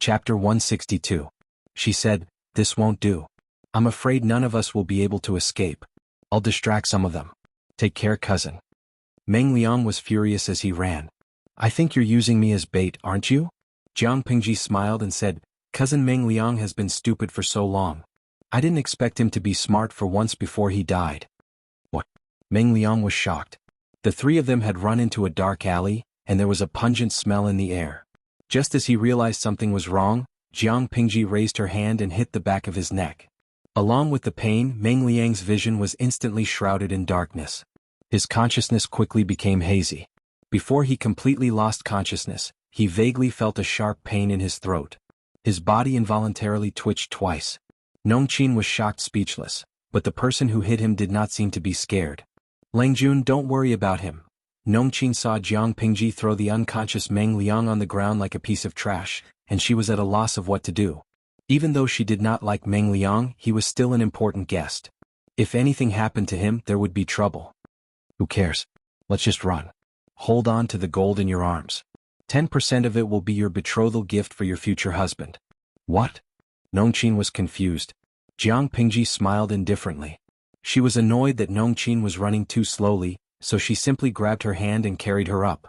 Chapter 162. She said, "This won't do. I'm afraid none of us will be able to escape. I'll distract some of them. Take care, cousin." Meng Liang was furious as he ran. "I think you're using me as bait, aren't you?" Jiang Pingji smiled and said, "Cousin Meng Liang has been stupid for so long. I didn't expect him to be smart for once before he died." What? Meng Liang was shocked. The three of them had run into a dark alley, and there was a pungent smell in the air. Just as he realized something was wrong, Jiang Pingji raised her hand and hit the back of his neck. Along with the pain, Meng Liang's vision was instantly shrouded in darkness. His consciousness quickly became hazy. Before he completely lost consciousness, he vaguely felt a sharp pain in his throat. His body involuntarily twitched twice. Nongqin was shocked speechless, but the person who hit him did not seem to be scared. "Langjun, don't worry about him." Nongqin saw Jiang Pingji throw the unconscious Meng Liang on the ground like a piece of trash, and she was at a loss of what to do. Even though she did not like Meng Liang, he was still an important guest. If anything happened to him, there would be trouble. "Who cares? Let's just run. Hold on to the gold in your arms. 10% of it will be your betrothal gift for your future husband." "What?" Nongqin was confused. Jiang Pingji smiled indifferently. She was annoyed that Nongqin was running too slowly, so she simply grabbed her hand and carried her up.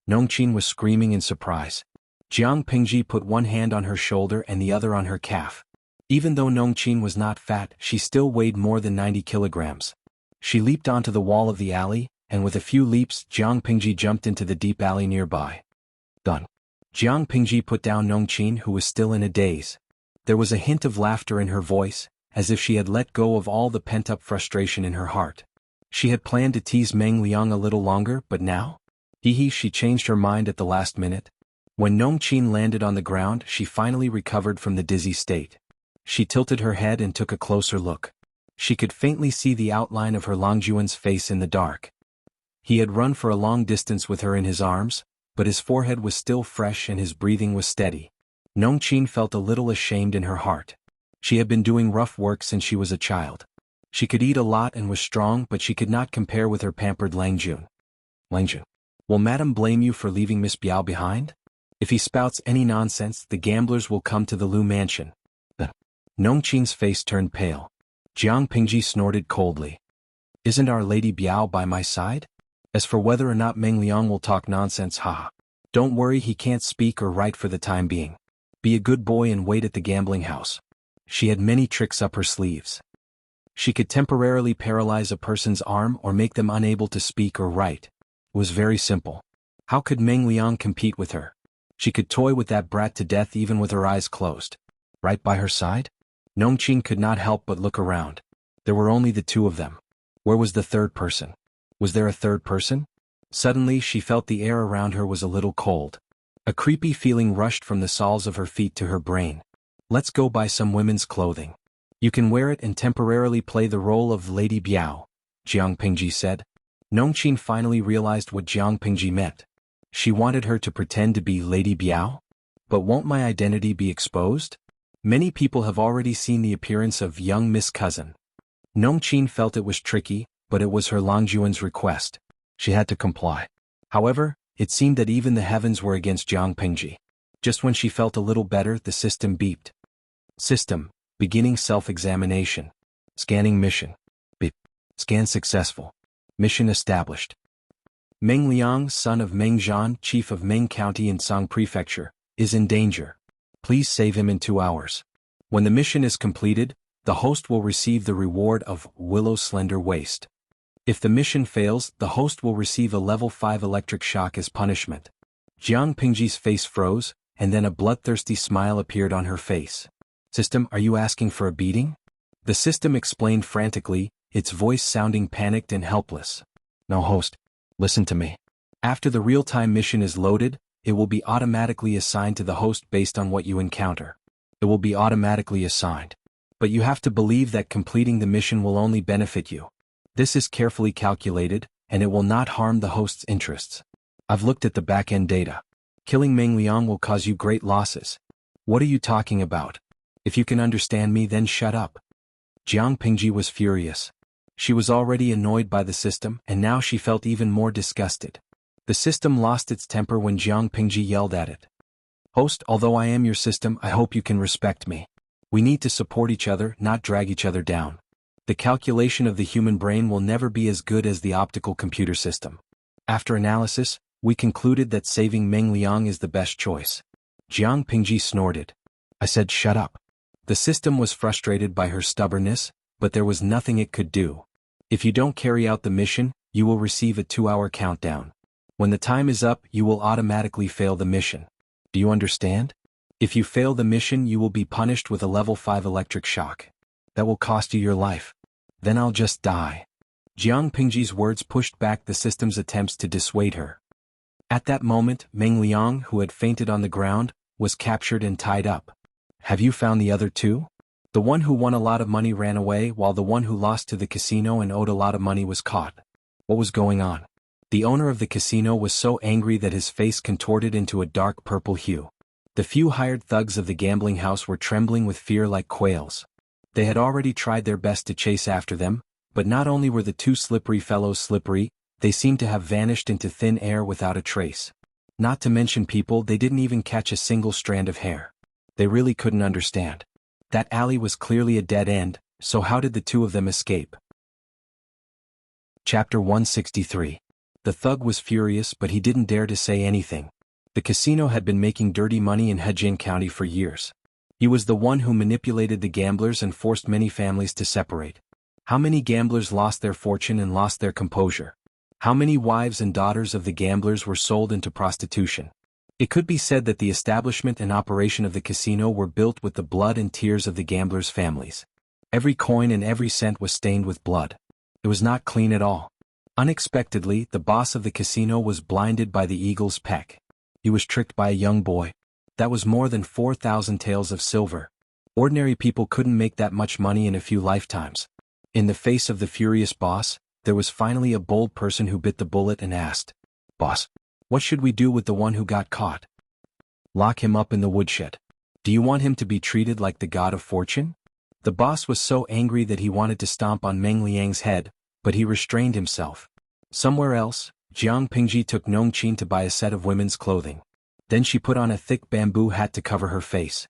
Nongqin was screaming in surprise. Jiang Pingji put one hand on her shoulder and the other on her calf. Even though Nongqin was not fat, she still weighed more than 90 kilograms. She leaped onto the wall of the alley, and with a few leaps, Jiang Pingji jumped into the deep alley nearby. Done. Jiang Pingji put down Nongqin, who was still in a daze. There was a hint of laughter in her voice, as if she had let go of all the pent-up frustration in her heart. She had planned to tease Meng Liang a little longer, but now? She changed her mind at the last minute. When Nongqin landed on the ground, she finally recovered from the dizzy state. She tilted her head and took a closer look. She could faintly see the outline of her Longjuan's face in the dark. He had run for a long distance with her in his arms, but his forehead was still fresh and his breathing was steady. Nongqin felt a little ashamed in her heart. She had been doing rough work since she was a child. She could eat a lot and was strong, but she could not compare with her pampered Langjun. "Langjun, will Madame blame you for leaving Miss Biao behind? If he spouts any nonsense, the gamblers will come to the Lu mansion." Nongqin's face turned pale. Jiang Pingji snorted coldly. "Isn't our Lady Biao by my side? As for whether or not Meng Liang will talk nonsense, haha. Don't worry, he can't speak or write for the time being. Be a good boy and wait at the gambling house." She had many tricks up her sleeves. She could temporarily paralyze a person's arm or make them unable to speak or write. It was very simple. How could Meng Liang compete with her? She could toy with that brat to death even with her eyes closed. Right by her side? Nongqin could not help but look around. There were only the two of them. Where was the third person? Was there a third person? Suddenly she felt the air around her was a little cold. A creepy feeling rushed from the soles of her feet to her brain. "Let's go buy some women's clothing. You can wear it and temporarily play the role of Lady Biao," Jiang Pingji said. Nongqin finally realized what Jiang Pingji meant. She wanted her to pretend to be Lady Biao? But won't my identity be exposed? Many people have already seen the appearance of young Miss Cousin. Nongqin felt it was tricky, but it was her Longjuan's request. She had to comply. However, it seemed that even the heavens were against Jiang Pingji. Just when she felt a little better, the system beeped. System, beginning self-examination. Scanning mission. Beep. Scan successful. Mission established. Meng Liang, son of Meng Zhan, chief of Meng County in Song Prefecture, is in danger. Please save him in 2 hours. When the mission is completed, the host will receive the reward of Willow's Slender Waist. If the mission fails, the host will receive a level 5 electric shock as punishment. Jiang Pingji's face froze, and then a bloodthirsty smile appeared on her face. "System, are you asking for a beating?" The system explained frantically, its voice sounding panicked and helpless. "No, host. Listen to me. After the real-time mission is loaded, it will be automatically assigned to the host based on what you encounter. It will be automatically assigned. But you have to believe that completing the mission will only benefit you. This is carefully calculated, and it will not harm the host's interests. I've looked at the back-end data. Killing Meng Liang will cause you great losses." "What are you talking about? If you can understand me, then shut up." Jiang Pingji was furious. She was already annoyed by the system, and now she felt even more disgusted. The system lost its temper when Jiang Pingji yelled at it. Host, although I am your system, I hope you can respect me. We need to support each other, not drag each other down. The calculation of the human brain will never be as good as the optical computer system. After analysis, we concluded that saving Meng Liang is the best choice. Jiang Pingji snorted. I said shut up. The system was frustrated by her stubbornness, but there was nothing it could do. If you don't carry out the mission, you will receive a 2-hour countdown. When the time is up, you will automatically fail the mission. Do you understand? If you fail the mission, you will be punished with a level 5 electric shock. That will cost you your life. Then I'll just die. Jiang Pingji's words pushed back the system's attempts to dissuade her. At that moment, Meng Liang, who had fainted on the ground, was captured and tied up. Have you found the other two? The one who won a lot of money ran away while the one who lost to the casino and owed a lot of money was caught. What was going on? The owner of the casino was so angry that his face contorted into a dark purple hue. The few hired thugs of the gambling house were trembling with fear like quails. They had already tried their best to chase after them, but not only were the two slippery fellows slippery, they seemed to have vanished into thin air without a trace. Not to mention people, they didn't even catch a single strand of hair. They really couldn't understand. That alley was clearly a dead end, so how did the two of them escape? Chapter 163. The thug was furious, but he didn't dare to say anything. The casino had been making dirty money in Hejin County for years. He was the one who manipulated the gamblers and forced many families to separate. How many gamblers lost their fortune and lost their composure? How many wives and daughters of the gamblers were sold into prostitution? It could be said that the establishment and operation of the casino were built with the blood and tears of the gamblers' families. Every coin and every cent was stained with blood. It was not clean at all. Unexpectedly, the boss of the casino was blinded by the eagle's peck. He was tricked by a young boy. That was more than 4,000 taels of silver. Ordinary people couldn't make that much money in a few lifetimes. In the face of the furious boss, there was finally a bold person who bit the bullet and asked, "Boss, what should we do with the one who got caught?" "Lock him up in the woodshed. Do you want him to be treated like the god of fortune?" The boss was so angry that he wanted to stomp on Meng Liang's head, but he restrained himself. Somewhere else, Jiang Pingji took Nongqin to buy a set of women's clothing. Then she put on a thick bamboo hat to cover her face.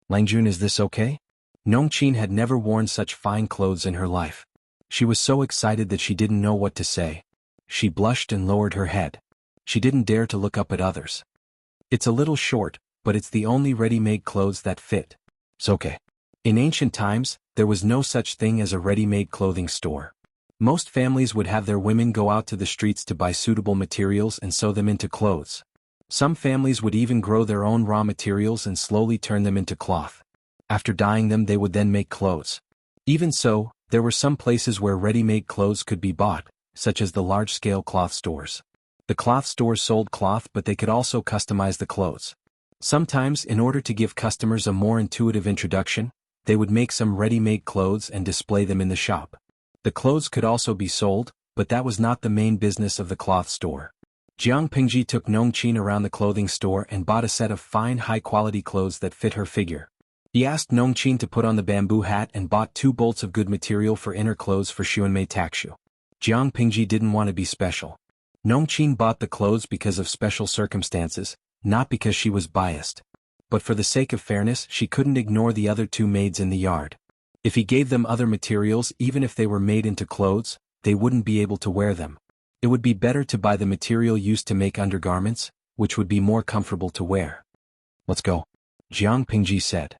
"Langjun, is this okay?" Nongqin had never worn such fine clothes in her life. She was so excited that she didn't know what to say. She blushed and lowered her head. She didn't dare to look up at others. "It's a little short, but it's the only ready-made clothes that fit. It's okay." In ancient times, there was no such thing as a ready-made clothing store. Most families would have their women go out to the streets to buy suitable materials and sew them into clothes. Some families would even grow their own raw materials and slowly turn them into cloth. After dyeing them, they would then make clothes. Even so, there were some places where ready-made clothes could be bought, such as the large-scale cloth stores. The cloth stores sold cloth, but they could also customize the clothes. Sometimes, in order to give customers a more intuitive introduction, they would make some ready-made clothes and display them in the shop. The clothes could also be sold, but that was not the main business of the cloth store. Jiang Pingji took Nongqin around the clothing store and bought a set of fine high-quality clothes that fit her figure. He asked Nongqin to put on the bamboo hat and bought 2 bolts of good material for inner clothes for Xuanmei Takshu. Jiang Pingji didn't want to be special. Nongqin bought the clothes because of special circumstances, not because she was biased. But for the sake of fairness, she couldn't ignore the other 2 maids in the yard. If he gave them other materials, even if they were made into clothes, they wouldn't be able to wear them. It would be better to buy the material used to make undergarments, which would be more comfortable to wear. "Let's go," Jiang Pingji said.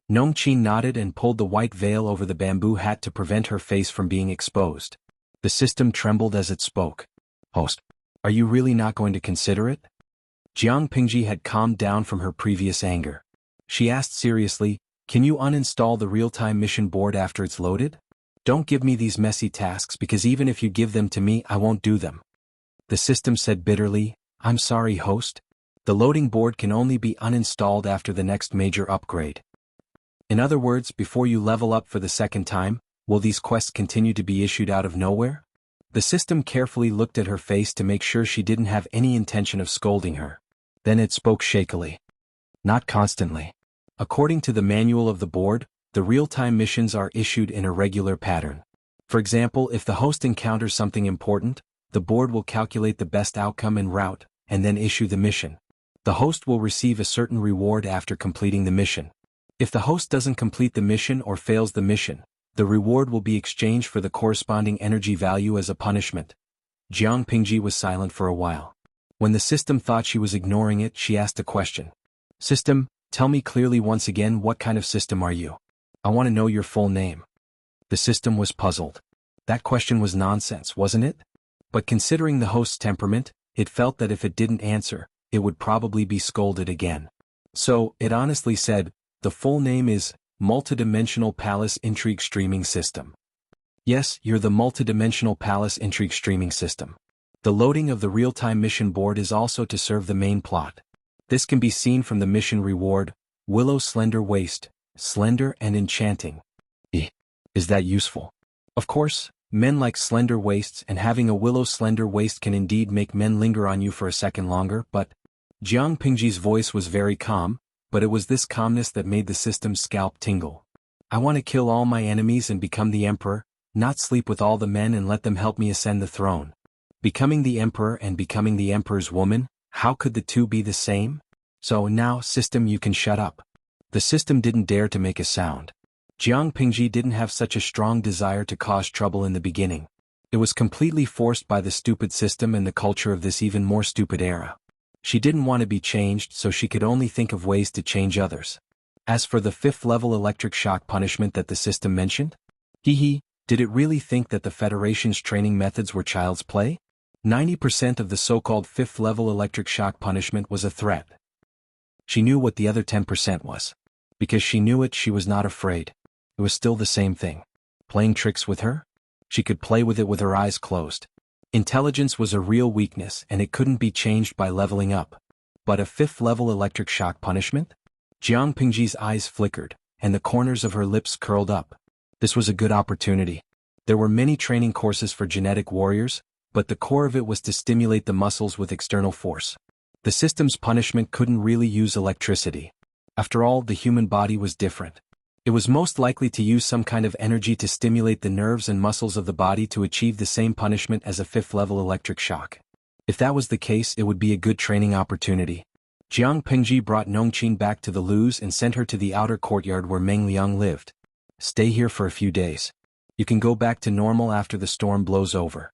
Nongqin nodded and pulled the white veil over the bamboo hat to prevent her face from being exposed. The system trembled as it spoke. "Host, are you really not going to consider it?" Jiang Pingji had calmed down from her previous anger. She asked seriously, "Can you uninstall the real-time mission board after it's loaded? Don't give me these messy tasks, because even if you give them to me, I won't do them." The system said bitterly, "I'm sorry, host. The loading board can only be uninstalled after the next major upgrade." In other words, before you level up for the second time, will these quests continue to be issued out of nowhere? The system carefully looked at her face to make sure she didn't have any intention of scolding her. Then it spoke shakily. "Not constantly. According to the manual of the board, the real-time missions are issued in a regular pattern. For example, if the host encounters something important, the board will calculate the best outcome and route, and then issue the mission. The host will receive a certain reward after completing the mission. If the host doesn't complete the mission or fails the mission, the reward will be exchanged for the corresponding energy value as a punishment. Jiang Pingji was silent for a while. When the system thought she was ignoring it, she asked a question. System, tell me clearly once again, what kind of system are you? I want to know your full name. The system was puzzled. That question was nonsense, wasn't it? But considering the host's temperament, it felt that if it didn't answer, it would probably be scolded again. So, it honestly said, the full name is Multidimensional Palace Intrigue Streaming System. Yes, you're the Multidimensional Palace Intrigue Streaming System. The loading of the real-time mission board is also to serve the main plot. This can be seen from the mission reward, Willow Slender Waist, slender and enchanting. Is that useful? Of course, men like slender waists, and having a willow slender waist can indeed make men linger on you for a second longer, but Jiang Pingji's voice was very calm, but it was this calmness that made the system's scalp tingle. I want to kill all my enemies and become the emperor, not sleep with all the men and let them help me ascend the throne. Becoming the emperor and becoming the emperor's woman, how could the two be the same? So now, system, you can shut up. The system didn't dare to make a sound. Jiang Pingji didn't have such a strong desire to cause trouble in the beginning. It was completely forced by the stupid system and the culture of this even more stupid era. She didn't want to be changed, so she could only think of ways to change others. As for the 5th level electric shock punishment that the system mentioned? Did it really think that the Federation's training methods were child's play? 90% of the so-called 5th level electric shock punishment was a threat. She knew what the other 10% was. Because she knew it, she was not afraid. It was still the same thing. Playing tricks with her? She could play with it with her eyes closed. Intelligence was a real weakness and it couldn't be changed by leveling up. But a 5th level electric shock punishment? Jiang Pingji's eyes flickered, and the corners of her lips curled up. This was a good opportunity. There were many training courses for genetic warriors, but the core of it was to stimulate the muscles with external force. The system's punishment couldn't really use electricity. After all, the human body was different. It was most likely to use some kind of energy to stimulate the nerves and muscles of the body to achieve the same punishment as a 5th level electric shock. If that was the case, it would be a good training opportunity. Jiang Pingji brought Nongqin back to the Luz and sent her to the outer courtyard where Meng Liang lived. Stay here for a few days. You can go back to normal after the storm blows over.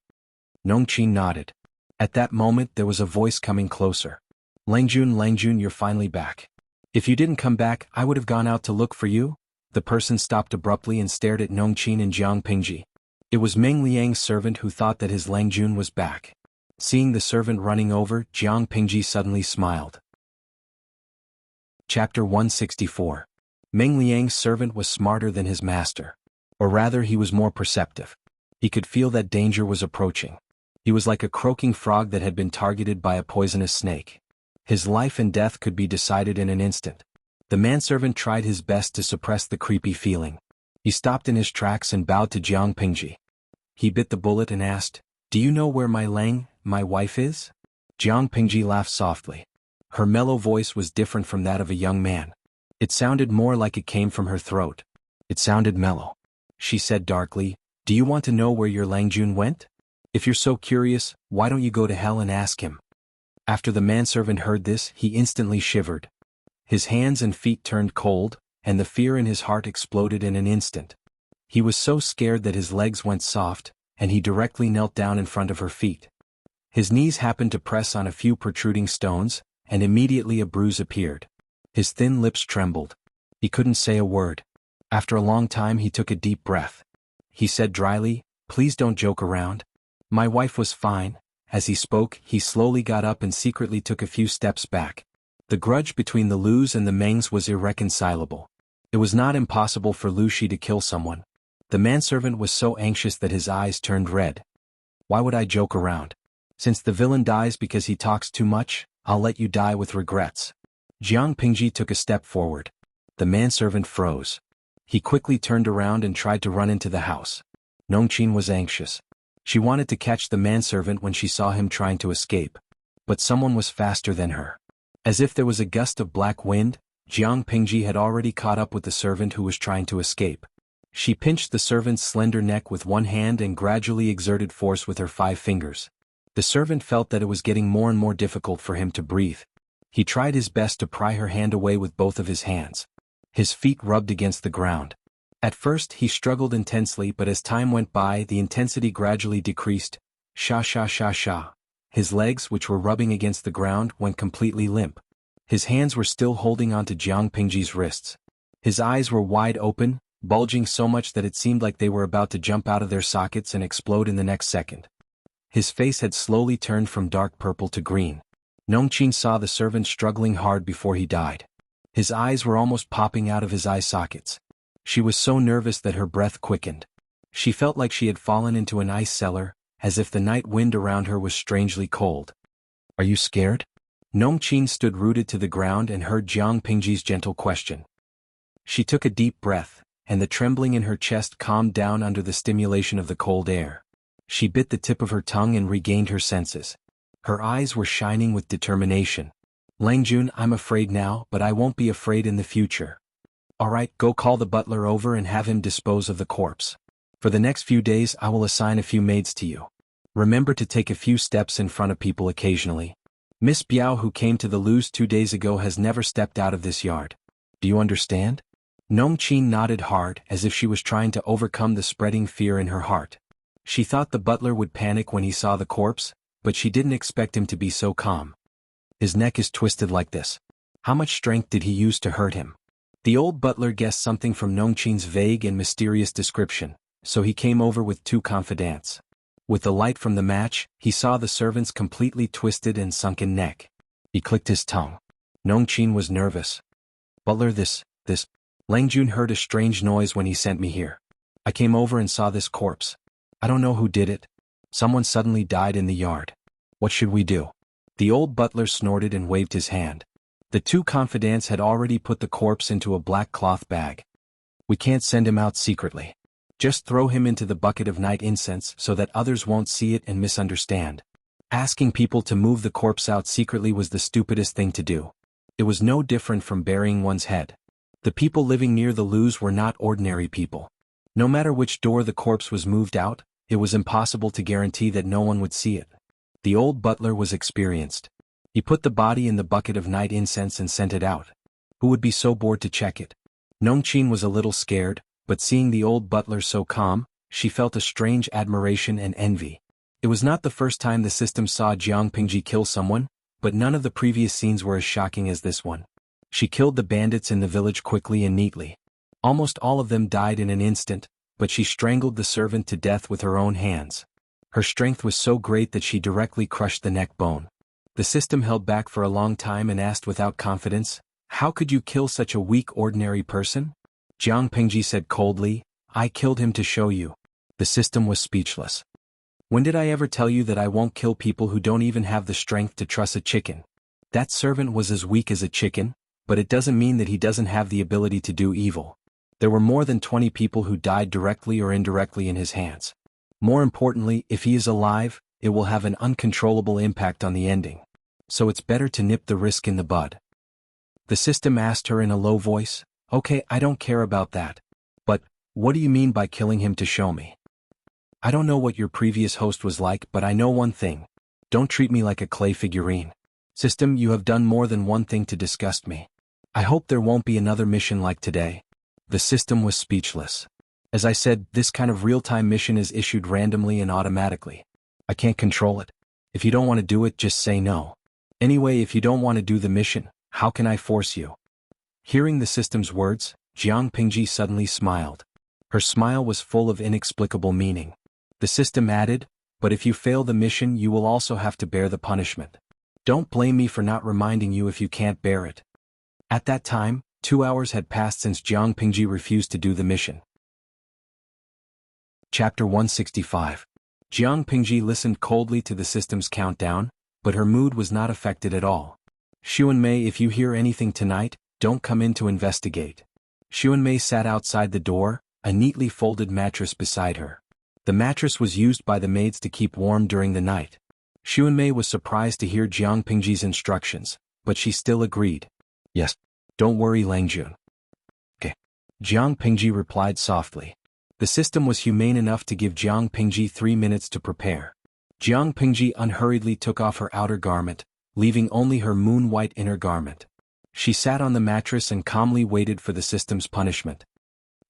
Nongqin nodded. At that moment there was a voice coming closer. Langjun, you're finally back. If you didn't come back, I would have gone out to look for you. The person stopped abruptly and stared at Nongqin and Jiang Pingji. It was Meng Liang's servant who thought that his Langjun was back. Seeing the servant running over, Jiang Pingji suddenly smiled. Chapter 164. Meng Liang's servant was smarter than his master. Or rather, he was more perceptive. He could feel that danger was approaching. He was like a croaking frog that had been targeted by a poisonous snake. His life and death could be decided in an instant. The manservant tried his best to suppress the creepy feeling. He stopped in his tracks and bowed to Jiang Pingji. He bit the bullet and asked, "Do you know where my wife is?" Jiang Pingji laughed softly. Her mellow voice was different from that of a young man. It sounded more like it came from her throat. It sounded mellow. She said darkly, "Do you want to know where your Langjun went? If you're so curious, why don't you go to hell and ask him?" After the manservant heard this, he instantly shivered. His hands and feet turned cold, and the fear in his heart exploded in an instant. He was so scared that his legs went soft, and he directly knelt down in front of her feet. His knees happened to press on a few protruding stones, and immediately a bruise appeared. His thin lips trembled. He couldn't say a word. After a long time he took a deep breath. He said dryly, "Please don't joke around. My wife was fine." As he spoke, he slowly got up and secretly took a few steps back. The grudge between the Lus and the Mengs was irreconcilable. It was not impossible for Lu Shi to kill someone. The manservant was so anxious that his eyes turned red. "Why would I joke around? Since the villain dies because he talks too much, I'll let you die with regrets." Jiang Pingji took a step forward. The manservant froze. He quickly turned around and tried to run into the house. Nongqin was anxious. She wanted to catch the manservant when she saw him trying to escape. But someone was faster than her. As if there was a gust of black wind, Jiang Pingji had already caught up with the servant who was trying to escape. She pinched the servant's slender neck with one hand and gradually exerted force with her 5 fingers. The servant felt that it was getting more and more difficult for him to breathe. He tried his best to pry her hand away with both of his hands. His feet rubbed against the ground. At first he struggled intensely, but as time went by the intensity gradually decreased. Sha sha sha sha. His legs, which were rubbing against the ground, went completely limp. His hands were still holding onto Jiang Pingji's wrists. His eyes were wide open, bulging so much that it seemed like they were about to jump out of their sockets and explode in the next second. His face had slowly turned from dark purple to green. Nongqin saw the servant struggling hard before he died. His eyes were almost popping out of his eye sockets. She was so nervous that her breath quickened. She felt like she had fallen into an ice cellar, as if the night wind around her was strangely cold. "Are you scared?" Nongqin stood rooted to the ground and heard Jiang Pingji's gentle question. She took a deep breath, and the trembling in her chest calmed down under the stimulation of the cold air. She bit the tip of her tongue and regained her senses. Her eyes were shining with determination. "Langjun, I'm afraid now, but I won't be afraid in the future. All right, go call the butler over and have him dispose of the corpse. For the next few days I will assign a few maids to you. Remember to take a few steps in front of people occasionally. Miss Biao, who came to the Luz 2 days ago, has never stepped out of this yard. Do you understand?" Nongqin nodded hard, as if she was trying to overcome the spreading fear in her heart. She thought the butler would panic when he saw the corpse, but she didn't expect him to be so calm. "His neck is twisted like this. How much strength did he use to hurt him?" The old butler guessed something from Nongqin's vague and mysterious description, so he came over with 2 confidants. With the light from the match, he saw the servant's completely twisted and sunken neck. He clicked his tongue. Nongqin was nervous. "Butler, this. Langjun heard a strange noise when he sent me here. I came over and saw this corpse. I don't know who did it. Someone suddenly died in the yard. What should we do?" The old butler snorted and waved his hand. The 2 confidants had already put the corpse into a black cloth bag. "We can't send him out secretly. Just throw him into the bucket of night incense so that others won't see it and misunderstand." Asking people to move the corpse out secretly was the stupidest thing to do. It was no different from burying one's head. The people living near the Luz were not ordinary people. No matter which door the corpse was moved out, it was impossible to guarantee that no one would see it. The old butler was experienced. He put the body in the bucket of night incense and sent it out. Who would be so bored to check it? Nongqin was a little scared, but seeing the old butler so calm, she felt a strange admiration and envy. It was not the first time the system saw Jiang Pingji kill someone, but none of the previous scenes were as shocking as this one. She killed the bandits in the village quickly and neatly. Almost all of them died in an instant, but she strangled the servant to death with her own hands. Her strength was so great that she directly crushed the neck bone. The system held back for a long time and asked without confidence, "How could you kill such a weak ordinary person?" Jiang Pingji said coldly, "I killed him to show you." The system was speechless. "When did I ever tell you that I won't kill people who don't even have the strength to truss a chicken?" That servant was as weak as a chicken, but it doesn't mean that he doesn't have the ability to do evil. There were more than 20 people who died directly or indirectly in his hands. More importantly, if he is alive, it will have an uncontrollable impact on the ending. So it's better to nip the risk in the bud. The system asked her in a low voice, "Okay, I don't care about that. But, what do you mean by killing him to show me? I don't know what your previous host was like, but I know one thing. Don't treat me like a clay figurine. System, you have done more than one thing to disgust me. I hope there won't be another mission like today." The system was speechless. As I said, this kind of real-time mission is issued randomly and automatically. I can't control it. If you don't want to do it, just say no. Anyway, if you don't want to do the mission, how can I force you? Hearing the system's words, Jiang Pingji suddenly smiled. Her smile was full of inexplicable meaning. The system added, "But if you fail the mission, you will also have to bear the punishment. Don't blame me for not reminding you if you can't bear it." At that time, 2 hours had passed since Jiang Pingji refused to do the mission. Chapter 165. Jiang Pingji listened coldly to the system's countdown, but her mood was not affected at all. "Xuanmei, if you hear anything tonight, don't come in to investigate." Xuanmei sat outside the door, a neatly folded mattress beside her. The mattress was used by the maids to keep warm during the night. Xuanmei was surprised to hear Jiang Pingji's instructions, but she still agreed. "Yes. Don't worry, Langjun." "Okay." Jiang Pingji replied softly. The system was humane enough to give Jiang Pingji 3 minutes to prepare. Jiang Pingji unhurriedly took off her outer garment, leaving only her moon-white inner garment. She sat on the mattress and calmly waited for the system's punishment.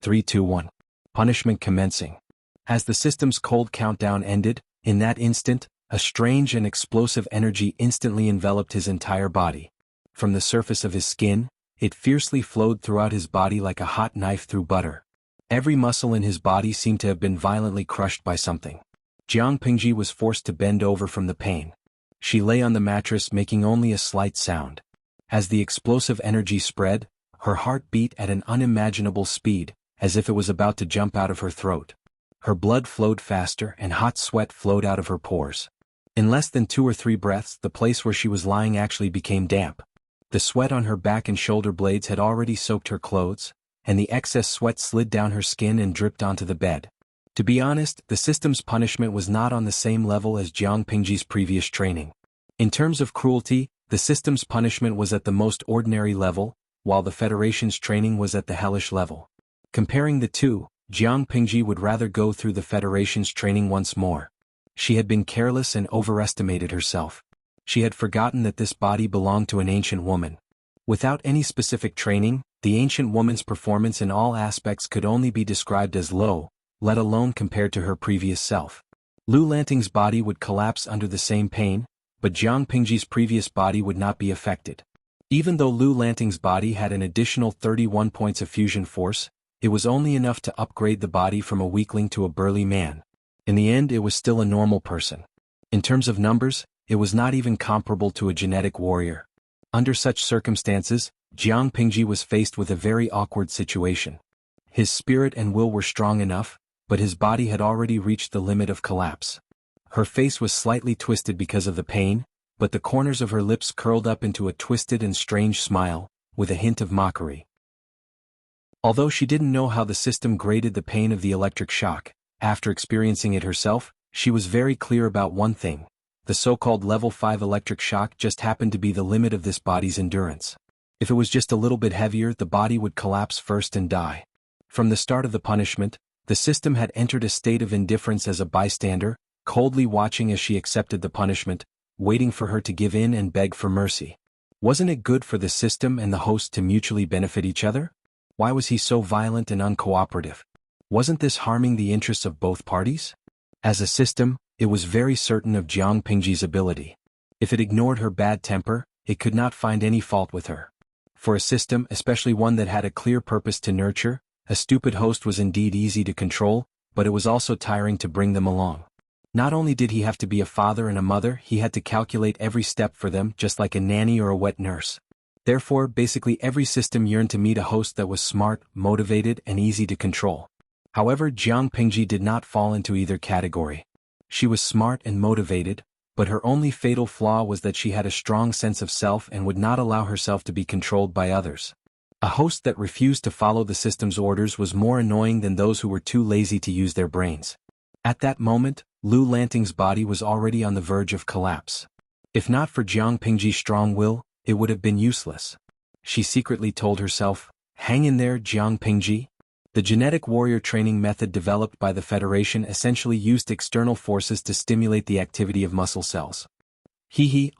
3, 2, 1. Punishment commencing. As the system's cold countdown ended, in that instant, a strange and explosive energy instantly enveloped his entire body. From the surface of his skin, it fiercely flowed throughout his body like a hot knife through butter. Every muscle in his body seemed to have been violently crushed by something. Jiang Pingji was forced to bend over from the pain. She lay on the mattress making only a slight sound. As the explosive energy spread, her heart beat at an unimaginable speed, as if it was about to jump out of her throat. Her blood flowed faster and hot sweat flowed out of her pores. In less than 2 or 3 breaths, the place where she was lying actually became damp. The sweat on her back and shoulder blades had already soaked her clothes, and the excess sweat slid down her skin and dripped onto the bed. To be honest, the system's punishment was not on the same level as Jiang Pingji's previous training. In terms of cruelty, the system's punishment was at the most ordinary level, while the Federation's training was at the hellish level. Comparing the two, Jiang Pingji would rather go through the Federation's training once more. She had been careless and overestimated herself. She had forgotten that this body belonged to an ancient woman. Without any specific training, the ancient woman's performance in all aspects could only be described as low, let alone compared to her previous self. Lu Lanting's body would collapse under the same pain, but Jiang Pingji's previous body would not be affected. Even though Lu Lanting's body had an additional 31 points of fusion force, it was only enough to upgrade the body from a weakling to a burly man. In the end, it was still a normal person. In terms of numbers, it was not even comparable to a genetic warrior. Under such circumstances, Jiang Pingji was faced with a very awkward situation. His spirit and will were strong enough, but his body had already reached the limit of collapse. Her face was slightly twisted because of the pain, but the corners of her lips curled up into a twisted and strange smile, with a hint of mockery. Although she didn't know how the system graded the pain of the electric shock, after experiencing it herself, she was very clear about one thing. The so-called level 5 electric shock just happened to be the limit of this body's endurance. If it was just a little bit heavier, the body would collapse first and die. From the start of the punishment, the system had entered a state of indifference as a bystander, coldly watching as she accepted the punishment, waiting for her to give in and beg for mercy. Wasn't it good for the system and the host to mutually benefit each other? Why was he so violent and uncooperative? Wasn't this harming the interests of both parties? As a system, it was very certain of Jiang Pingji's ability. If it ignored her bad temper, it could not find any fault with her. For a system, especially one that had a clear purpose to nurture, a stupid host was indeed easy to control, but it was also tiring to bring them along. Not only did he have to be a father and a mother, he had to calculate every step for them just like a nanny or a wet nurse. Therefore, basically every system yearned to meet a host that was smart, motivated, and easy to control. However, Jiang Pingji did not fall into either category. She was smart and motivated, but her only fatal flaw was that she had a strong sense of self and would not allow herself to be controlled by others. A host that refused to follow the system's orders was more annoying than those who were too lazy to use their brains. At that moment, Lu Lanting's body was already on the verge of collapse. If not for Jiang Pingji's strong will, it would have been useless. She secretly told herself, "Hang in there, Jiang Pingji." The genetic warrior training method developed by the Federation essentially used external forces to stimulate the activity of muscle cells.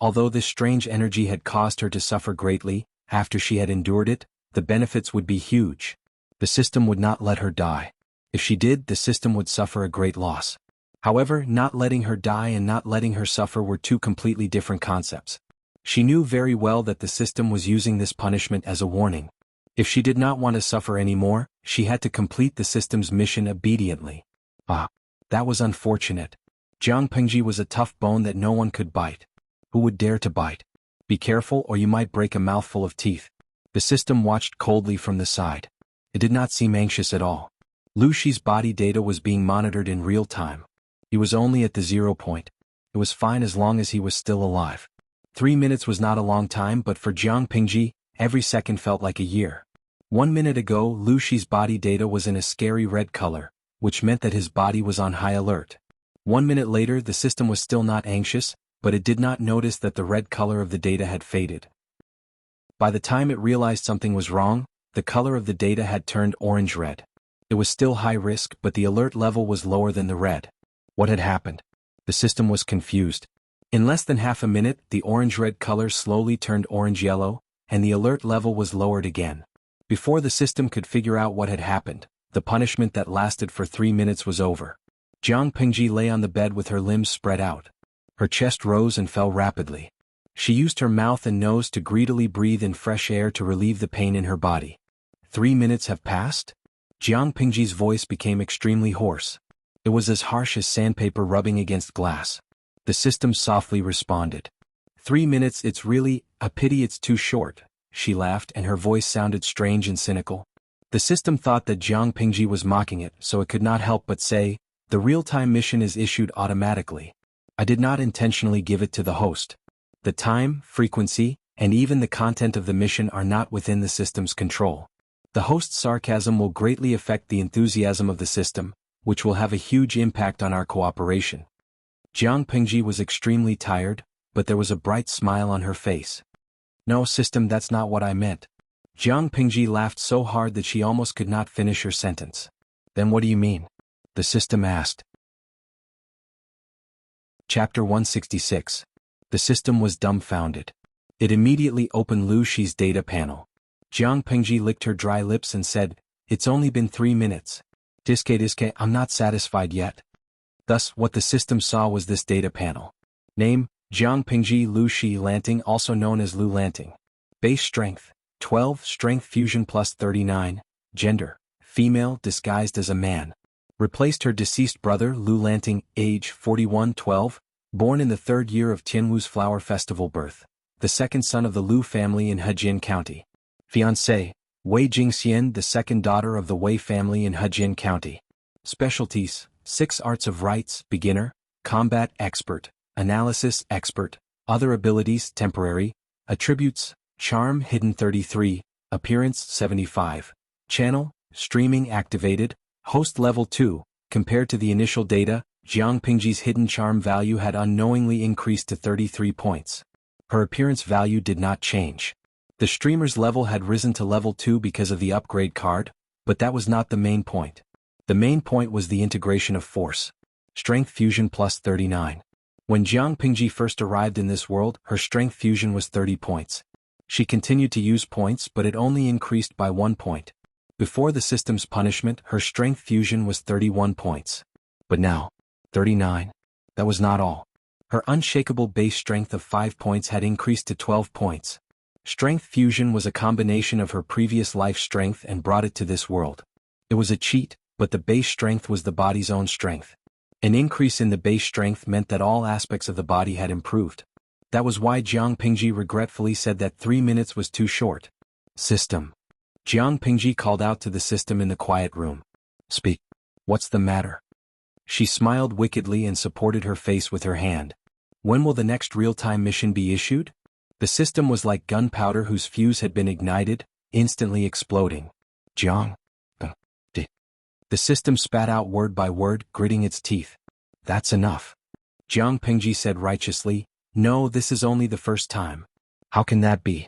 Although this strange energy had caused her to suffer greatly, after she had endured it, the benefits would be huge. The system would not let her die. If she did, the system would suffer a great loss. However, not letting her die and not letting her suffer were two completely different concepts. She knew very well that the system was using this punishment as a warning. If she did not want to suffer anymore, she had to complete the system's mission obediently. That was unfortunate. Jiang Pingji was a tough bone that no one could bite. Who would dare to bite? Be careful or you might break a mouthful of teeth. The system watched coldly from the side. It did not seem anxious at all. Lu Shi's body data was being monitored in real time. He was only at the 0 point. It was fine as long as he was still alive. 3 minutes was not a long time, but for Jiang Pingji, every second felt like a year. 1 minute ago, Lu Shi's body data was in a scary red color, which meant that his body was on high alert. 1 minute later, the system was still not anxious, but it did not notice that the red color of the data had faded. By the time it realized something was wrong, the color of the data had turned orange-red. It was still high risk, but the alert level was lower than the red. What had happened? The system was confused. In less than half a minute, the orange-red color slowly turned orange-yellow, and the alert level was lowered again. Before the system could figure out what had happened, the punishment that lasted for 3 minutes was over. Jiang Pingji lay on the bed with her limbs spread out. Her chest rose and fell rapidly. She used her mouth and nose to greedily breathe in fresh air to relieve the pain in her body. 3 minutes have passed? Jiang Pingji's voice became extremely hoarse. It was as harsh as sandpaper rubbing against glass. The system softly responded. 3 minutes, it's really a pity it's too short, she laughed, and her voice sounded strange and cynical. The system thought that Jiang Pingji was mocking it, so it could not help but say, the real-time mission is issued automatically. I did not intentionally give it to the host. The time, frequency, and even the content of the mission are not within the system's control. The host's sarcasm will greatly affect the enthusiasm of the system, which will have a huge impact on our cooperation. Jiang Pingji was extremely tired, but there was a bright smile on her face. No, system, that's not what I meant. Jiang Pingji laughed so hard that she almost could not finish her sentence. Then what do you mean? The system asked. Chapter 166. The system was dumbfounded. It immediately opened Lu Shi's data panel. Jiang Pingji licked her dry lips and said, it's only been 3 minutes. Diske, I'm not satisfied yet. Thus, what the system saw was this data panel. Name, Jiang Pingji Lu Shi Lanting, also known as Lu Lanting. Base strength, 12, strength fusion plus 39, gender, female disguised as a man. Replaced her deceased brother Lu Lanting, age 41, 12, born in the 3rd year of Tianwu's Flower Festival birth, the 2nd son of the Lu family in Hejin County. Fiancé, Wei Jingxian, the 2nd daughter of the Wei family in Hejin County. Specialties, 6 arts of rights, beginner, combat expert, analysis expert, other abilities temporary, attributes, charm hidden 33, appearance 75, channel, streaming activated, host level 2, compared to the initial data, Jiang Pingji's hidden charm value had unknowingly increased to 33 points. Her appearance value did not change. The streamer's level had risen to level 2 because of the upgrade card, but that was not the main point. The main point was the integration of force. Strength fusion plus 39. When Jiang Pingji first arrived in this world, her strength fusion was 30 points. She continued to use points, but it only increased by 1 point. Before the system's punishment, her strength fusion was 31 points. But now, 39. That was not all. Her unshakable base strength of 5 points had increased to 12 points. Strength fusion was a combination of her previous life strength and brought it to this world. It was a cheat, but the base strength was the body's own strength. An increase in the base strength meant that all aspects of the body had improved. That was why Jiang Pingji regretfully said that 3 minutes was too short. System. Jiang Pingji called out to the system in the quiet room. Speak. What's the matter? She smiled wickedly and supported her face with her hand. When will the next real-time mission be issued? The system was like gunpowder whose fuse had been ignited, instantly exploding. Jiang. The system spat out word by word, gritting its teeth. That's enough. Jiang Pingji said righteously, no, this is only the first time. How can that be?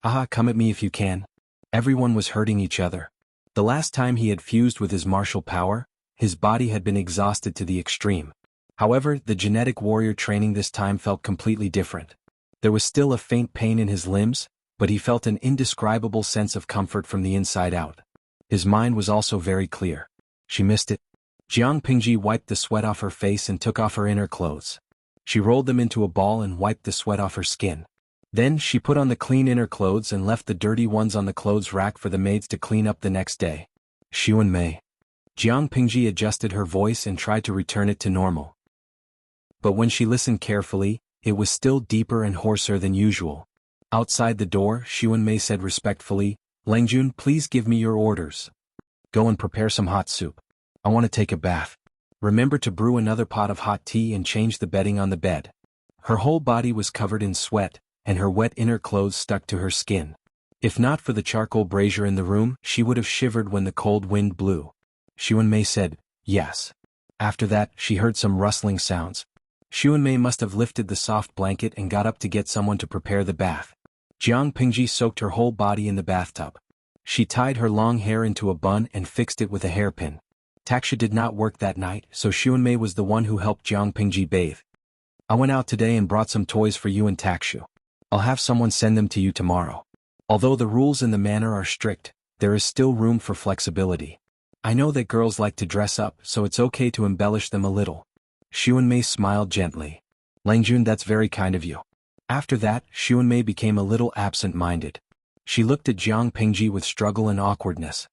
Aha, come at me if you can. Everyone was hurting each other. The last time he had fused with his martial power, his body had been exhausted to the extreme. However, the genetic warrior training this time felt completely different. There was still a faint pain in his limbs, but he felt an indescribable sense of comfort from the inside out. His mind was also very clear. She missed it. Jiang Pingji wiped the sweat off her face and took off her inner clothes. She rolled them into a ball and wiped the sweat off her skin. Then she put on the clean inner clothes and left the dirty ones on the clothes rack for the maids to clean up the next day. Xuan Mei. Jiang Pingji adjusted her voice and tried to return it to normal. But when she listened carefully, it was still deeper and hoarser than usual. Outside the door, Xuan Mei said respectfully, Langjun, please give me your orders. Go and prepare some hot soup. I want to take a bath. Remember to brew another pot of hot tea and change the bedding on the bed. Her whole body was covered in sweat, and her wet inner clothes stuck to her skin. If not for the charcoal brazier in the room, she would have shivered when the cold wind blew. Xuan Mei said, yes. After that, she heard some rustling sounds. Xuan Mei must have lifted the soft blanket and got up to get someone to prepare the bath. Jiang Pingji soaked her whole body in the bathtub. She tied her long hair into a bun and fixed it with a hairpin. Taksha did not work that night, so Xuan Mei was the one who helped Jiang Pingji bathe. I went out today and brought some toys for you and Takshu. I'll have someone send them to you tomorrow. Although the rules in the manor are strict, there is still room for flexibility. I know that girls like to dress up, so it's okay to embellish them a little. Xuanmei smiled gently. Langjun, that's very kind of you. After that, Xuanmei became a little absent-minded. She looked at Jiang Pingji with struggle and awkwardness.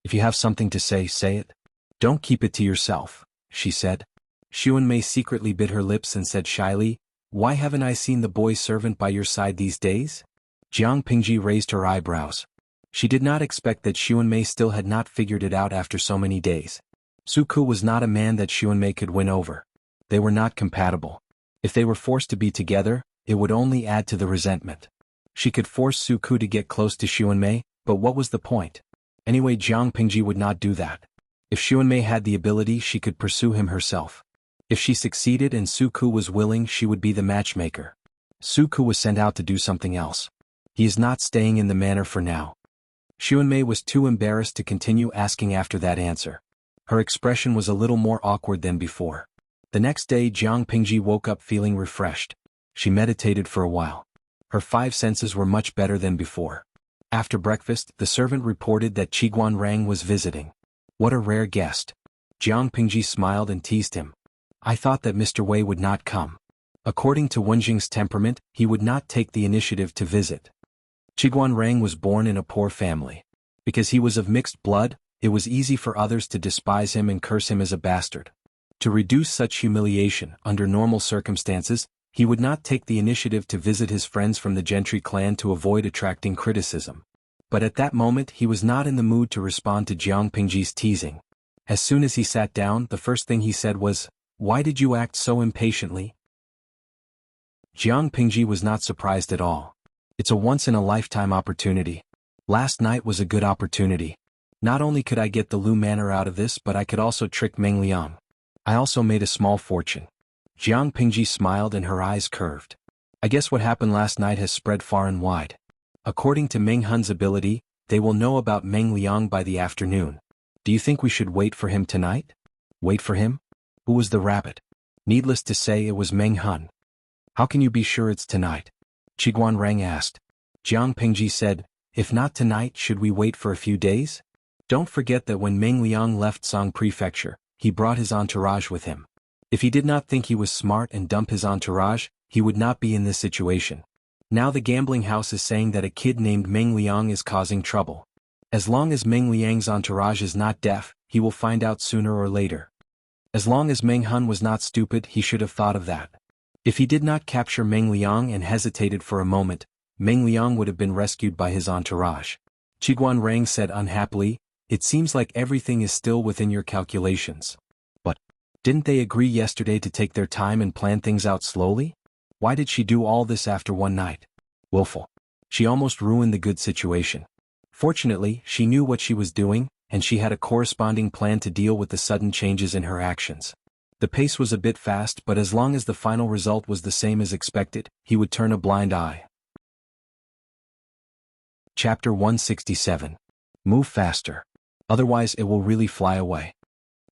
If you have something to say, say it. Don't keep it to yourself, she said. Xuanmei secretly bit her lips and said shyly, why haven't I seen the boy servant by your side these days? Jiang Pingji raised her eyebrows. She did not expect that Xuanmei still had not figured it out after so many days. Suku was not a man that Xuanmei could win over. They were not compatible. If they were forced to be together, it would only add to the resentment. She could force Suku to get close to Xuanmei, but what was the point? Anyway, Jiang Pingji would not do that. If Xuanmei had the ability, she could pursue him herself. If she succeeded and Suku was willing, she would be the matchmaker. Suku was sent out to do something else. He is not staying in the manor for now. Xuanmei was too embarrassed to continue asking after that answer. Her expression was a little more awkward than before. The next day, Jiang Pingji woke up feeling refreshed. She meditated for a while. Her 5 senses were much better than before. After breakfast, the servant reported that Qiguan Rang was visiting. What a rare guest. Jiang Pingji smiled and teased him. I thought that Mr. Wei would not come. According to Wenjing's temperament, he would not take the initiative to visit. Qiguan Rang was born in a poor family. Because he was of mixed blood, it was easy for others to despise him and curse him as a bastard. To reduce such humiliation, under normal circumstances, he would not take the initiative to visit his friends from the gentry clan to avoid attracting criticism. But at that moment he was not in the mood to respond to Jiang Pingji's teasing. As soon as he sat down, the first thing he said was, "Why did you act so impatiently?" Jiang Pingji was not surprised at all. It's a once-in-a-lifetime opportunity. Last night was a good opportunity. Not only could I get the Lu Manor out of this, but I could also trick Meng Liang. I also made a small fortune. Jiang Pingji smiled and her eyes curved. I guess what happened last night has spread far and wide. According to Meng Hun's ability, they will know about Meng Liang by the afternoon. Do you think we should wait for him tonight? Wait for him? Who was the rabbit? Needless to say, it was Meng Hun. How can you be sure it's tonight? Qiguan Rang asked. Jiang Pingji said, if not tonight, should we wait for a few days? Don't forget that when Meng Liang left Song Prefecture, he brought his entourage with him. If he did not think he was smart and dump his entourage, he would not be in this situation. Now the gambling house is saying that a kid named Meng Liang is causing trouble. As long as Meng Liang's entourage is not deaf, he will find out sooner or later. As long as Meng Hun was not stupid, he should have thought of that. If he did not capture Meng Liang and hesitated for a moment, Meng Liang would have been rescued by his entourage. Qiguan Rang said unhappily, it seems like everything is still within your calculations. But didn't they agree yesterday to take their time and plan things out slowly? Why did she do all this after one night? Willful. She almost ruined the good situation. Fortunately, she knew what she was doing, and she had a corresponding plan to deal with the sudden changes in her actions. The pace was a bit fast, but as long as the final result was the same as expected, he would turn a blind eye. Chapter 167. Move faster. Otherwise it will really fly away.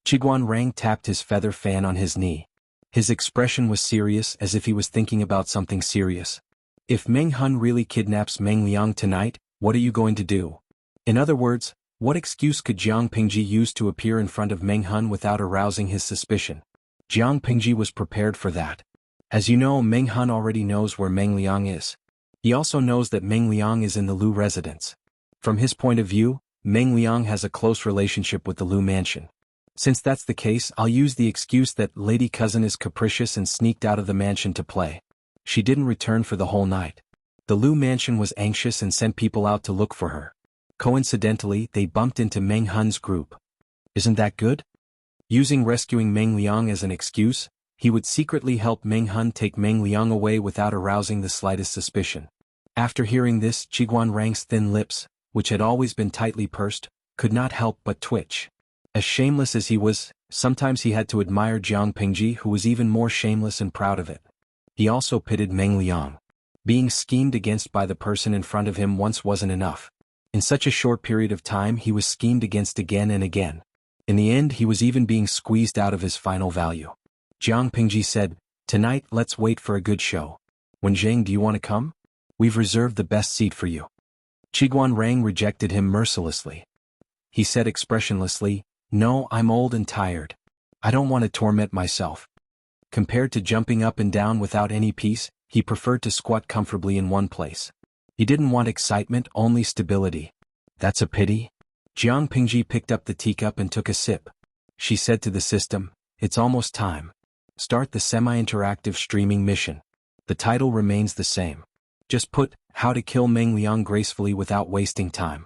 Qiguan Rang tapped his feather fan on his knee. His expression was serious, as if he was thinking about something serious. If Meng Hun really kidnaps Meng Liang tonight, what are you going to do? In other words, what excuse could Jiang Pingji use to appear in front of Meng Hun without arousing his suspicion? Jiang Pingji was prepared for that. As you know, Meng Hun already knows where Meng Liang is. He also knows that Meng Liang is in the Lu residence. From his point of view, Meng Liang has a close relationship with the Lu mansion. Since that's the case, I'll use the excuse that Lady Cousin is capricious and sneaked out of the mansion to play. She didn't return for the whole night. The Lu mansion was anxious and sent people out to look for her. Coincidentally, they bumped into Meng Hun's group. Isn't that good? Using rescuing Meng Liang as an excuse, he would secretly help Meng Hun take Meng Liang away without arousing the slightest suspicion. After hearing this, Qiguan Rang's thin lips, which had always been tightly pursed, could not help but twitch. As shameless as he was, sometimes he had to admire Jiang Pingji, who was even more shameless and proud of it. He also pitied Meng Liang. Being schemed against by the person in front of him once wasn't enough. In such a short period of time he was schemed against again and again. In the end he was even being squeezed out of his final value. Jiang Pingji said, Tonight, let's wait for a good show. Wen Zhang, do you want to come? We've reserved the best seat for you. Qiguan Rang rejected him mercilessly. He said expressionlessly, "No, I'm old and tired. I don't want to torment myself." Compared to jumping up and down without any peace, he preferred to squat comfortably in one place. He didn't want excitement, only stability. That's a pity. Jiang Pingji picked up the teacup and took a sip. She said to the system, "It's almost time. Start the semi-interactive streaming mission. The title remains the same. Just put, How to Kill Meng Liang Gracefully Without Wasting Time."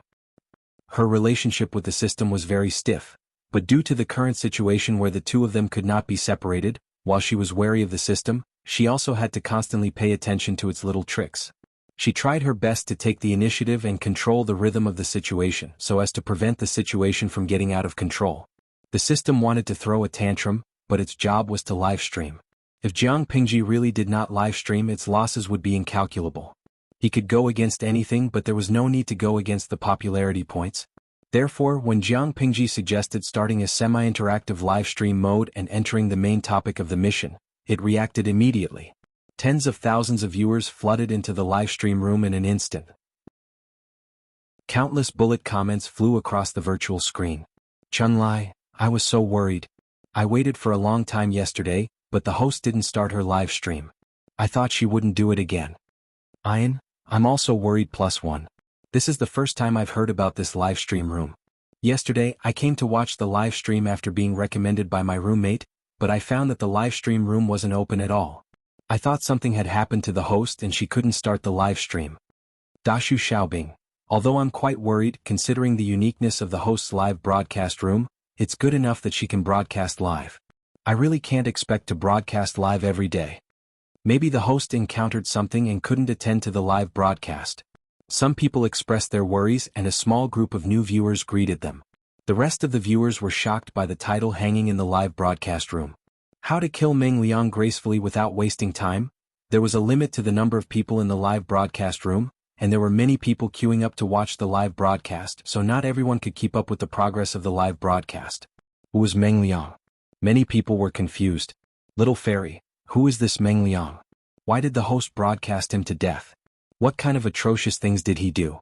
Her relationship with the system was very stiff, but due to the current situation where the two of them could not be separated, while she was wary of the system, she also had to constantly pay attention to its little tricks. She tried her best to take the initiative and control the rhythm of the situation so as to prevent the situation from getting out of control. The system wanted to throw a tantrum, but its job was to live stream. If Jiang Pingji really did not live stream, its losses would be incalculable. He could go against anything, but there was no need to go against the popularity points. Therefore, when Jiang Pingji suggested starting a semi-interactive live stream mode and entering the main topic of the mission, it reacted immediately. Tens of thousands of viewers flooded into the live stream room in an instant. Countless bullet comments flew across the virtual screen. "Chun-Li, I was so worried. I waited for a long time yesterday, but the host didn't start her live stream. I thought she wouldn't do it again. Ian, I'm also worried +1. This is the first time I've heard about this live stream room. Yesterday, I came to watch the live stream after being recommended by my roommate, but I found that the live stream room wasn't open at all. I thought something had happened to the host and she couldn't start the live stream." Dashu Xiaobing. Although I'm quite worried, considering the uniqueness of the host's live broadcast room, it's good enough that she can broadcast live. I really can't expect to broadcast live every day. Maybe the host encountered something and couldn't attend to the live broadcast. Some people expressed their worries and a small group of new viewers greeted them. The rest of the viewers were shocked by the title hanging in the live broadcast room. How to Kill Meng Liang Gracefully Without Wasting Time? There was a limit to the number of people in the live broadcast room, and there were many people queuing up to watch the live broadcast, so not everyone could keep up with the progress of the live broadcast. Who was Meng Liang? Many people were confused. Little fairy, who is this Meng Liang? Why did the host broadcast him to death? What kind of atrocious things did he do?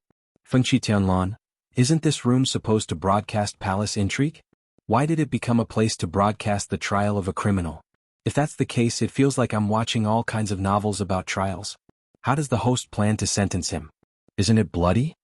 Fengqi Tianlan, isn't this room supposed to broadcast palace intrigue? Why did it become a place to broadcast the trial of a criminal? If that's the case, it feels like I'm watching all kinds of novels about trials. How does the host plan to sentence him? Isn't it bloody?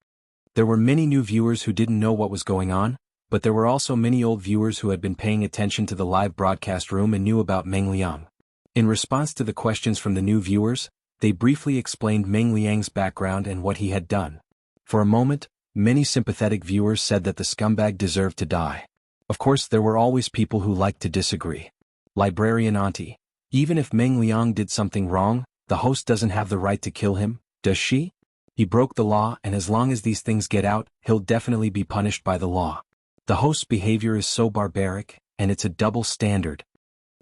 There were many new viewers who didn't know what was going on, but there were also many old viewers who had been paying attention to the live broadcast room and knew about Meng Liang. In response to the questions from the new viewers, they briefly explained Meng Liang's background and what he had done. For a moment, many sympathetic viewers said that the scumbag deserved to die. Of course, there were always people who liked to disagree. Librarian Auntie, even if Meng Liang did something wrong, the host doesn't have the right to kill him, does she? He broke the law, and as long as these things get out, he'll definitely be punished by the law. The host's behavior is so barbaric, and it's a double standard.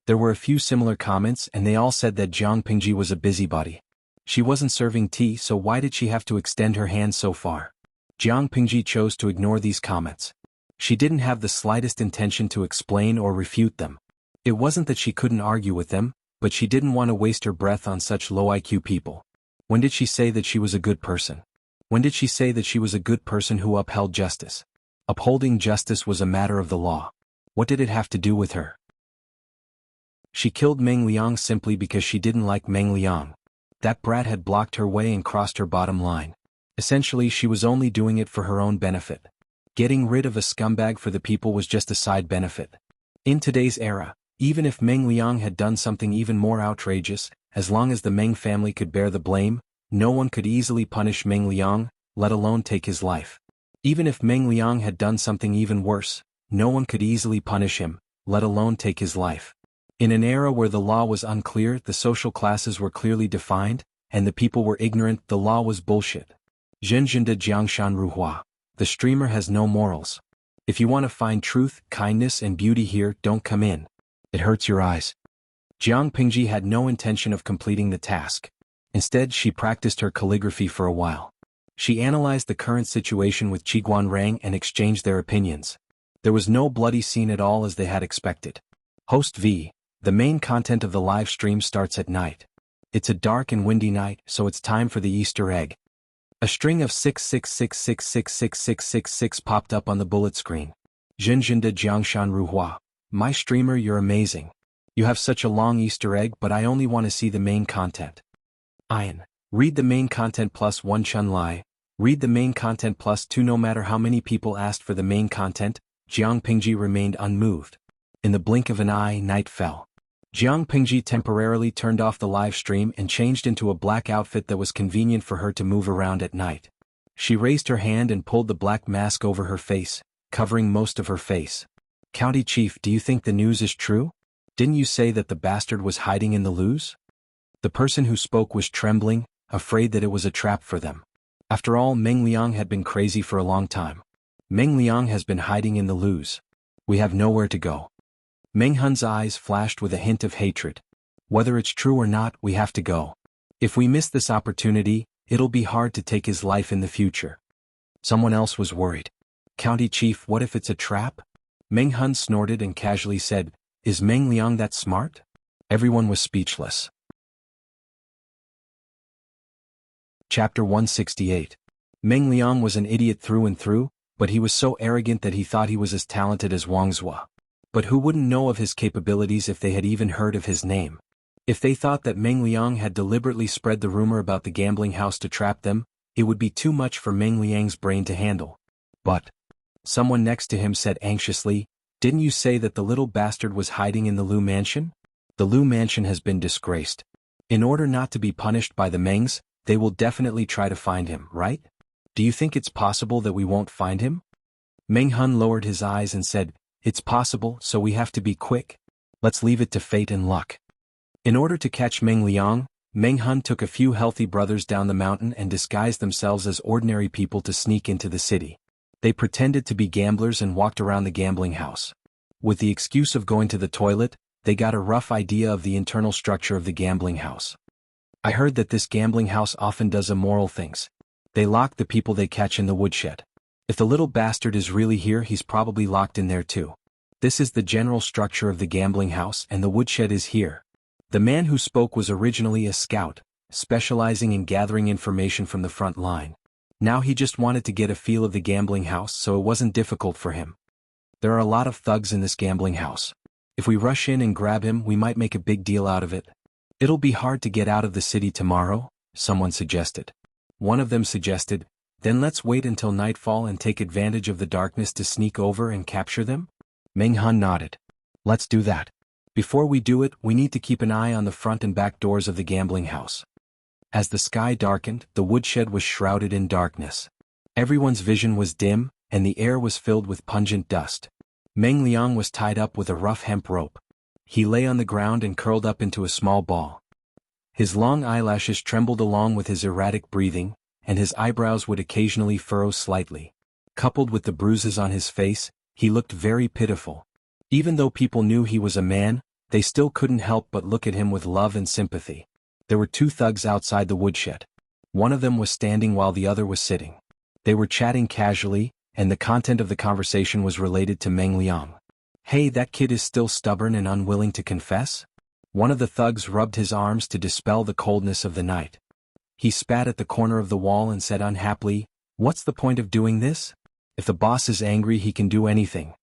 There were a few similar comments, and they all said that Jiang Pingji was a busybody. She wasn't serving tea, so why did she have to extend her hand so far? Jiang Pingji chose to ignore these comments. She didn't have the slightest intention to explain or refute them. It wasn't that she couldn't argue with them, but she didn't want to waste her breath on such low IQ people. When did she say that she was a good person? When did she say that she was a good person who upheld justice? Upholding justice was a matter of the law. What did it have to do with her? She killed Meng Liang simply because she didn't like Meng Liang. That brat had blocked her way and crossed her bottom line. Essentially, she was only doing it for her own benefit. Getting rid of a scumbag for the people was just a side benefit. In today's era, even if Meng Liang had done something even more outrageous, as long as the Meng family could bear the blame, no one could easily punish Meng Liang, let alone take his life. Even if Meng Liang had done something even worse, no one could easily punish him, let alone take his life. In an era where the law was unclear, the social classes were clearly defined, and the people were ignorant, the law was bullshit. Zhenjinda Jiangshan Ruhua. The streamer has no morals. If you want to find truth, kindness, and beauty here, don't come in. It hurts your eyes. Jiang Pingji had no intention of completing the task. Instead, she practiced her calligraphy for a while. She analyzed the current situation with Qiguan Rang and exchanged their opinions. There was no bloody scene at all as they had expected. Host V. The main content of the live stream starts at night. It's a dark and windy night, so it's time for the Easter egg. A string of 666666666 popped up on the bullet screen. Zhenjinda Jiangshan Ruhua. My streamer, you're amazing. You have such a long Easter egg, but I only want to see the main content. Ian. Read the main content plus 1 Chun Lai. Read the main content plus 2. No matter how many people asked for the main content, Jiang Pingji remained unmoved. In the blink of an eye, night fell. Jiang Pingji temporarily turned off the live stream and changed into a black outfit that was convenient for her to move around at night. She raised her hand and pulled the black mask over her face, covering most of her face. County Chief, do you think the news is true? Didn't you say that the bastard was hiding in the loos? The person who spoke was trembling, afraid that it was a trap for them. After all, Meng Liang had been crazy for a long time. Meng Liang has been hiding in the loos. We have nowhere to go. Meng Hun's eyes flashed with a hint of hatred. Whether it's true or not, we have to go. If we miss this opportunity, it'll be hard to take his life in the future. Someone else was worried. County Chief, what if it's a trap? Meng Hun snorted and casually said, Is Meng Liang that smart? Everyone was speechless. Chapter 168. Meng Liang was an idiot through and through, but he was so arrogant that he thought he was as talented as Wang Zhua. But who wouldn't know of his capabilities if they had even heard of his name? If they thought that Meng Liang had deliberately spread the rumor about the gambling house to trap them, it would be too much for Meng Liang's brain to handle. But someone next to him said anxiously, Didn't you say that the little bastard was hiding in the Lu mansion? The Lu mansion has been disgraced. In order not to be punished by the Mengs, they will definitely try to find him, right? Do you think it's possible that we won't find him? Meng Hun lowered his eyes and said, It's possible, so we have to be quick. Let's leave it to fate and luck. In order to catch Meng Liang, Meng Hun took a few healthy brothers down the mountain and disguised themselves as ordinary people to sneak into the city. They pretended to be gamblers and walked around the gambling house. With the excuse of going to the toilet, they got a rough idea of the internal structure of the gambling house. I heard that this gambling house often does immoral things. They lock the people they catch in the woodshed. If the little bastard is really here, he's probably locked in there too. This is the general structure of the gambling house, and the woodshed is here. The man who spoke was originally a scout, specializing in gathering information from the front line. Now he just wanted to get a feel of the gambling house, so it wasn't difficult for him. There are a lot of thugs in this gambling house. If we rush in and grab him, we might make a big deal out of it. It'll be hard to get out of the city tomorrow, someone suggested. One of them suggested, Then let's wait until nightfall and take advantage of the darkness to sneak over and capture them? Meng Hun nodded. Let's do that. Before we do it, we need to keep an eye on the front and back doors of the gambling house. As the sky darkened, the woodshed was shrouded in darkness. Everyone's vision was dim, and the air was filled with pungent dust. Meng Liang was tied up with a rough hemp rope. He lay on the ground and curled up into a small ball. His long eyelashes trembled along with his erratic breathing, and his eyebrows would occasionally furrow slightly. Coupled with the bruises on his face, he looked very pitiful. Even though people knew he was a man, they still couldn't help but look at him with love and sympathy. There were two thugs outside the woodshed. One of them was standing while the other was sitting. They were chatting casually, and the content of the conversation was related to Meng Liang. Hey, that kid is still stubborn and unwilling to confess? One of the thugs rubbed his arms to dispel the coldness of the night. He spat at the corner of the wall and said unhappily, What's the point of doing this? If the boss is angry, he can do anything.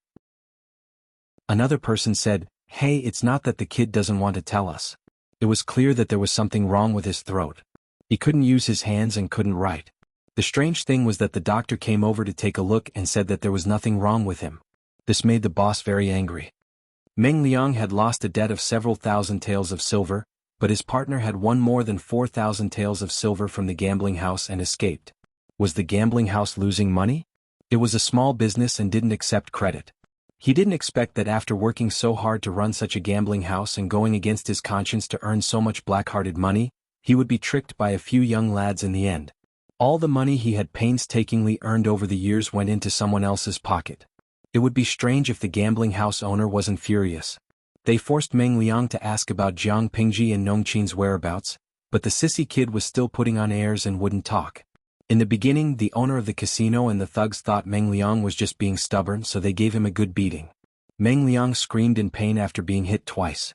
Another person said, Hey, it's not that the kid doesn't want to tell us. It was clear that there was something wrong with his throat. He couldn't use his hands and couldn't write. The strange thing was that the doctor came over to take a look and said that there was nothing wrong with him. This made the boss very angry. Meng Liang had lost a debt of several thousand taels of silver, but his partner had won more than 4,000 taels of silver from the gambling house and escaped. Was the gambling house losing money? It was a small business and didn't accept credit. He didn't expect that after working so hard to run such a gambling house and going against his conscience to earn so much black-hearted money, he would be tricked by a few young lads in the end. All the money he had painstakingly earned over the years went into someone else's pocket. It would be strange if the gambling house owner wasn't furious. They forced Meng Liang to ask about Jiang Pingji and Nongqin's whereabouts, but the sissy kid was still putting on airs and wouldn't talk. In the beginning, the owner of the casino and the thugs thought Meng Liang was just being stubborn, so they gave him a good beating. Meng Liang screamed in pain after being hit twice.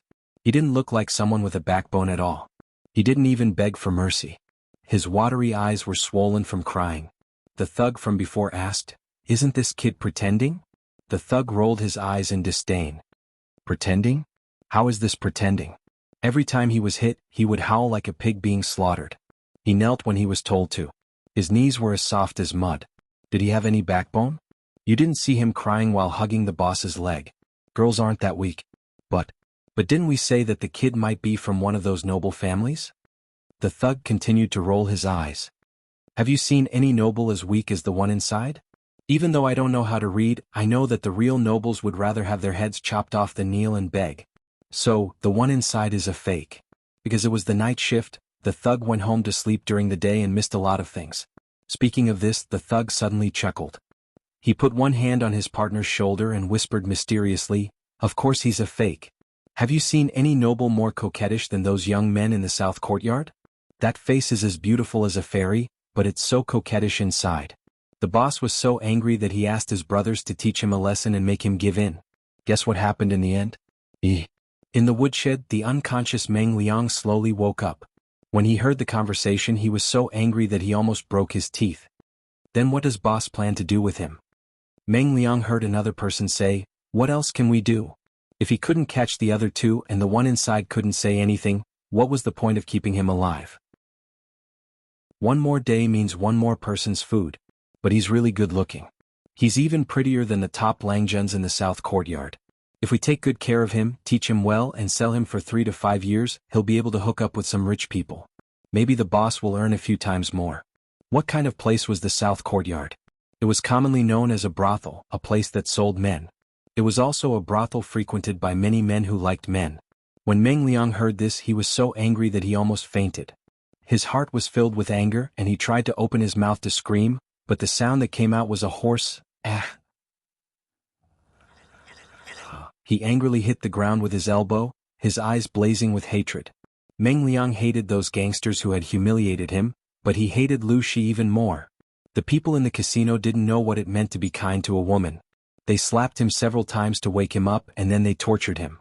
He didn't look like someone with a backbone at all. He didn't even beg for mercy. His watery eyes were swollen from crying. The thug from before asked, "Isn't this kid pretending?" The thug rolled his eyes in disdain. Pretending? How is this pretending? Every time he was hit, he would howl like a pig being slaughtered. He knelt when he was told to. His knees were as soft as mud. Did he have any backbone? You didn't see him crying while hugging the boss's leg. Girls aren't that weak. But didn't we say that the kid might be from one of those noble families? The thug continued to roll his eyes. Have you seen any noble as weak as the one inside? Even though I don't know how to read, I know that the real nobles would rather have their heads chopped off than kneel and beg. So, the one inside is a fake. Because it was the night shift, the thug went home to sleep during the day and missed a lot of things. Speaking of this, the thug suddenly chuckled. He put one hand on his partner's shoulder and whispered mysteriously, "Of course he's a fake. Have you seen any noble more coquettish than those young men in the south courtyard? That face is as beautiful as a fairy, but it's so coquettish inside." The boss was so angry that he asked his brothers to teach him a lesson and make him give in. Guess what happened in the end? In the woodshed, the unconscious Meng Liang slowly woke up. When he heard the conversation, he was so angry that he almost broke his teeth. Then what does boss plan to do with him? Meng Liang heard another person say, "What else can we do?" If he couldn't catch the other two and the one inside couldn't say anything, what was the point of keeping him alive? One more day means one more person's food. But he's really good looking. He's even prettier than the top Langjuns in the south courtyard. If we take good care of him, teach him well and sell him for 3 to 5 years, he'll be able to hook up with some rich people. Maybe the boss will earn a few times more. What kind of place was the south courtyard? It was commonly known as a brothel, a place that sold men. It was also a brothel frequented by many men who liked men. When Meng Liang heard this, he was so angry that he almost fainted. His heart was filled with anger and he tried to open his mouth to scream, but the sound that came out was a hoarse, "Ah." He angrily hit the ground with his elbow, his eyes blazing with hatred. Meng Liang hated those gangsters who had humiliated him, but he hated Lu Shi even more. The people in the casino didn't know what it meant to be kind to a woman. They slapped him several times to wake him up and then they tortured him.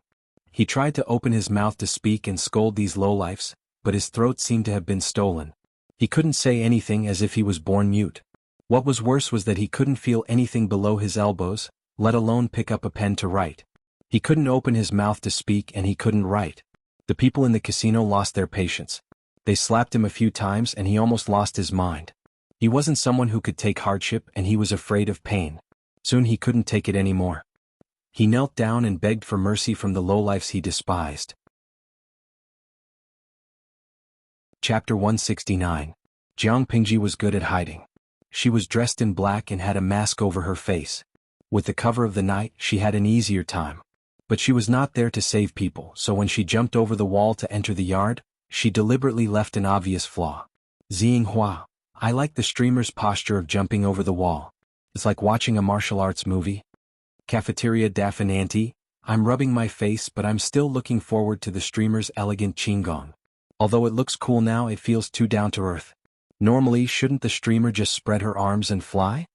He tried to open his mouth to speak and scold these lowlifes, but his throat seemed to have been stolen. He couldn't say anything, as if he was born mute. What was worse was that he couldn't feel anything below his elbows, let alone pick up a pen to write. He couldn't open his mouth to speak and he couldn't write. The people in the casino lost their patience. They slapped him a few times and he almost lost his mind. He wasn't someone who could take hardship and he was afraid of pain. Soon he couldn't take it anymore. He knelt down and begged for mercy from the lowlifes he despised. Chapter 169. Jiang Pingji was good at hiding. She was dressed in black and had a mask over her face. With the cover of the night, she had an easier time. But she was not there to save people, so when she jumped over the wall to enter the yard, she deliberately left an obvious flaw. Xinghua, I like the streamer's posture of jumping over the wall. It's like watching a martial arts movie. Cafeteria Dafinanti, I'm rubbing my face but I'm still looking forward to the streamer's elegant qigong. Although it looks cool now, it feels too down to earth. Normally, shouldn't the streamer just spread her arms and fly?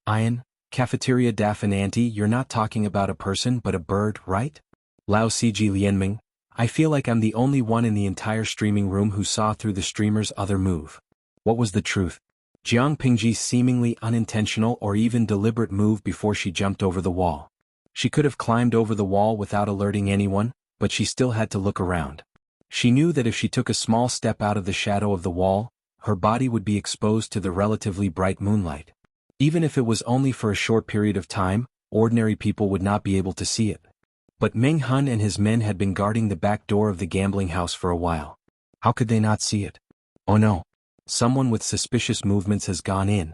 Ian, Cafeteria Dafinanti, you're not talking about a person but a bird, right? Lao Ciji Lianming, I feel like I'm the only one in the entire streaming room who saw through the streamer's other move. What was the truth? Jiang Pingji's seemingly unintentional or even deliberate move before she jumped over the wall. She could have climbed over the wall without alerting anyone, but she still had to look around. She knew that if she took a small step out of the shadow of the wall, her body would be exposed to the relatively bright moonlight. Even if it was only for a short period of time, ordinary people would not be able to see it. But Meng Hun and his men had been guarding the back door of the gambling house for a while. How could they not see it? Oh no. Someone with suspicious movements has gone in.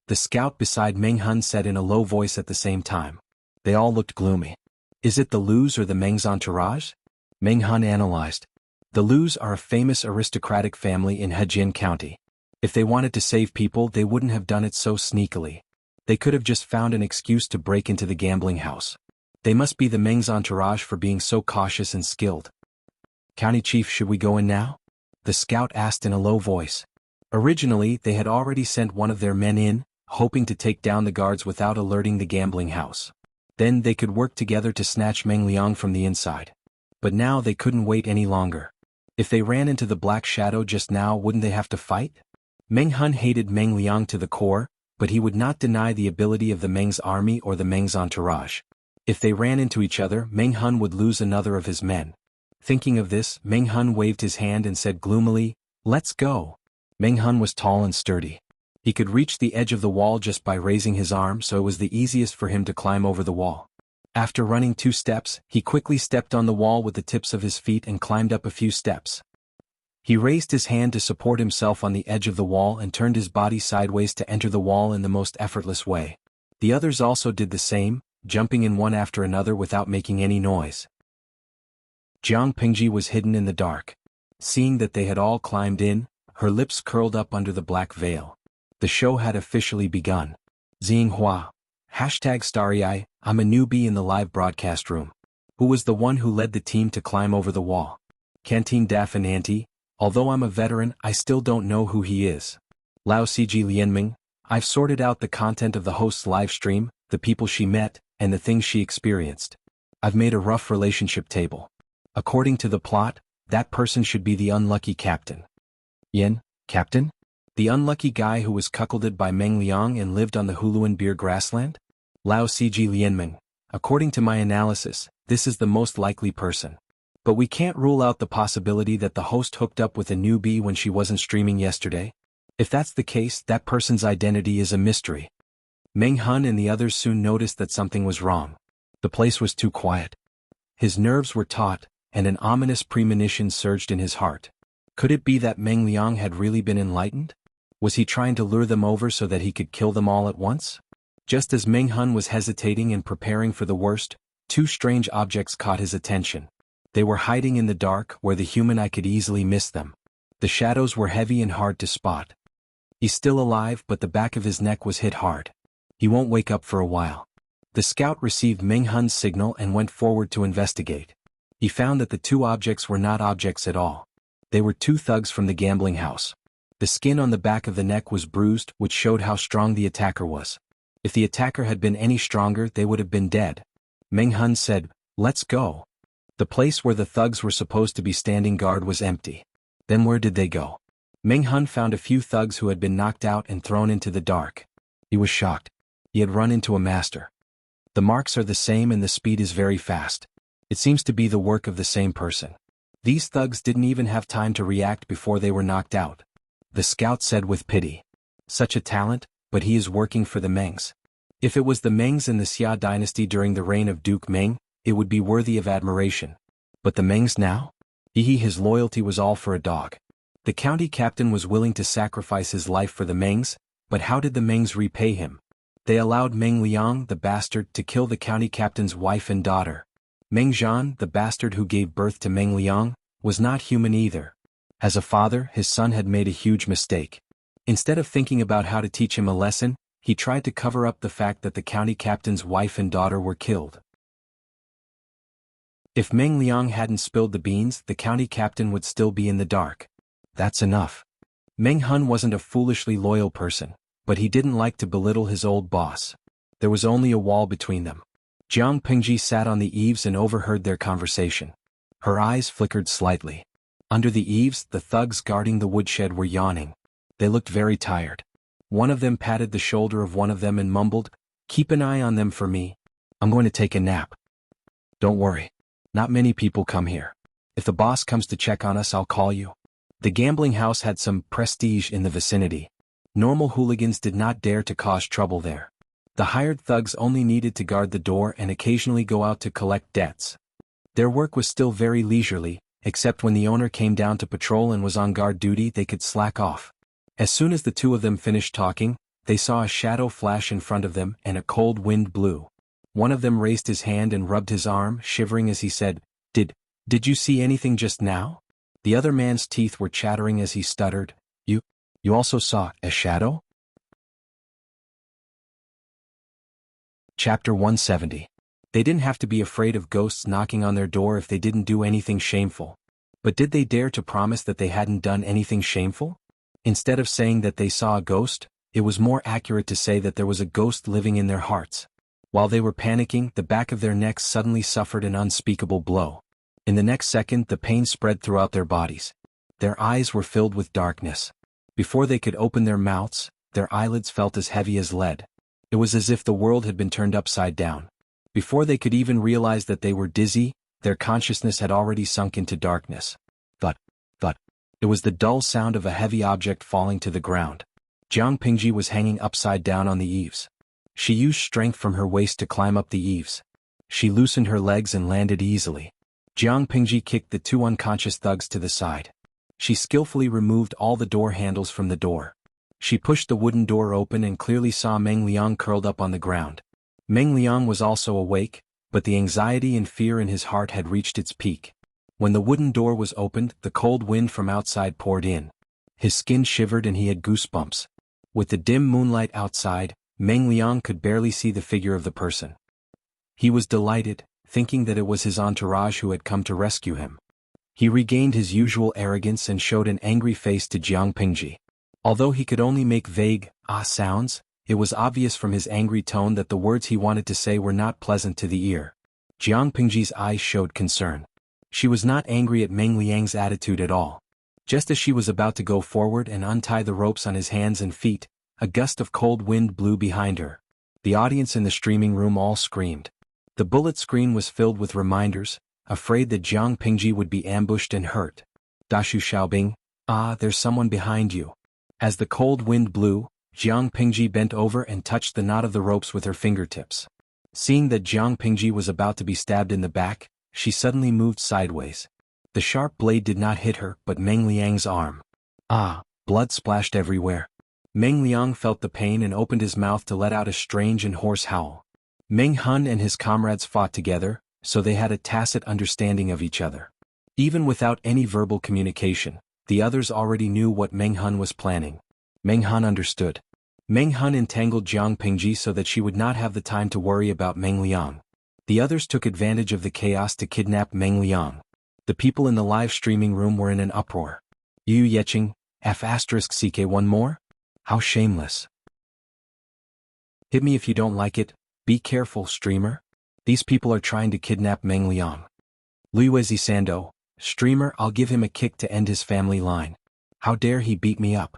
The scout beside Meng Hun said in a low voice at the same time. They all looked gloomy. Is it the Lus or the Meng's entourage? Meng Hun analyzed. The Lus are a famous aristocratic family in Hejin County. If they wanted to save people, they wouldn't have done it so sneakily. They could have just found an excuse to break into the gambling house. They must be the Meng's entourage for being so cautious and skilled. County Chief, should we go in now? The scout asked in a low voice. Originally, they had already sent one of their men in, hoping to take down the guards without alerting the gambling house. Then they could work together to snatch Meng Liang from the inside. But now they couldn't wait any longer. If they ran into the black shadow just now, wouldn't they have to fight? Meng Hun hated Meng Liang to the core, but he would not deny the ability of the Meng's army or the Meng's entourage. If they ran into each other, Meng Hun would lose another of his men. Thinking of this, Meng Hun waved his hand and said gloomily, "Let's go." Meng Hun was tall and sturdy. He could reach the edge of the wall just by raising his arm, so it was the easiest for him to climb over the wall. After running 2 steps, he quickly stepped on the wall with the tips of his feet and climbed up a few steps. He raised his hand to support himself on the edge of the wall and turned his body sideways to enter the wall in the most effortless way. The others also did the same, jumping in one after another without making any noise. Jiang Pingji was hidden in the dark. Seeing that they had all climbed in, her lips curled up under the black veil. The show had officially begun. Xinghua. #StarryEye, I'm a newbie in the live broadcast room. Who was the one who led the team to climb over the wall? Canteen Daffin Auntie, although I'm a veteran, I still don't know who he is. Lao Cg Lianming, I've sorted out the content of the host's live stream, the people she met, and the things she experienced. I've made a rough relationship table. According to the plot, that person should be the unlucky captain. Yin, captain? The unlucky guy who was cuckolded by Meng Liang and lived on the Huluan beer grassland? Lao Cg Lianming, according to my analysis, this is the most likely person. But we can't rule out the possibility that the host hooked up with a newbie when she wasn't streaming yesterday. If that's the case, that person's identity is a mystery. Meng Hun and the others soon noticed that something was wrong. The place was too quiet. His nerves were taut, and an ominous premonition surged in his heart. Could it be that Meng Liang had really been enlightened? Was he trying to lure them over so that he could kill them all at once? Just as Meng Hun was hesitating and preparing for the worst, 2 strange objects caught his attention. They were hiding in the dark where the human eye could easily miss them. The shadows were heavy and hard to spot. He's still alive, but the back of his neck was hit hard. He won't wake up for a while. The scout received Meng Hun's signal and went forward to investigate. He found that the 2 objects were not objects at all. They were 2 thugs from the gambling house. The skin on the back of the neck was bruised, which showed how strong the attacker was. If the attacker had been any stronger, they would have been dead. Meng Hun said, "Let's go." The place where the thugs were supposed to be standing guard was empty. Then where did they go? Meng Hun found a few thugs who had been knocked out and thrown into the dark. He was shocked. He had run into a master. The marks are the same and the speed is very fast. It seems to be the work of the same person. These thugs didn't even have time to react before they were knocked out. The scout said with pity. Such a talent, but he is working for the Mengs. If it was the Mengs in the Xia dynasty during the reign of Duke Meng, it would be worthy of admiration. But the Mengs now? His loyalty was all for a dog. The county captain was willing to sacrifice his life for the Mengs, but how did the Mengs repay him? They allowed Meng Liang, the bastard, to kill the county captain's wife and daughter. Meng Zhan, the bastard who gave birth to Meng Liang, was not human either. As a father, his son had made a huge mistake. Instead of thinking about how to teach him a lesson, he tried to cover up the fact that the county captain's wife and daughter were killed. If Meng Liang hadn't spilled the beans, the county captain would still be in the dark. That's enough. Meng Hun wasn't a foolishly loyal person, but he didn't like to belittle his old boss. There was only a wall between them. Jiang Pingji sat on the eaves and overheard their conversation. Her eyes flickered slightly. Under the eaves, the thugs guarding the woodshed were yawning. They looked very tired. One of them patted the shoulder of one of them and mumbled, "Keep an eye on them for me. I'm going to take a nap." "Don't worry. Not many people come here. If the boss comes to check on us, I'll call you." The gambling house had some prestige in the vicinity. Normal hooligans did not dare to cause trouble there. The hired thugs only needed to guard the door and occasionally go out to collect debts. Their work was still very leisurely, except when the owner came down to patrol and was on guard duty, they could slack off. As soon as the 2 of them finished talking, they saw a shadow flash in front of them and a cold wind blew. One of them raised his hand and rubbed his arm, shivering as he said, Did you see anything just now?" The other man's teeth were chattering as he stuttered, You also saw a shadow?" Chapter 170. They didn't have to be afraid of ghosts knocking on their door if they didn't do anything shameful. But did they dare to promise that they hadn't done anything shameful? Instead of saying that they saw a ghost, it was more accurate to say that there was a ghost living in their hearts. While they were panicking, the back of their necks suddenly suffered an unspeakable blow. In the next second the pain spread throughout their bodies. Their eyes were filled with darkness. Before they could open their mouths, their eyelids felt as heavy as lead. It was as if the world had been turned upside down. Before they could even realize that they were dizzy, their consciousness had already sunk into darkness. Thud, thud. It was the dull sound of a heavy object falling to the ground. Jiang Pingji was hanging upside down on the eaves. She used strength from her waist to climb up the eaves. She loosened her legs and landed easily. Jiang Pingji kicked the two unconscious thugs to the side. She skillfully removed all the door handles from the door. She pushed the wooden door open and clearly saw Meng Liang curled up on the ground. Meng Liang was also awake, but the anxiety and fear in his heart had reached its peak. When the wooden door was opened, the cold wind from outside poured in. His skin shivered and he had goosebumps. With the dim moonlight outside, Meng Liang could barely see the figure of the person. He was delighted, thinking that it was his entourage who had come to rescue him. He regained his usual arrogance and showed an angry face to Jiang Pingji. Although he could only make vague, sounds, it was obvious from his angry tone that the words he wanted to say were not pleasant to the ear. Jiang Pingji's eyes showed concern. She was not angry at Meng Liang's attitude at all. Just as she was about to go forward and untie the ropes on his hands and feet, a gust of cold wind blew behind her. The audience in the streaming room all screamed. The bullet screen was filled with reminders, afraid that Jiang Pingji would be ambushed and hurt. Dashu Xiaobing, there's someone behind you. As the cold wind blew, Jiang Pingji bent over and touched the knot of the ropes with her fingertips. Seeing that Jiang Pingji was about to be stabbed in the back, she suddenly moved sideways. The sharp blade did not hit her but Meng Liang's arm. Blood splashed everywhere. Meng Liang felt the pain and opened his mouth to let out a strange and hoarse howl. Meng Hun and his comrades fought together, so they had a tacit understanding of each other. Even without any verbal communication, the others already knew what Meng Hun was planning. Meng Hun understood. Meng Hun entangled Jiang Pingji so that she would not have the time to worry about Meng Liang. The others took advantage of the chaos to kidnap Meng Liang. The people in the live streaming room were in an uproar. Yu Yeqing, F***CK one more? How shameless. Hit me if you don't like it, be careful streamer. These people are trying to kidnap Meng Liang. Luizi Sando, streamer, I'll give him a kick to end his family line. How dare he beat me up.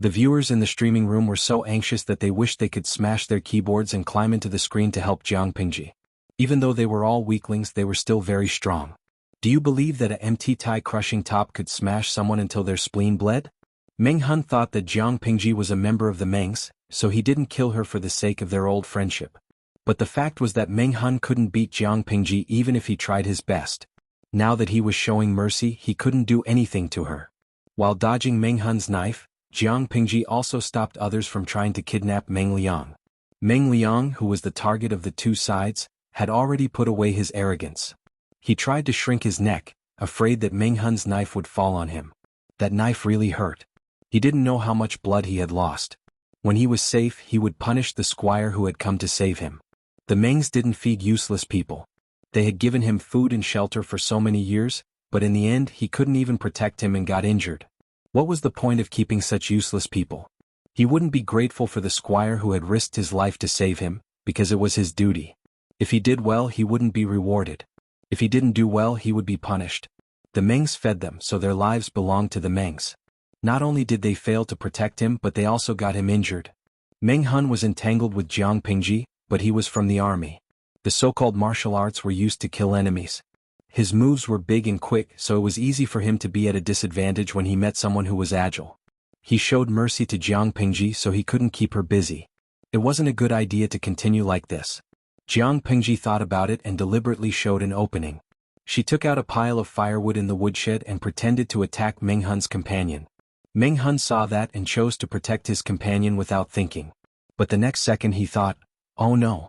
The viewers in the streaming room were so anxious that they wished they could smash their keyboards and climb into the screen to help Jiang Pingji. Even though they were all weaklings, they were still very strong. Do you believe that a MT tie crushing top could smash someone until their spleen bled? Meng Hun thought that Jiang Pingji was a member of the Mengs, so he didn't kill her for the sake of their old friendship. But the fact was that Meng Hun couldn't beat Jiang Pingji even if he tried his best. Now that he was showing mercy, he couldn't do anything to her. While dodging Meng Hun's knife, Jiang Pingji also stopped others from trying to kidnap Meng Liang. Meng Liang, who was the target of the two sides, had already put away his arrogance. He tried to shrink his neck, afraid that Meng Hun's knife would fall on him. That knife really hurt. He didn't know how much blood he had lost. When he was safe, he would punish the squire who had come to save him. The Mengs didn't feed useless people. They had given him food and shelter for so many years, but in the end he couldn't even protect him and got injured. What was the point of keeping such useless people? He wouldn't be grateful for the squire who had risked his life to save him, because it was his duty. If he did well, he wouldn't be rewarded. If he didn't do well, he would be punished. The Mengs fed them, so their lives belonged to the Mengs. Not only did they fail to protect him, but they also got him injured. Meng Hun was entangled with Jiang Pingji, but he was from the army. The so-called martial arts were used to kill enemies. His moves were big and quick, so it was easy for him to be at a disadvantage when he met someone who was agile. He showed mercy to Jiang Pingji so he couldn't keep her busy. It wasn't a good idea to continue like this. Jiang Pingji thought about it and deliberately showed an opening. She took out a pile of firewood in the woodshed and pretended to attack Meng Hun's companion. Meng Hun saw that and chose to protect his companion without thinking. But the next second he thought, oh no.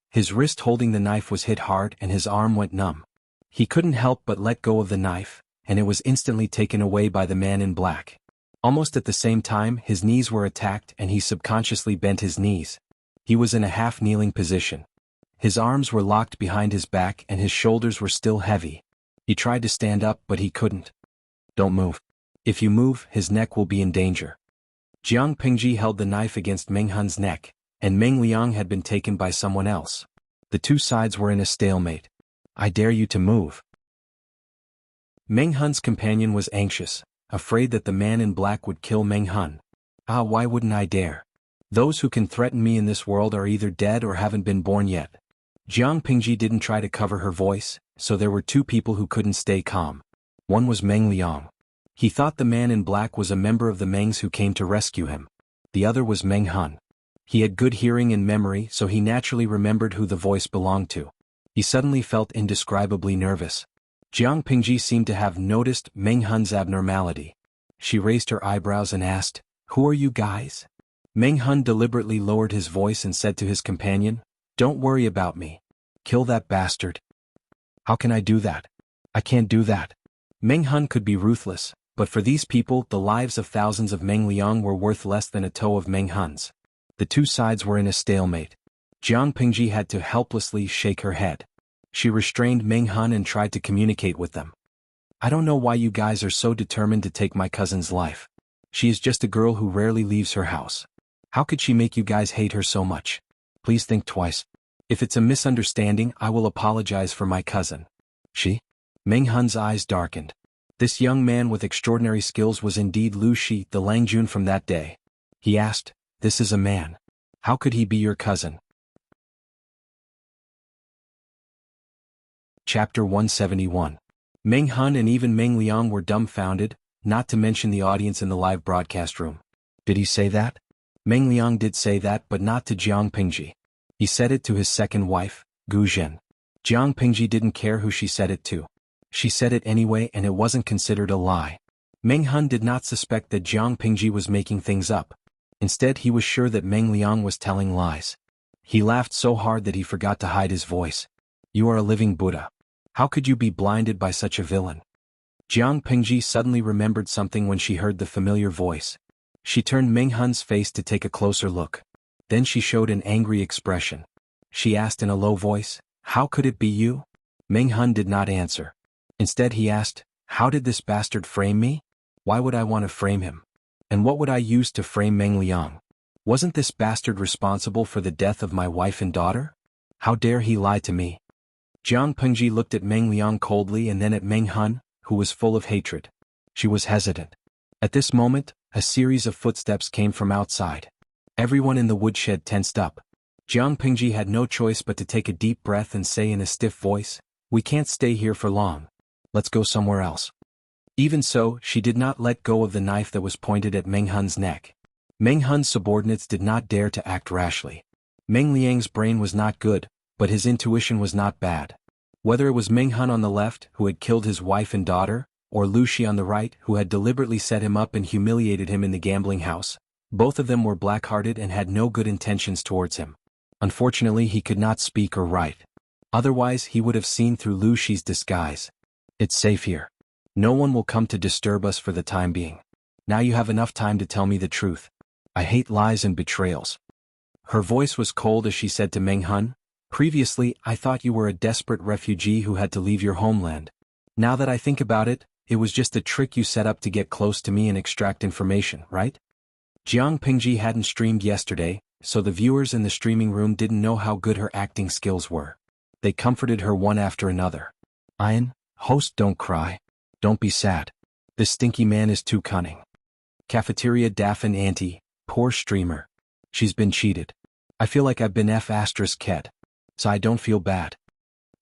His wrist holding the knife was hit hard and his arm went numb. He couldn't help but let go of the knife, and it was instantly taken away by the man in black. Almost at the same time, his knees were attacked and he subconsciously bent his knees. He was in a half-kneeling position. His arms were locked behind his back and his shoulders were still heavy. He tried to stand up but he couldn't. Don't move. If you move, his neck will be in danger. Jiang Pingji held the knife against Meng Hun's neck, and Meng Liang had been taken by someone else. The two sides were in a stalemate. I dare you to move. Meng Hun's companion was anxious, afraid that the man in black would kill Meng Hun. Ah, why wouldn't I dare? Those who can threaten me in this world are either dead or haven't been born yet. Jiang Pingji didn't try to cover her voice, so there were two people who couldn't stay calm. One was Meng Liang. He thought the man in black was a member of the Mengs who came to rescue him. The other was Meng Hun. He had good hearing and memory, so he naturally remembered who the voice belonged to. He suddenly felt indescribably nervous. Jiang Pingji seemed to have noticed Meng Hun's abnormality. She raised her eyebrows and asked, "Who are you guys?" Meng Hun deliberately lowered his voice and said to his companion, "Don't worry about me. Kill that bastard." "How can I do that? I can't do that." Meng Hun could be ruthless, but for these people the lives of thousands of Meng Liang were worth less than a toe of Meng Hun's. The two sides were in a stalemate. Jiang Pingji had to helplessly shake her head. She restrained Meng Hun and tried to communicate with them. "I don't know why you guys are so determined to take my cousin's life. She is just a girl who rarely leaves her house. How could she make you guys hate her so much? Please think twice. If it's a misunderstanding, I will apologize for my cousin." "She?" Meng Hun's eyes darkened. This young man with extraordinary skills was indeed Lu Shi, the Langjun from that day. He asked, "This is a man. How could he be your cousin?" Chapter 171. Meng Hun and even Meng Liang were dumbfounded, not to mention the audience in the live broadcast room. Did he say that? Meng Liang did say that, but not to Jiang Pingji. He said it to his second wife, Gu Zhen. Jiang Pingji didn't care who she said it to. She said it anyway and it wasn't considered a lie. Meng Hun did not suspect that Jiang Pingji was making things up. Instead he was sure that Meng Liang was telling lies. He laughed so hard that he forgot to hide his voice. "You are a living Buddha. How could you be blinded by such a villain?" Jiang Pingji suddenly remembered something when she heard the familiar voice. She turned Meng Hun's face to take a closer look. Then she showed an angry expression. She asked in a low voice, "How could it be you?" Meng Hun did not answer. Instead he asked, "How did this bastard frame me? Why would I want to frame him? And what would I use to frame Meng Liang? Wasn't this bastard responsible for the death of my wife and daughter? How dare he lie to me?" Jiang Pingji looked at Meng Liang coldly and then at Meng Hun, who was full of hatred. She was hesitant. At this moment, a series of footsteps came from outside. Everyone in the woodshed tensed up. Jiang Pingji had no choice but to take a deep breath and say in a stiff voice, "We can't stay here for long. Let's go somewhere else." Even so, she did not let go of the knife that was pointed at Meng Hun's neck. Meng Hun's subordinates did not dare to act rashly. Meng Liang's brain was not good, but his intuition was not bad. Whether it was Meng Hun on the left, who had killed his wife and daughter, or Lu Shi on the right, who had deliberately set him up and humiliated him in the gambling house, both of them were black-hearted and had no good intentions towards him. Unfortunately, he could not speak or write. Otherwise, he would have seen through Lu Shi's disguise. "It's safe here. No one will come to disturb us for the time being. Now you have enough time to tell me the truth. I hate lies and betrayals." Her voice was cold as she said to Meng Hun, "Previously, I thought you were a desperate refugee who had to leave your homeland. Now that I think about it, it was just a trick you set up to get close to me and extract information, right?" Jiang Pingji hadn't streamed yesterday, so the viewers in the streaming room didn't know how good her acting skills were. They comforted her one after another. "Ian, host, don't cry. Don't be sad. This stinky man is too cunning. Cafeteria Daffin Auntie, poor streamer. She's been cheated. I feel like I've been Ked. So I don't feel bad.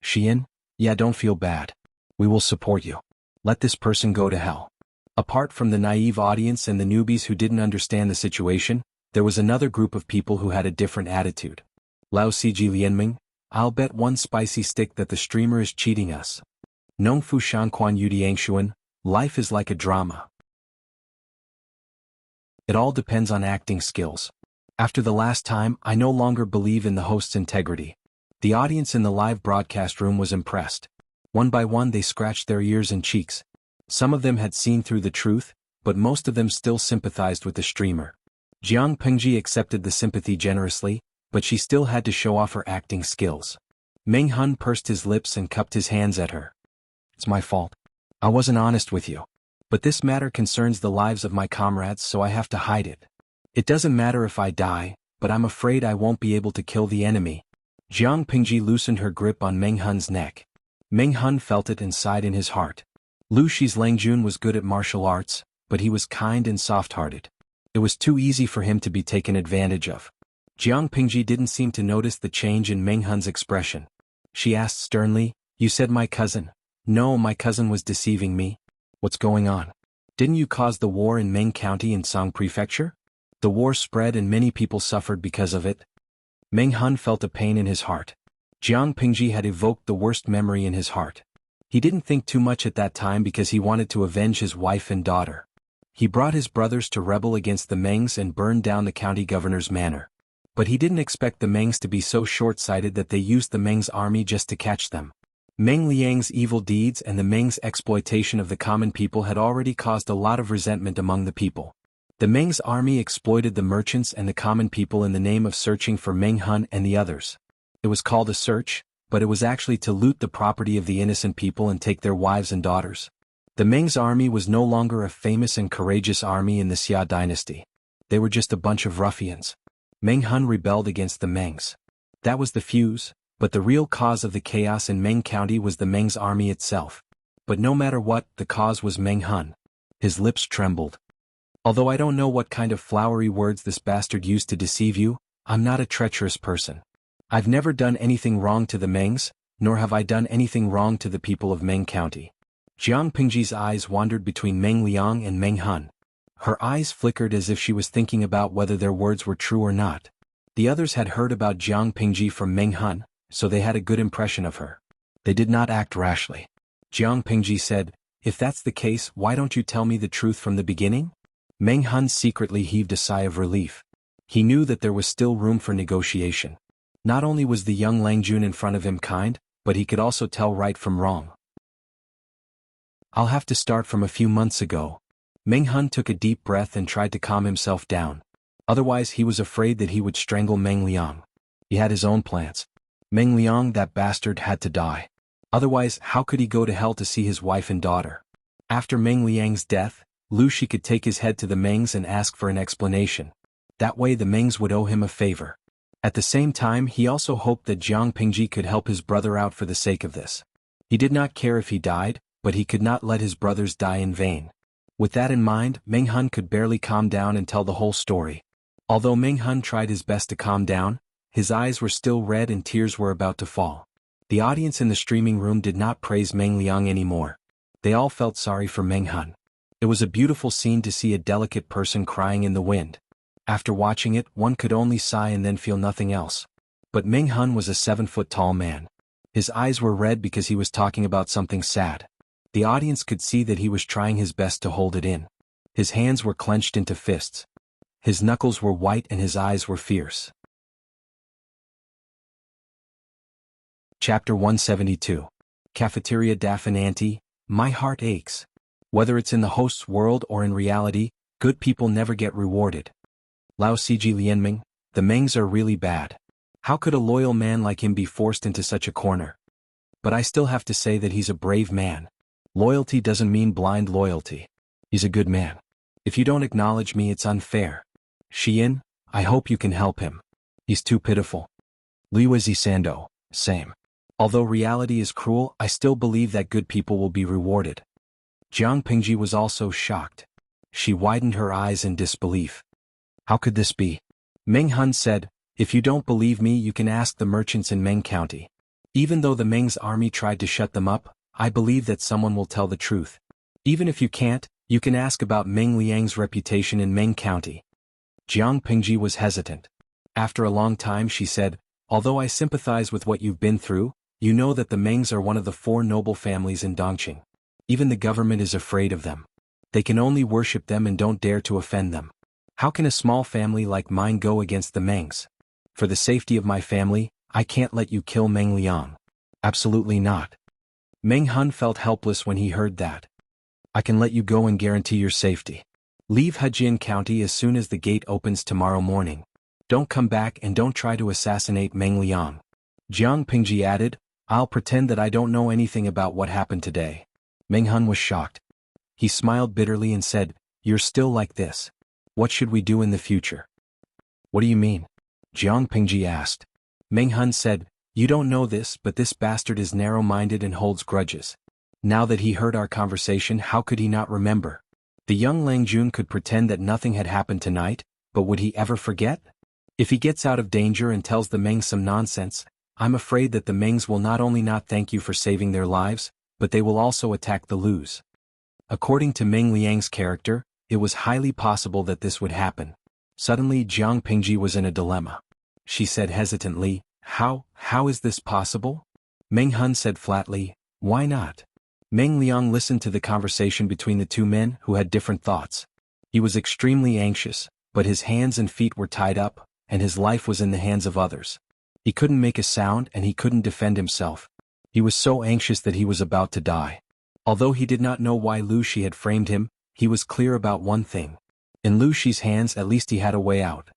Xian, yeah, don't feel bad. We will support you. Let this person go to hell." Apart from the naive audience and the newbies who didn't understand the situation, there was another group of people who had a different attitude. "Lao Ciji Lianming, I'll bet one spicy stick that the streamer is cheating us. Nongfu Shanquan Yudiangshuan, life is like a drama. It all depends on acting skills. After the last time, I no longer believe in the host's integrity." The audience in the live broadcast room was impressed. One by one they scratched their ears and cheeks. Some of them had seen through the truth, but most of them still sympathized with the streamer. Jiang Pingji accepted the sympathy generously, but she still had to show off her acting skills. Meng Hun pursed his lips and cupped his hands at her. "It's my fault. I wasn't honest with you. But this matter concerns the lives of my comrades, so I have to hide it. It doesn't matter if I die, but I'm afraid I won't be able to kill the enemy." Jiang Pingji loosened her grip on Meng Hun's neck. Meng Hun felt it and sighed in his heart. Lu Shi's Langjun was good at martial arts, but he was kind and soft-hearted. It was too easy for him to be taken advantage of. Jiang Pingji didn't seem to notice the change in Meng Hun's expression. She asked sternly, "You said my cousin." "No, my cousin was deceiving me." "What's going on? Didn't you cause the war in Meng County in Song Prefecture?" "The war spread and many people suffered because of it." Meng Hun felt a pain in his heart. Jiang Pingji had evoked the worst memory in his heart. He didn't think too much at that time because he wanted to avenge his wife and daughter. He brought his brothers to rebel against the Mengs and burned down the county governor's manor. But he didn't expect the Mengs to be so short-sighted that they used the Mengs' army just to catch them. Meng Liang's evil deeds and the Mengs' exploitation of the common people had already caused a lot of resentment among the people. The Mengs' army exploited the merchants and the common people in the name of searching for Meng Hun and the others. It was called a search, but it was actually to loot the property of the innocent people and take their wives and daughters. The Mengs' army was no longer a famous and courageous army in the Xia dynasty. They were just a bunch of ruffians. Meng Hun rebelled against the Mengs. That was the fuse, but the real cause of the chaos in Meng County was the Mengs' army itself. But no matter what, the cause was Meng Hun. His lips trembled. "Although I don't know what kind of flowery words this bastard used to deceive you, I'm not a treacherous person. I've never done anything wrong to the Mengs, nor have I done anything wrong to the people of Meng County." Jiang Pingji's eyes wandered between Meng Liang and Meng Hun. Her eyes flickered as if she was thinking about whether their words were true or not. The others had heard about Jiang Pingji from Meng Hun, so they had a good impression of her. They did not act rashly. Jiang Pingji said, "If that's the case, why don't you tell me the truth from the beginning?" Meng Hun secretly heaved a sigh of relief. He knew that there was still room for negotiation. Not only was the young Langjun in front of him kind, but he could also tell right from wrong. "I'll have to start from a few months ago." Meng Hun took a deep breath and tried to calm himself down. Otherwise he was afraid that he would strangle Meng Liang. He had his own plans. Meng Liang, that bastard, had to die. Otherwise, how could he go to hell to see his wife and daughter? After Meng Liang's death, Lu Shi could take his head to the Mengs and ask for an explanation. That way the Mengs would owe him a favor. At the same time, he also hoped that Jiang Pingji could help his brother out for the sake of this. He did not care if he died, but he could not let his brothers die in vain. With that in mind, Meng Hun could barely calm down and tell the whole story. Although Meng Hun tried his best to calm down, his eyes were still red and tears were about to fall. The audience in the streaming room did not praise Meng Liang anymore. They all felt sorry for Meng Hun. It was a beautiful scene to see a delicate person crying in the wind. After watching it, one could only sigh and then feel nothing else. But Meng Hun was a 7-foot-tall man. His eyes were red because he was talking about something sad. The audience could see that he was trying his best to hold it in. His hands were clenched into fists. His knuckles were white and his eyes were fierce. Chapter 172. Cafeteria Daffinanti, My Heart Aches. Whether it's in the host's world or in reality, good people never get rewarded. Lao Siji Lianming, the Mengs are really bad. How could a loyal man like him be forced into such a corner? But I still have to say that he's a brave man. Loyalty doesn't mean blind loyalty. He's a good man. If you don't acknowledge me, it's unfair. Xian, I hope you can help him. He's too pitiful. Liuzi Sando, same. Although reality is cruel, I still believe that good people will be rewarded. Jiang Pingji was also shocked. She widened her eyes in disbelief. How could this be? Meng Hun said, "If you don't believe me, you can ask the merchants in Meng County. Even though the Meng's army tried to shut them up, I believe that someone will tell the truth. Even if you can't, you can ask about Meng Liang's reputation in Meng County." Jiang Pingji was hesitant. After a long time she said, "Although I sympathize with what you've been through, you know that the Mengs are one of the 4 noble families in Dongqing. Even the government is afraid of them. They can only worship them and don't dare to offend them. How can a small family like mine go against the Mengs? For the safety of my family, I can't let you kill Meng Liang. Absolutely not." Meng Hun felt helpless when he heard that. "I can let you go and guarantee your safety. Leave Hejian County as soon as the gate opens tomorrow morning. Don't come back and don't try to assassinate Meng Liang." Jiang Pingji added, "I'll pretend that I don't know anything about what happened today." Meng Hun was shocked. He smiled bitterly and said, "You're still like this. What should we do in the future?" "What do you mean?" Jiang Pingji asked. Meng Hun said, "You don't know this, but this bastard is narrow-minded and holds grudges. Now that he heard our conversation, how could he not remember? The young Lang Jun could pretend that nothing had happened tonight, but would he ever forget? If he gets out of danger and tells the Mengs some nonsense, I'm afraid that the Mengs will not only not thank you for saving their lives, but they will also attack the Lus. According to Meng Liang's character, it was highly possible that this would happen. Suddenly Jiang Pingji was in a dilemma. She said hesitantly, How is this possible? Meng Hun said flatly, why not? Meng Liang listened to the conversation between the two men who had different thoughts. He was extremely anxious, but his hands and feet were tied up, and his life was in the hands of others. He couldn't make a sound and he couldn't defend himself. He was so anxious that he was about to die. Although he did not know why Lu Shi had framed him, he was clear about one thing. In Lu Shi's hands at least he had a way out.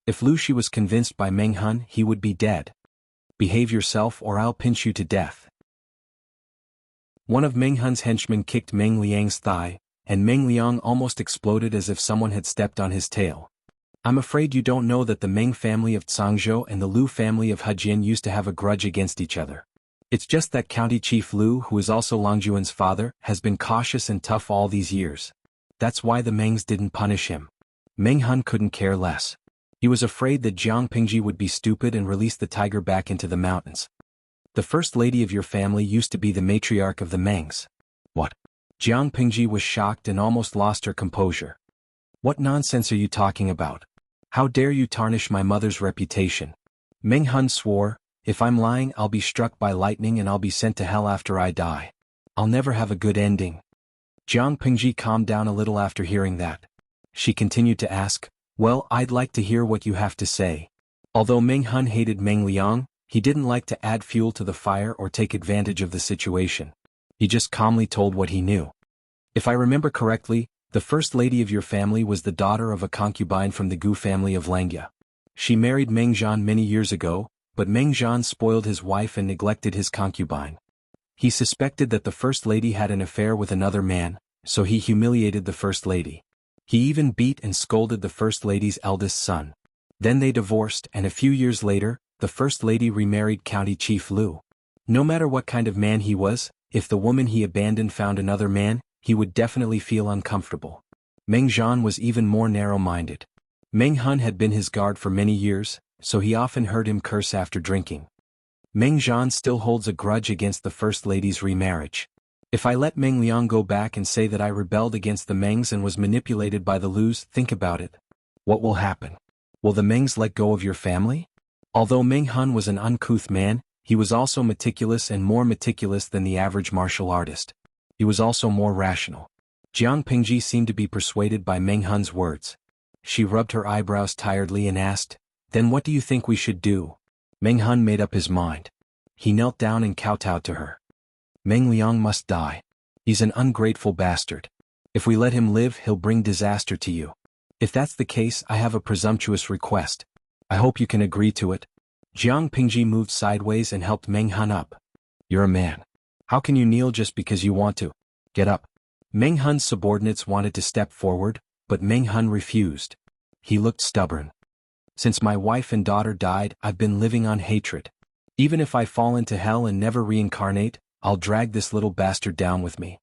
If Lu Shi was convinced by Meng Hun, he would be dead. Behave yourself or I'll pinch you to death. One of Meng Hun's henchmen kicked Meng Liang's thigh, and Meng Liang almost exploded as if someone had stepped on his tail. I'm afraid you don't know that the Meng family of Cangzhou and the Lu family of Hejin used to have a grudge against each other. It's just that County Chief Lu, who is also Lang Juan's father, has been cautious and tough all these years. That's why the Mengs didn't punish him. Meng Hun couldn't care less. He was afraid that Jiang Pingji would be stupid and release the tiger back into the mountains. The first lady of your family used to be the matriarch of the Mengs. What? Jiang Pingji was shocked and almost lost her composure. What nonsense are you talking about? How dare you tarnish my mother's reputation? Meng Hun swore, if I'm lying I'll be struck by lightning and I'll be sent to hell after I die. I'll never have a good ending. Jiang Pingji calmed down a little after hearing that. She continued to ask, well, I'd like to hear what you have to say. Although Meng Hun hated Meng Liang, he didn't like to add fuel to the fire or take advantage of the situation. He just calmly told what he knew. If I remember correctly, the first lady of your family was the daughter of a concubine from the Gu family of Langya. She married Meng Zhan many years ago, but Meng Zhan spoiled his wife and neglected his concubine. He suspected that the first lady had an affair with another man, so he humiliated the first lady. He even beat and scolded the first lady's eldest son. Then they divorced and a few years later, the first lady remarried County Chief Lu. No matter what kind of man he was, if the woman he abandoned found another man, he would definitely feel uncomfortable. Meng Zhan was even more narrow-minded. Meng Hun had been his guard for many years, so he often heard him curse after drinking. Meng Zhan still holds a grudge against the first lady's remarriage. If I let Meng Liang go back and say that I rebelled against the Mengs and was manipulated by the Lus, think about it. What will happen? Will the Mengs let go of your family? Although Meng Hun was an uncouth man, he was also meticulous and more meticulous than the average martial artist. He was also more rational. Jiang Pingji seemed to be persuaded by Meng Hun's words. She rubbed her eyebrows tiredly and asked, then what do you think we should do? Meng Hun made up his mind. He knelt down and kowtowed to her. Meng Liang must die. He's an ungrateful bastard. If we let him live, he'll bring disaster to you. If that's the case, I have a presumptuous request. I hope you can agree to it. Jiang Pingji moved sideways and helped Meng Hun up. You're a man. How can you kneel just because you want to? Get up. Meng Hun's subordinates wanted to step forward, but Meng Hun refused. He looked stubborn. Since my wife and daughter died, I've been living on hatred. Even if I fall into hell and never reincarnate, I'll drag this little bastard down with me.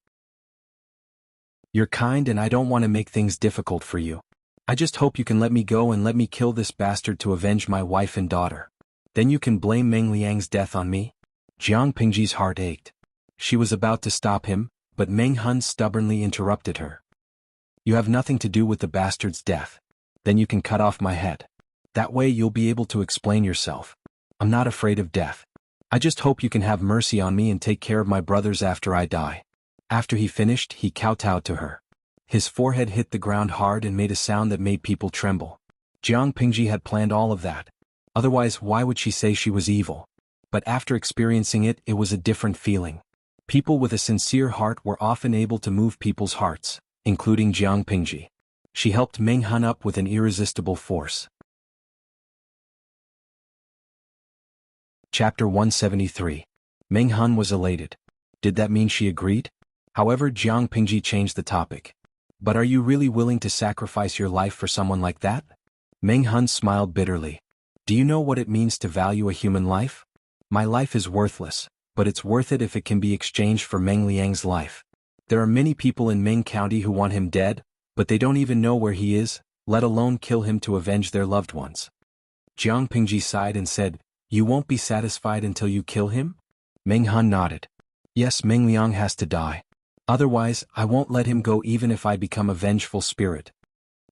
You're kind and I don't want to make things difficult for you. I just hope you can let me go and let me kill this bastard to avenge my wife and daughter. Then you can blame Meng Liang's death on me? Jiang Pingji's heart ached. She was about to stop him, but Meng Hun stubbornly interrupted her. You have nothing to do with the bastard's death. Then you can cut off my head. That way you'll be able to explain yourself. I'm not afraid of death. I just hope you can have mercy on me and take care of my brothers after I die. After he finished, he kowtowed to her. His forehead hit the ground hard and made a sound that made people tremble. Jiang Pingji had planned all of that. Otherwise, why would she say she was evil? But after experiencing it, it was a different feeling. People with a sincere heart were often able to move people's hearts, including Jiang Pingji. She helped Meng Hun up with an irresistible force. Chapter 173. Meng Hun was elated. Did that mean she agreed? However, Jiang Pingji changed the topic. But are you really willing to sacrifice your life for someone like that? Meng Hun smiled bitterly. Do you know what it means to value a human life? My life is worthless. but it's worth it if it can be exchanged for Meng Liang's life. There are many people in Ming County who want him dead, but they don't even know where he is, let alone kill him to avenge their loved ones. Jiang Pingji sighed and said, "You won't be satisfied until you kill him?" Meng Han nodded. "Yes, Meng Liang has to die. Otherwise, I won't let him go even if I become a vengeful spirit."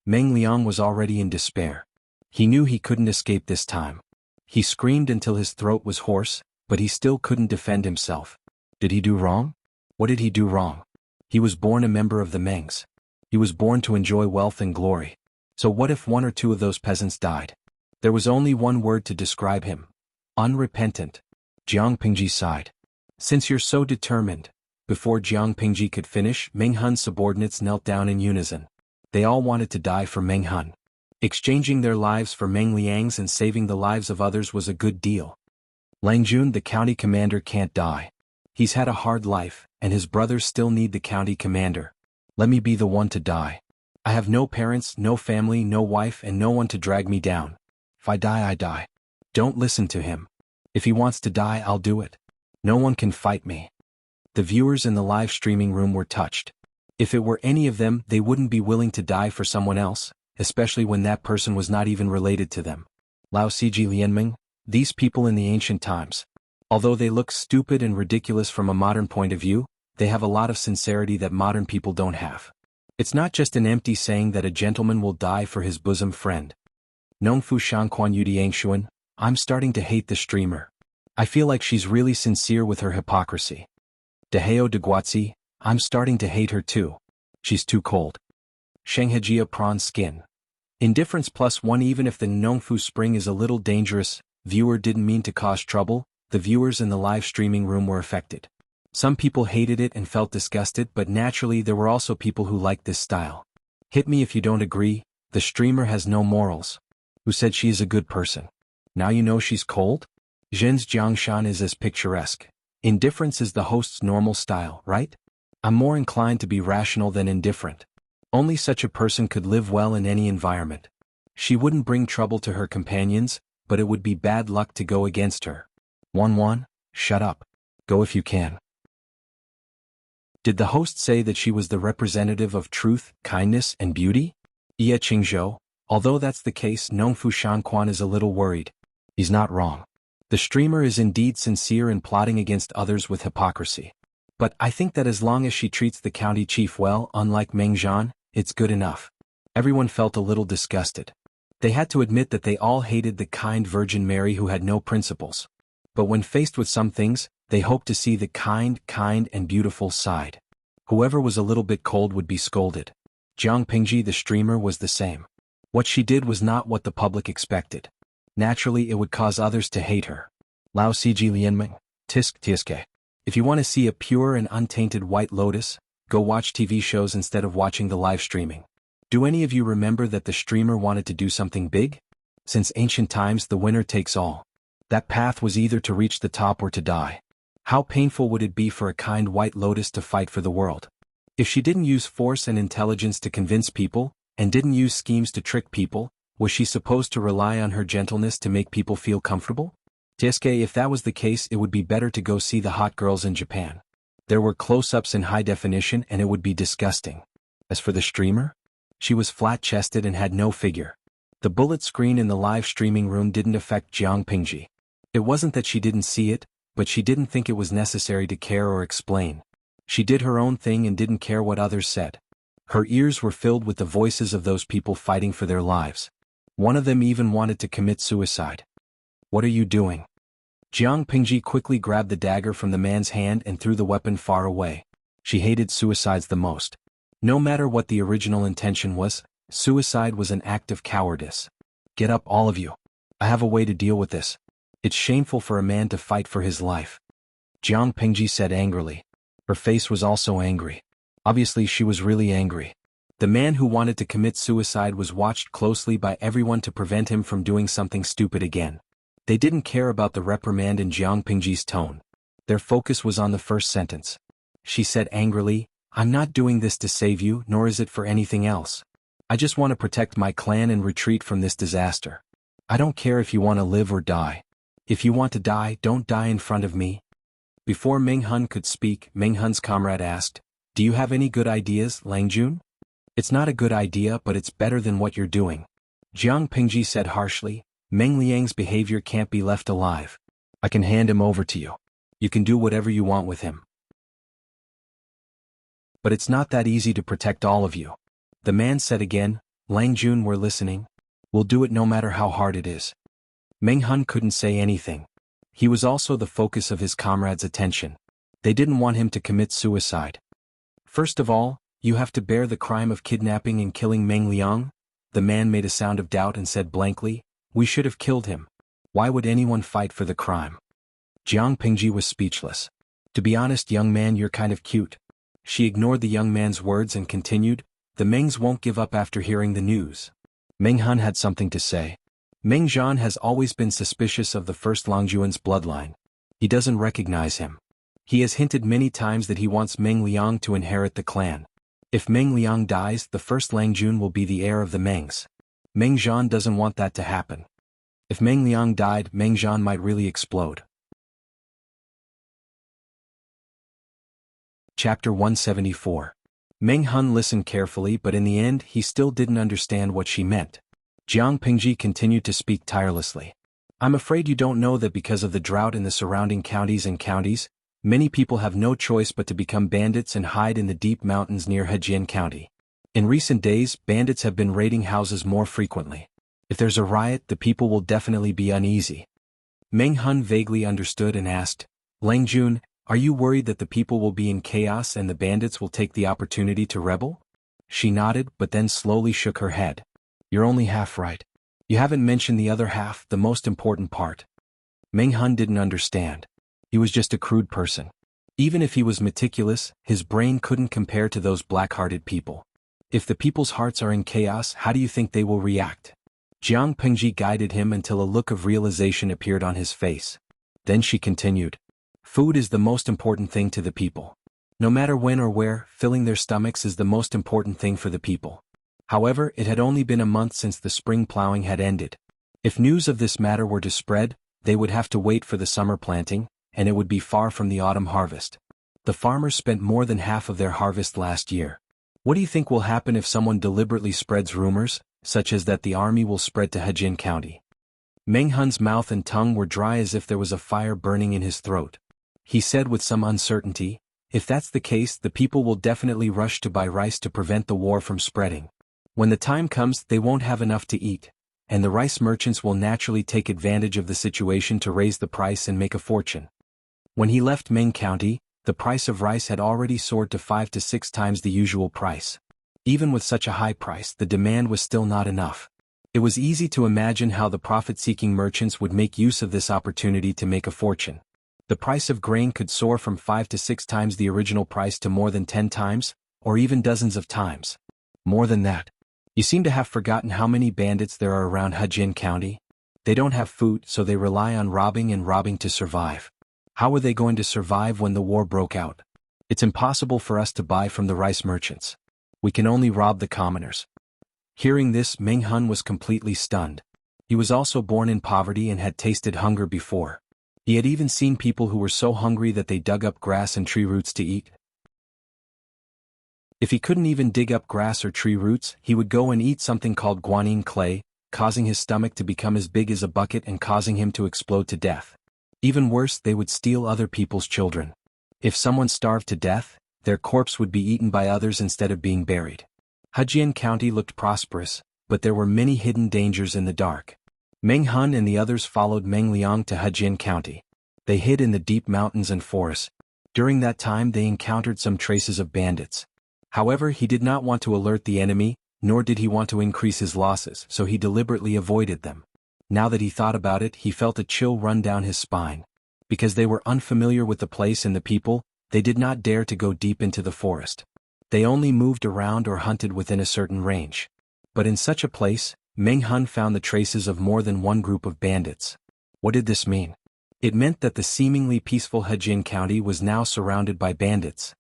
Meng Liang was already in despair. He knew he couldn't escape this time. He screamed until his throat was hoarse, but he still couldn't defend himself. Did he do wrong? What did he do wrong? He was born a member of the Mengs. He was born to enjoy wealth and glory. So what if one or two of those peasants died? There was only one word to describe him. Unrepentant. Jiang Pingji sighed. "Since you're so determined." Before Jiang Pingji could finish, Meng Hun's subordinates knelt down in unison. They all wanted to die for Meng Hun. Exchanging their lives for Meng Liang's and saving the lives of others was a good deal. Lang Jun, the county commander, can't die. He's had a hard life, and his brothers still need the county commander. Let me be the one to die. I have no parents, no family, no wife, and no one to drag me down. If I die, I die. Don't listen to him. If he wants to die, I'll do it. No one can fight me. The viewers in the live streaming room were touched. If it were any of them, they wouldn't be willing to die for someone else, especially when that person was not even related to them. Lao Siji Lianming, these people in the ancient times. Although they look stupid and ridiculous from a modern point of view, they have a lot of sincerity that modern people don't have. It's not just an empty saying that a gentleman will die for his bosom friend. Nongfu Shangquan Yudiangshuan, I'm starting to hate the streamer. I feel like she's really sincere with her hypocrisy. Deheo de Guatzi, I'm starting to hate her too. She's too cold. Shenghejia prawn skin. Indifference +1. Even if the Nongfu spring is a little dangerous, viewer didn't mean to cause trouble, the viewers in the live streaming room were affected. Some people hated it and felt disgusted, but naturally there were also people who liked this style. Hit me if you don't agree, the streamer has no morals. Who said she is a good person? Now you know she's cold? Zhen's Jiangshan is as picturesque. Indifference is the host's normal style, right? I'm more inclined to be rational than indifferent. Only such a person could live well in any environment. She wouldn't bring trouble to her companions, but it would be bad luck to go against her. Wan, shut up. Go if you can. Did the host say that she was the representative of truth, kindness, and beauty? Ye Qingzhou, although that's the case, Nongfu Shangquan is a little worried. He's not wrong. The streamer is indeed sincere in plotting against others with hypocrisy. But I think that as long as she treats the county chief well, unlike Meng Zhan, it's good enough. Everyone felt a little disgusted. They had to admit that they all hated the kind Virgin Mary who had no principles. But when faced with some things, they hoped to see the kind and beautiful side. Whoever was a little bit cold would be scolded. Jiang Pingji, the streamer, was the same. What she did was not what the public expected. Naturally, it would cause others to hate her. Lao Siji Lianming, Tisk Tiske. If you want to see a pure and untainted white lotus, go watch TV shows instead of watching the live streaming. Do any of you remember that the streamer wanted to do something big? Since ancient times, the winner takes all. That path was either to reach the top or to die. How painful would it be for a kind white lotus to fight for the world? If she didn't use force and intelligence to convince people, and didn't use schemes to trick people, was she supposed to rely on her gentleness to make people feel comfortable? Tsuke, if that was the case, it would be better to go see the hot girls in Japan. There were close-ups in high definition and it would be disgusting. As for the streamer, she was flat-chested and had no figure. The bullet screen in the live streaming room didn't affect Jiang Pingji. It wasn't that she didn't see it, but she didn't think it was necessary to care or explain. She did her own thing and didn't care what others said. Her ears were filled with the voices of those people fighting for their lives. One of them even wanted to commit suicide. What are you doing? Jiang Pingji quickly grabbed the dagger from the man's hand and threw the weapon far away. She hated suicides the most. No matter what the original intention was, suicide was an act of cowardice. Get up, all of you. I have a way to deal with this. It's shameful for a man to fight for his life. Jiang Pingji said angrily. Her face was also angry. Obviously she was really angry. The man who wanted to commit suicide was watched closely by everyone to prevent him from doing something stupid again. They didn't care about the reprimand in Jiang Pingji's tone. Their focus was on the first sentence. She said angrily, I'm not doing this to save you, nor is it for anything else. I just want to protect my clan and retreat from this disaster. I don't care if you want to live or die. If you want to die, don't die in front of me. Before Meng Hun could speak, Meng Hun's comrade asked, "Do you have any good ideas, Lang Jun?" "It's not a good idea, but it's better than what you're doing," Jiang Pingji said harshly. "Meng Liang's behavior can't be left alive. I can hand him over to you. You can do whatever you want with him. But it's not that easy to protect all of you." The man said again. "Lang Jun, we're listening. We'll do it no matter how hard it is." Meng Hun couldn't say anything. He was also the focus of his comrades' attention. They didn't want him to commit suicide. "First of all, you have to bear the crime of kidnapping and killing Meng Liang." The man made a sound of doubt and said blankly, "We should have killed him. Why would anyone fight for the crime?" Jiang Pingji was speechless. "To be honest, young man, you're kind of cute." She ignored the young man's words and continued, "The Mengs won't give up after hearing the news." Meng Hun had something to say. "Meng Zhan has always been suspicious of the first Langjuan's bloodline. He doesn't recognize him. He has hinted many times that he wants Meng Liang to inherit the clan. If Meng Liang dies, the first Langjun will be the heir of the Mengs. Meng Zhan doesn't want that to happen. If Meng Liang died, Meng Zhan might really explode." Chapter 174. Meng Hun listened carefully, but in the end he still didn't understand what she meant. Jiang Pingji continued to speak tirelessly. "I'm afraid you don't know that because of the drought in the surrounding counties, many people have no choice but to become bandits and hide in the deep mountains near Hejian County. In recent days, bandits have been raiding houses more frequently. If there's a riot, the people will definitely be uneasy." Meng Hun vaguely understood and asked, "Lang Jun, are you worried that the people will be in chaos and the bandits will take the opportunity to rebel?" She nodded, but then slowly shook her head. "You're only half right. You haven't mentioned the other half, the most important part." Meng Hun didn't understand. He was just a crude person. Even if he was meticulous, his brain couldn't compare to those black-hearted people. If the people's hearts are in chaos, how do you think they will react? Jiang Pingji guided him until a look of realization appeared on his face. Then she continued, "Food is the most important thing to the people. No matter when or where, filling their stomachs is the most important thing for the people." However, it had only been a month since the spring plowing had ended. If news of this matter were to spread, they would have to wait for the summer planting, and it would be far from the autumn harvest. The farmers spent more than half of their harvest last year. What do you think will happen if someone deliberately spreads rumors, such as that the army will spread to Hejian County? Meng Hun's mouth and tongue were dry as if there was a fire burning in his throat. He said with some uncertainty, "If that's the case, the people will definitely rush to buy rice to prevent the war from spreading. When the time comes, they won't have enough to eat, and the rice merchants will naturally take advantage of the situation to raise the price and make a fortune." When he left Meng County, the price of rice had already soared to 5 to 6 times the usual price. Even with such a high price, the demand was still not enough. It was easy to imagine how the profit-seeking merchants would make use of this opportunity to make a fortune. The price of grain could soar from 5 to 6 times the original price to more than 10 times, or even dozens of times. More than that. You seem to have forgotten how many bandits there are around Hejian County. They don't have food, so they rely on robbing and robbing to survive. How are they going to survive when the war broke out? It's impossible for us to buy from the rice merchants. We can only rob the commoners. Hearing this, Meng Hun was completely stunned. He was also born in poverty and had tasted hunger before. He had even seen people who were so hungry that they dug up grass and tree roots to eat. If he couldn't even dig up grass or tree roots, he would go and eat something called guanine clay, causing his stomach to become as big as a bucket and causing him to explode to death. Even worse, they would steal other people's children. If someone starved to death, their corpse would be eaten by others instead of being buried. Hejian County looked prosperous, but there were many hidden dangers in the dark. Meng Hun and the others followed Meng Liang to Hejian County. They hid in the deep mountains and forests. During that time they encountered some traces of bandits. However, he did not want to alert the enemy, nor did he want to increase his losses, so he deliberately avoided them. Now that he thought about it, he felt a chill run down his spine. Because they were unfamiliar with the place and the people, they did not dare to go deep into the forest. They only moved around or hunted within a certain range. But in such a place, Meng Hun found the traces of more than one group of bandits. What did this mean? It meant that the seemingly peaceful Hejian County was now surrounded by bandits.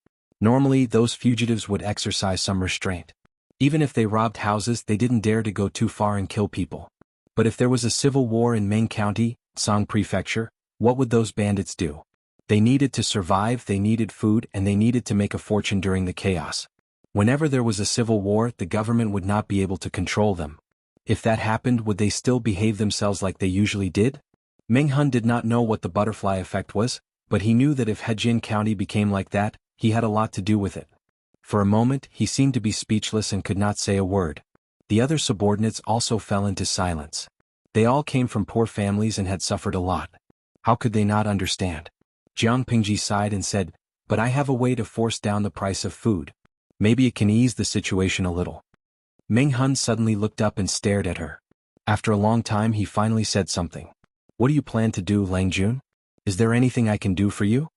Normally, those fugitives would exercise some restraint. Even if they robbed houses, they didn't dare to go too far and kill people. But if there was a civil war in Meng County, Song Prefecture, what would those bandits do? They needed to survive, they needed food, and they needed to make a fortune during the chaos. Whenever there was a civil war, the government would not be able to control them. If that happened, would they still behave themselves like they usually did? Meng Hun did not know what the butterfly effect was, but he knew that if Hejin County became like that, he had a lot to do with it. For a moment, he seemed to be speechless and could not say a word. The other subordinates also fell into silence. They all came from poor families and had suffered a lot. How could they not understand? Jiang Pingji sighed and said, "But I have a way to force down the price of food. Maybe it can ease the situation a little." Meng Hun suddenly looked up and stared at her. After a long time he finally said something. "What do you plan to do, Lang Jun? Is there anything I can do for you?"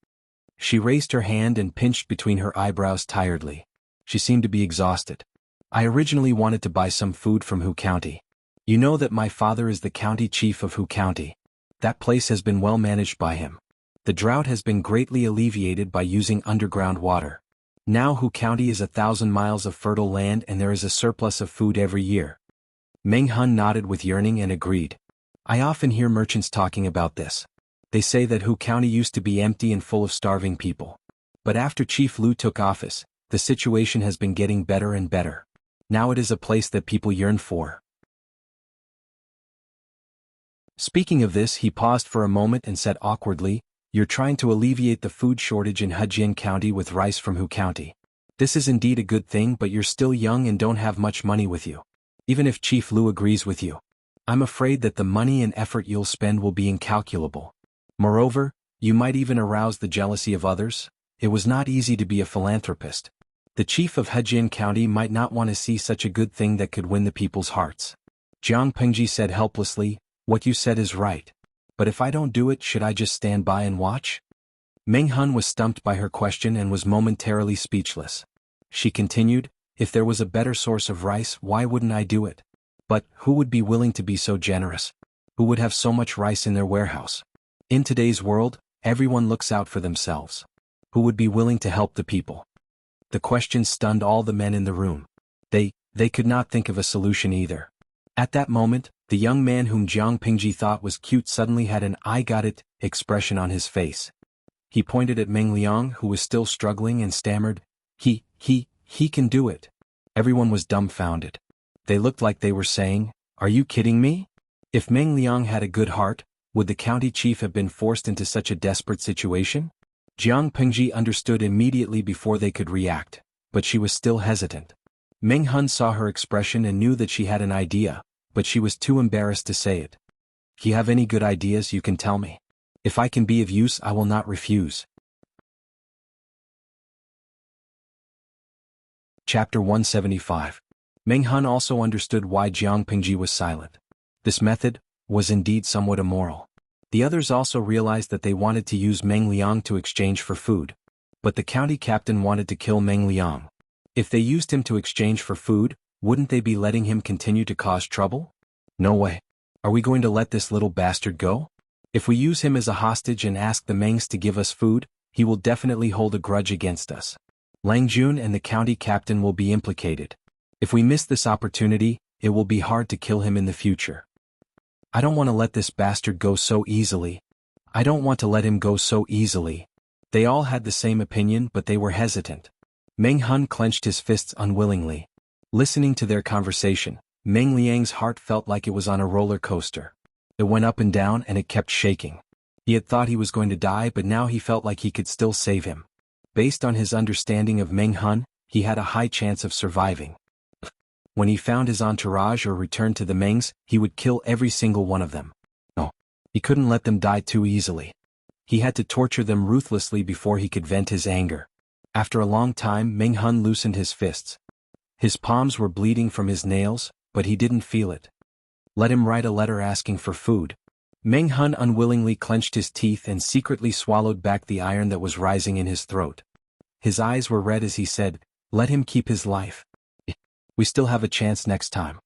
She raised her hand and pinched between her eyebrows tiredly. She seemed to be exhausted. "I originally wanted to buy some food from Hu County. You know that my father is the county chief of Hu County. That place has been well managed by him. The drought has been greatly alleviated by using underground water. Now Hu County is 1,000 miles of fertile land and there is a surplus of food every year." Meng Hun nodded with yearning and agreed. "I often hear merchants talking about this. They say that Hu County used to be empty and full of starving people. But after Chief Lu took office, the situation has been getting better and better. Now it is a place that people yearn for." Speaking of this, he paused for a moment and said awkwardly, "You're trying to alleviate the food shortage in Hejin County with rice from Hu County. This is indeed a good thing, but you're still young and don't have much money with you. Even if Chief Lu agrees with you, I'm afraid that the money and effort you'll spend will be incalculable. Moreover, you might even arouse the jealousy of others. It was not easy to be a philanthropist. The chief of Hejin County might not want to see such a good thing that could win the people's hearts." Jiang Pengji said helplessly, "What you said is right. But if I don't do it, should I just stand by and watch?" Meng Hun was stumped by her question and was momentarily speechless. She continued, "If there was a better source of rice, why wouldn't I do it? But who would be willing to be so generous? Who would have so much rice in their warehouse? In today's world, everyone looks out for themselves. Who would be willing to help the people?" The question stunned all the men in the room. They could not think of a solution either. At that moment, the young man whom Jiang Pingji thought was cute suddenly had an "I got it" expression on his face. He pointed at Meng Liang, who was still struggling, and stammered, He can do it." Everyone was dumbfounded. They looked like they were saying, "Are you kidding me?" If Meng Liang had a good heart, would the county chief have been forced into such a desperate situation? Jiang Pingji understood immediately before they could react, but she was still hesitant. Meng Hun saw her expression and knew that she had an idea, but she was too embarrassed to say it. "If you have any good ideas, you can tell me. If I can be of use, I will not refuse." Chapter 175. Meng Hun also understood why Jiang Pingji was silent. This method was indeed somewhat immoral. The others also realized that they wanted to use Meng Liang to exchange for food. But the county captain wanted to kill Meng Liang. If they used him to exchange for food, wouldn't they be letting him continue to cause trouble? No way. Are we going to let this little bastard go? If we use him as a hostage and ask the Mengs to give us food, he will definitely hold a grudge against us. Lang Jun and the county captain will be implicated. If we miss this opportunity, it will be hard to kill him in the future. I don't want to let this bastard go so easily. I don't want to let him go so easily. They all had the same opinion, but they were hesitant. Meng Hun clenched his fists unwillingly. Listening to their conversation, Meng Liang's heart felt like it was on a roller coaster. It went up and down and it kept shaking. He had thought he was going to die, but now he felt like he could still save him. Based on his understanding of Meng Hun, he had a high chance of surviving. When he found his entourage or returned to the Mengs, he would kill every single one of them. No, he couldn't let them die too easily. He had to torture them ruthlessly before he could vent his anger. After a long time, Meng Hun loosened his fists. His palms were bleeding from his nails, but he didn't feel it. Let him write a letter asking for food. Meng Hun unwillingly clenched his teeth and secretly swallowed back the iron that was rising in his throat. His eyes were red as he said, "Let him keep his life. We still have a chance next time."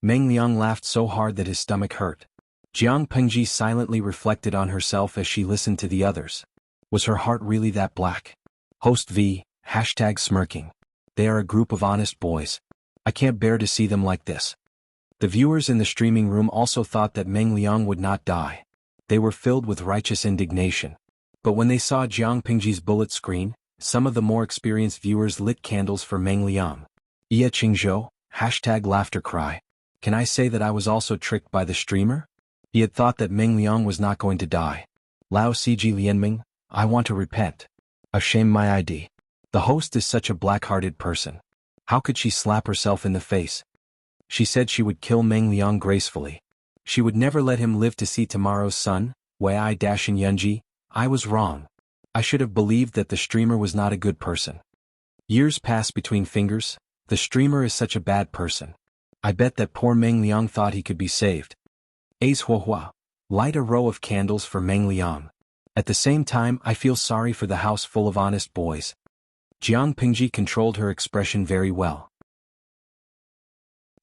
Meng Liang laughed so hard that his stomach hurt. Jiang Pengji silently reflected on herself as she listened to the others. Was her heart really that black? Host V, #smirking. They are a group of honest boys. I can't bear to see them like this. The viewers in the streaming room also thought that Meng Liang would not die. They were filled with righteous indignation. But when they saw Jiang Pingji's bullet screen, some of the more experienced viewers lit candles for Meng Liang. Ye Qingzhou, #laughter cry. Can I say that I was also tricked by the streamer? He had thought that Meng Liang was not going to die. Lao Cg Lianming, I want to repent. Shame my ID. The host is such a black-hearted person. How could she slap herself in the face? She said she would kill Meng Liang gracefully. She would never let him live to see tomorrow's sun. Wei Yunji, I was wrong. I should have believed that the streamer was not a good person. Years pass between fingers. The streamer is such a bad person. I bet that poor Meng Liang thought he could be saved. Ace Huahua, light a row of candles for Meng Liang. At the same time, I feel sorry for the house full of honest boys. Jiang Pingji controlled her expression very well.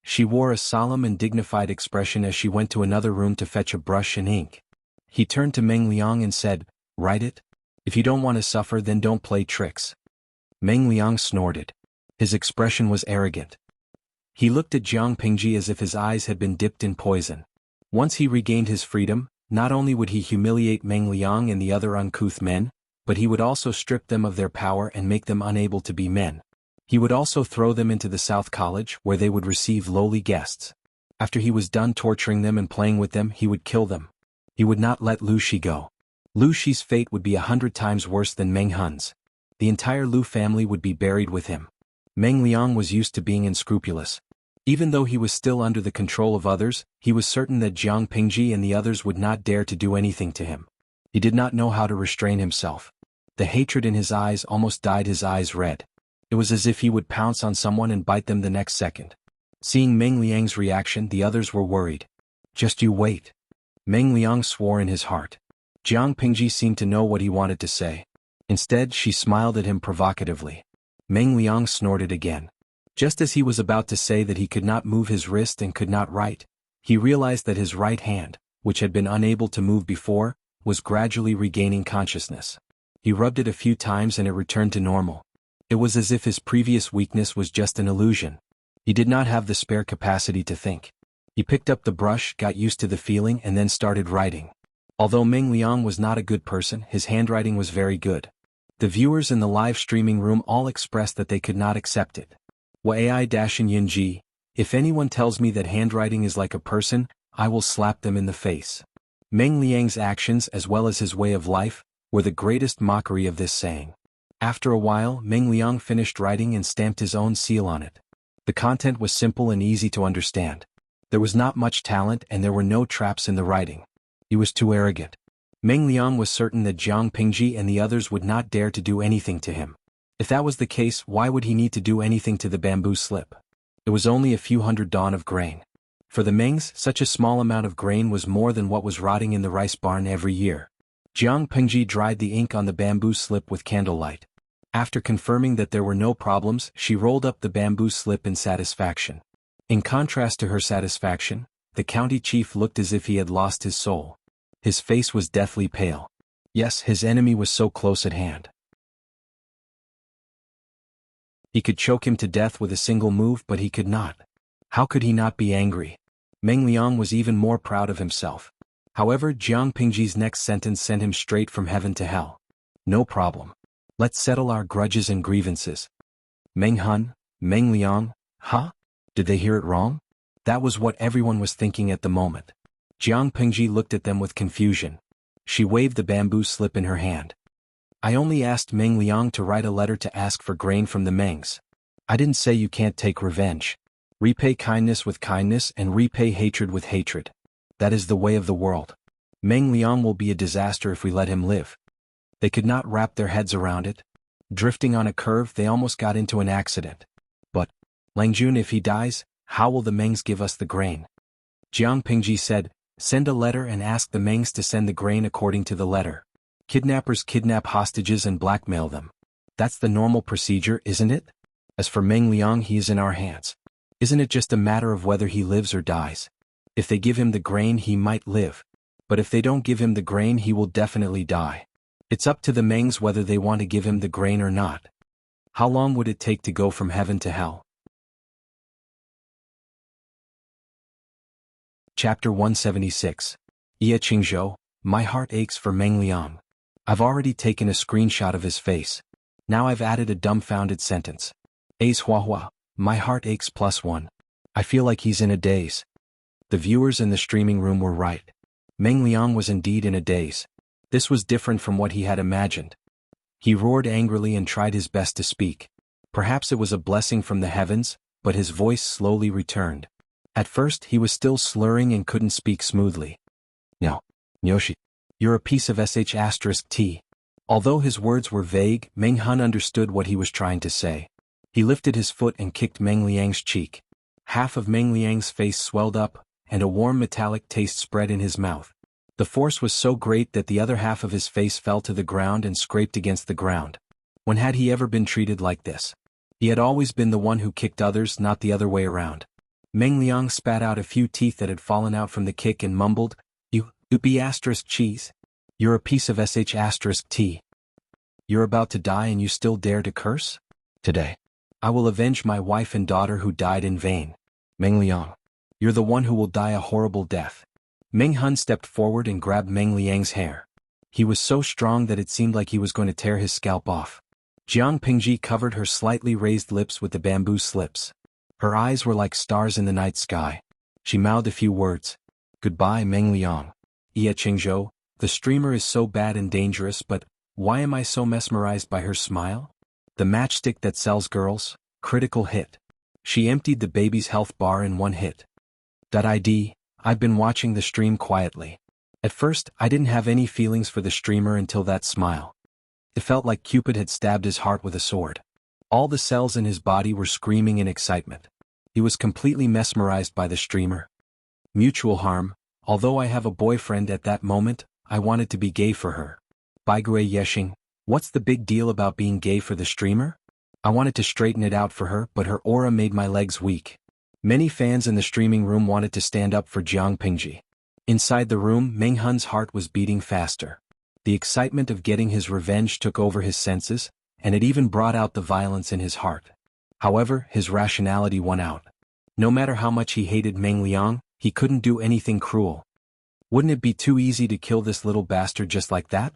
She wore a solemn and dignified expression as she went to another room to fetch a brush and ink. He turned to Meng Liang and said, "Write it? If you don't want to suffer, then don't play tricks." Meng Liang snorted. His expression was arrogant. He looked at Jiang Pingji as if his eyes had been dipped in poison. Once he regained his freedom, not only would he humiliate Meng Liang and the other uncouth men, but he would also strip them of their power and make them unable to be men. He would also throw them into the South College where they would receive lowly guests. After he was done torturing them and playing with them, he would kill them. He would not let Lu Shi go. Lu Shi's fate would be 100 times worse than Meng Hun's. The entire Lu family would be buried with him. Meng Liang was used to being unscrupulous. Even though he was still under the control of others, he was certain that Jiang Pingji and the others would not dare to do anything to him. He did not know how to restrain himself. The hatred in his eyes almost dyed his eyes red. It was as if he would pounce on someone and bite them the next second. Seeing Meng Liang's reaction, the others were worried. Just you wait. Meng Liang swore in his heart. Jiang Pingji seemed to know what he wanted to say. Instead, she smiled at him provocatively. Meng Liang snorted again. Just as he was about to say that he could not move his wrist and could not write, he realized that his right hand, which had been unable to move before, was gradually regaining consciousness. He rubbed it a few times and it returned to normal. It was as if his previous weakness was just an illusion. He did not have the spare capacity to think. He picked up the brush, got used to the feeling, and then started writing. Although Meng Liang was not a good person, his handwriting was very good. The viewers in the live streaming room all expressed that they could not accept it. Wai-Yunji, if anyone tells me that handwriting is like a person, I will slap them in the face. Meng Liang's actions as well as his way of life were the greatest mockery of this saying. After a while, Meng Liang finished writing and stamped his own seal on it. The content was simple and easy to understand. There was not much talent and there were no traps in the writing. He was too arrogant. Meng Liang was certain that Jiang Pingji and the others would not dare to do anything to him. If that was the case, why would he need to do anything to the bamboo slip? It was only a few hundred dawn of grain. For the Mengs, such a small amount of grain was more than what was rotting in the rice barn every year. Jiang Pingji dried the ink on the bamboo slip with candlelight. After confirming that there were no problems, she rolled up the bamboo slip in satisfaction. In contrast to her satisfaction, the county chief looked as if he had lost his soul. His face was deathly pale. Yes, his enemy was so close at hand. He could choke him to death with a single move, but he could not. How could he not be angry? Meng Liang was even more proud of himself. However, Jiang Pingji's next sentence sent him straight from heaven to hell. No problem. Let's settle our grudges and grievances. Meng Hun, Meng Liang, huh? Did they hear it wrong? That was what everyone was thinking at the moment. Jiang Pingji looked at them with confusion. She waved the bamboo slip in her hand. I only asked Meng Liang to write a letter to ask for grain from the Mengs. I didn't say you can't take revenge. Repay kindness with kindness and repay hatred with hatred. That is the way of the world. Meng Liang will be a disaster if we let him live. They could not wrap their heads around it. Drifting on a curve, they almost got into an accident. But, Langjun, if he dies, how will the Mengs give us the grain? Jiang Pingji said, send a letter and ask the Mengs to send the grain according to the letter. Kidnappers kidnap hostages and blackmail them. That's the normal procedure, isn't it? As for Meng Liang, he is in our hands. Isn't it just a matter of whether he lives or dies? If they give him the grain, he might live. But if they don't give him the grain, he will definitely die. It's up to the Mengs whether they want to give him the grain or not. How long would it take to go from heaven to hell? Chapter 176. Ye Qingzhou, my heart aches for Meng Liang. I've already taken a screenshot of his face. Now I've added a dumbfounded sentence. Ace hua hua, my heart aches +1. I feel like he's in a daze. The viewers in the streaming room were right. Meng Liang was indeed in a daze. This was different from what he had imagined. He roared angrily and tried his best to speak. Perhaps it was a blessing from the heavens, but his voice slowly returned. At first he was still slurring and couldn't speak smoothly. No, Yoshi. You're a piece of sh*t. Although his words were vague, Meng Hun understood what he was trying to say. He lifted his foot and kicked Meng Liang's cheek. Half of Meng Liang's face swelled up, and a warm metallic taste spread in his mouth. The force was so great that the other half of his face fell to the ground and scraped against the ground. When had he ever been treated like this? He had always been the one who kicked others, not the other way around. Meng Liang spat out a few teeth that had fallen out from the kick and mumbled, You be *cheese. You're a piece of sh*t. You're about to die and you still dare to curse? Today, I will avenge my wife and daughter who died in vain. Meng Liang, you're the one who will die a horrible death. Meng Hun stepped forward and grabbed Meng Liang's hair. He was so strong that it seemed like he was going to tear his scalp off. Jiang Pingji covered her slightly raised lips with the bamboo slips. Her eyes were like stars in the night sky. She mouthed a few words. Goodbye, Meng Liang. Ye Qingzhou, the streamer is so bad and dangerous, but why am I so mesmerized by her smile? The matchstick that sells girls, critical hit. She emptied the baby's health bar in one hit. I've been watching the stream quietly. At first, I didn't have any feelings for the streamer until that smile. It felt like Cupid had stabbed his heart with a sword. All the cells in his body were screaming in excitement. He was completely mesmerized by the streamer. Mutual harm. Although I have a boyfriend at that moment, I wanted to be gay for her. Baigui Yexing, what's the big deal about being gay for the streamer? I wanted to straighten it out for her, but her aura made my legs weak. Many fans in the streaming room wanted to stand up for Jiang Pingji. Inside the room, Meng Hun's heart was beating faster. The excitement of getting his revenge took over his senses, and it even brought out the violence in his heart. However, his rationality won out. No matter how much he hated Meng Liang, he couldn't do anything cruel. Wouldn't it be too easy to kill this little bastard just like that?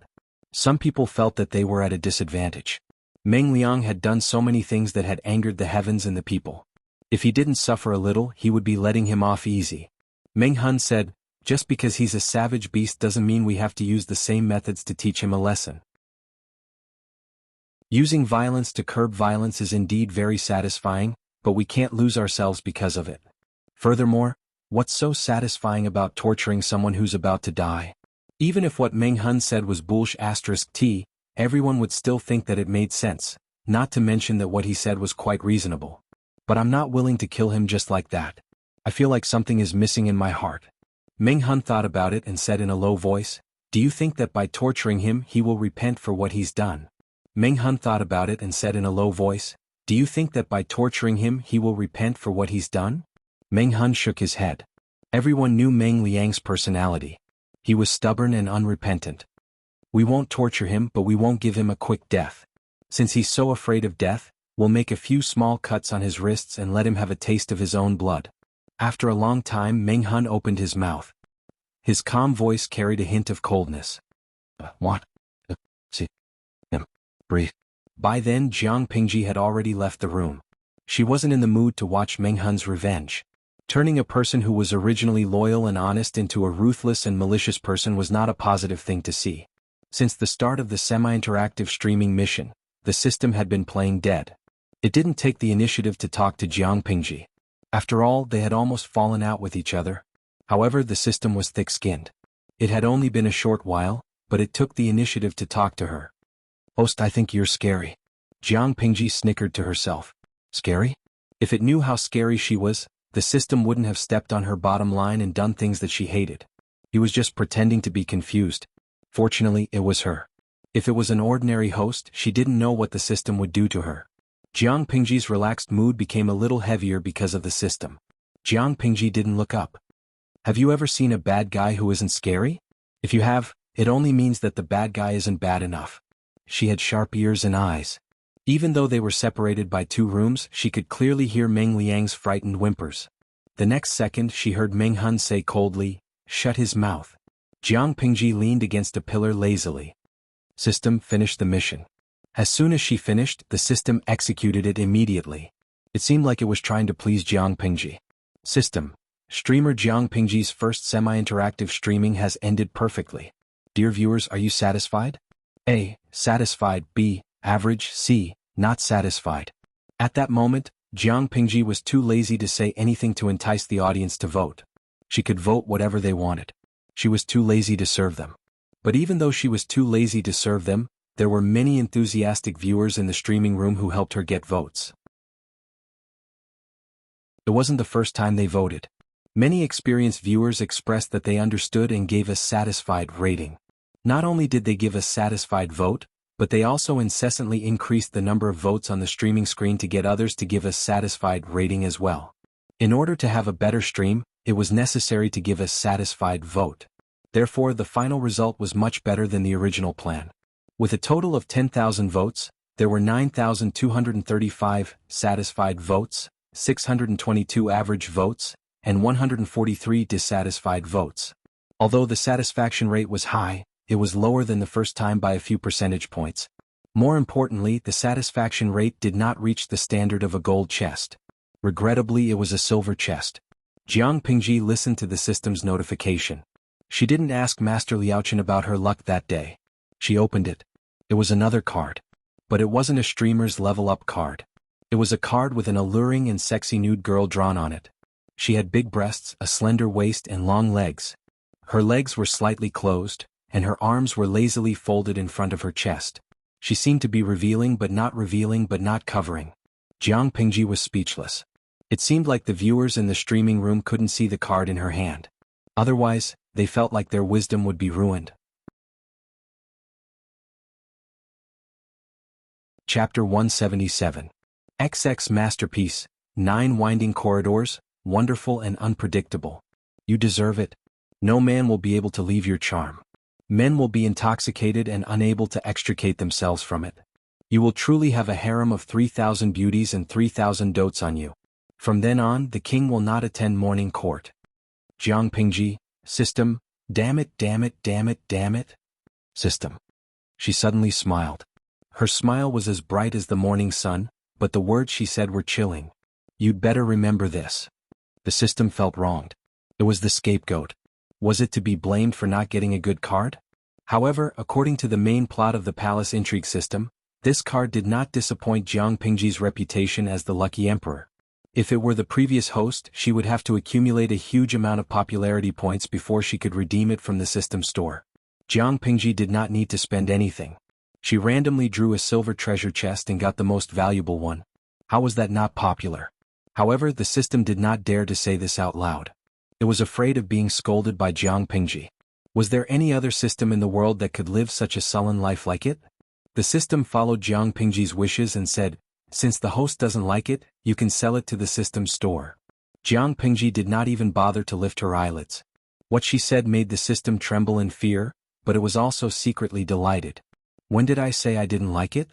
Some people felt that they were at a disadvantage. Meng Liang had done so many things that had angered the heavens and the people. If he didn't suffer a little, he would be letting him off easy. Meng Hun said, just because he's a savage beast doesn't mean we have to use the same methods to teach him a lesson. Using violence to curb violence is indeed very satisfying, but we can't lose ourselves because of it. Furthermore, what's so satisfying about torturing someone who's about to die? Even if what Meng Hun said was bullsh*t, everyone would still think that it made sense, not to mention that what he said was quite reasonable. But I'm not willing to kill him just like that. I feel like something is missing in my heart. Meng Hun thought about it and said in a low voice, Do you think that by torturing him he will repent for what he's done? Meng Hun thought about it and said in a low voice, Do you think that by torturing him he will repent for what he's done? Meng Hun shook his head. Everyone knew Meng Liang's personality. He was stubborn and unrepentant. We won't torture him, but we won't give him a quick death. Since he's so afraid of death, we'll make a few small cuts on his wrists and let him have a taste of his own blood. After a long time, Meng Hun opened his mouth. His calm voice carried a hint of coldness. What? See him. Breathe. By then, Jiang Pingji had already left the room. She wasn't in the mood to watch Meng Hun's revenge. Turning a person who was originally loyal and honest into a ruthless and malicious person was not a positive thing to see. Since the start of the semi-interactive streaming mission, the system had been playing dead. It didn't take the initiative to talk to Jiang Pingji. After all, they had almost fallen out with each other. However, the system was thick-skinned. It had only been a short while, but it took the initiative to talk to her. Host, I think you're scary. Jiang Pingji snickered to herself. Scary? If it knew how scary she was, the system wouldn't have stepped on her bottom line and done things that she hated. He was just pretending to be confused. Fortunately, it was her. If it was an ordinary host, she didn't know what the system would do to her. Jiang Pingji's relaxed mood became a little heavier because of the system. Jiang Pingji didn't look up. Have you ever seen a bad guy who isn't scary? If you have, it only means that the bad guy isn't bad enough. She had sharp ears and eyes. Even though they were separated by 2 rooms, she could clearly hear Meng Liang's frightened whimpers. The next second, she heard Meng Hun say coldly, Shut his mouth. Jiang Pingji leaned against a pillar lazily. System, finish the mission. As soon as she finished, the system executed it immediately. It seemed like it was trying to please Jiang Pingji. System. Streamer Jiang Pingji's first semi-interactive streaming has ended perfectly. Dear viewers, are you satisfied? A. Satisfied. B. Average. C. Not satisfied. At that moment, Jiang Pingji was too lazy to say anything to entice the audience to vote. She could vote whatever they wanted. She was too lazy to serve them. But even though she was too lazy to serve them, there were many enthusiastic viewers in the streaming room who helped her get votes. It wasn't the first time they voted. Many experienced viewers expressed that they understood and gave a satisfied rating. Not only did they give a satisfied vote, but they also incessantly increased the number of votes on the streaming screen to get others to give a satisfied rating as well. In order to have a better stream, it was necessary to give a satisfied vote. Therefore, the final result was much better than the original plan. With a total of 10,000 votes, there were 9,235 satisfied votes, 622 average votes, and 143 dissatisfied votes. Although the satisfaction rate was high, it was lower than the first time by a few percentage points. More importantly, the satisfaction rate did not reach the standard of a gold chest. Regrettably, it was a silver chest. Jiang Pingji listened to the system's notification. She didn't ask Master Liaochen about her luck that day. She opened it. It was another card. But it wasn't a streamer's level-up card. It was a card with an alluring and sexy nude girl drawn on it. She had big breasts, a slender waist and long legs. Her legs were slightly closed, and her arms were lazily folded in front of her chest. She seemed to be revealing but not covering. Jiang Pingji was speechless. It seemed like the viewers in the streaming room couldn't see the card in her hand. Otherwise, they felt like their wisdom would be ruined. Chapter 177. XX Masterpiece, 9 Winding Corridors, Wonderful and Unpredictable. You deserve it. No man will be able to leave your charm. Men will be intoxicated and unable to extricate themselves from it. You will truly have a harem of 3,000 beauties and 3,000 dotes on you. From then on, the king will not attend morning court. Jiang Pingji, system, damn it. System. She suddenly smiled. Her smile was as bright as the morning sun, but the words she said were chilling. You'd better remember this. The system felt wronged. It was the scapegoat. Was it to be blamed for not getting a good card? However, according to the main plot of the palace intrigue system, this card did not disappoint Jiang Pingji's reputation as the lucky emperor. If it were the previous host, she would have to accumulate a huge amount of popularity points before she could redeem it from the system store. Jiang Pingji did not need to spend anything. She randomly drew a silver treasure chest and got the most valuable one. How was that not popular? However, the system did not dare to say this out loud. It was afraid of being scolded by Jiang Pingji. Was there any other system in the world that could live such a sullen life like it? The system followed Jiang Pingji's wishes and said, since the host doesn't like it, you can sell it to the system store. Jiang Pingji did not even bother to lift her eyelids. What she said made the system tremble in fear, but it was also secretly delighted. When did I say I didn't like it?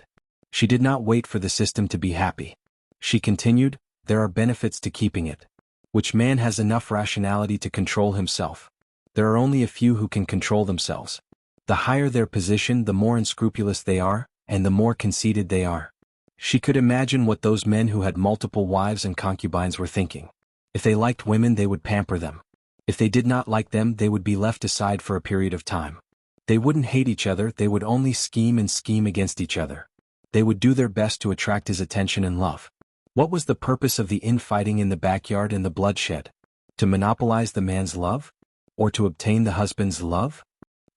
She did not wait for the system to be happy. She continued, there are benefits to keeping it. Which man has enough rationality to control himself? There are only a few who can control themselves. The higher their position, the more unscrupulous they are, and the more conceited they are. She could imagine what those men who had multiple wives and concubines were thinking. If they liked women, they would pamper them. If they did not like them, they would be left aside for a period of time. They wouldn't hate each other, they would only scheme against each other. They would do their best to attract his attention and love. What was the purpose of the infighting in the backyard and the bloodshed? To monopolize the man's love? Or to obtain the husband's love?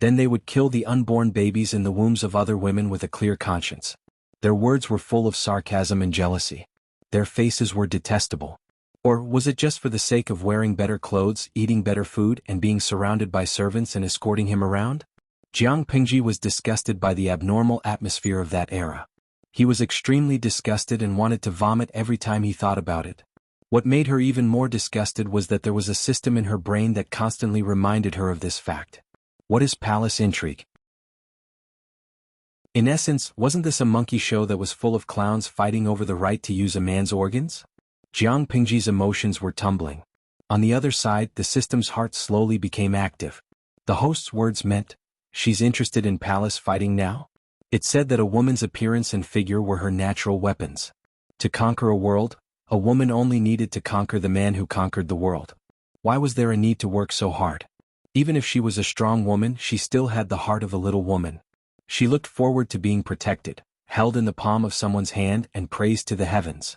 Then they would kill the unborn babies in the wombs of other women with a clear conscience. Their words were full of sarcasm and jealousy. Their faces were detestable. Or was it just for the sake of wearing better clothes, eating better food, and being surrounded by servants and escorting him around? Jiang Pingji was disgusted by the abnormal atmosphere of that era. He was extremely disgusted and wanted to vomit every time he thought about it. What made her even more disgusted was that there was a system in her brain that constantly reminded her of this fact. What is palace intrigue? In essence, wasn't this a monkey show that was full of clowns fighting over the right to use a man's organs? Jiang Pingji's emotions were tumbling. On the other side, the system's heart slowly became active. The host's words meant, she's interested in palace fighting now? It said that a woman's appearance and figure were her natural weapons. To conquer a world, a woman only needed to conquer the man who conquered the world. Why was there a need to work so hard? Even if she was a strong woman, she still had the heart of a little woman. She looked forward to being protected, held in the palm of someone's hand and praised to the heavens.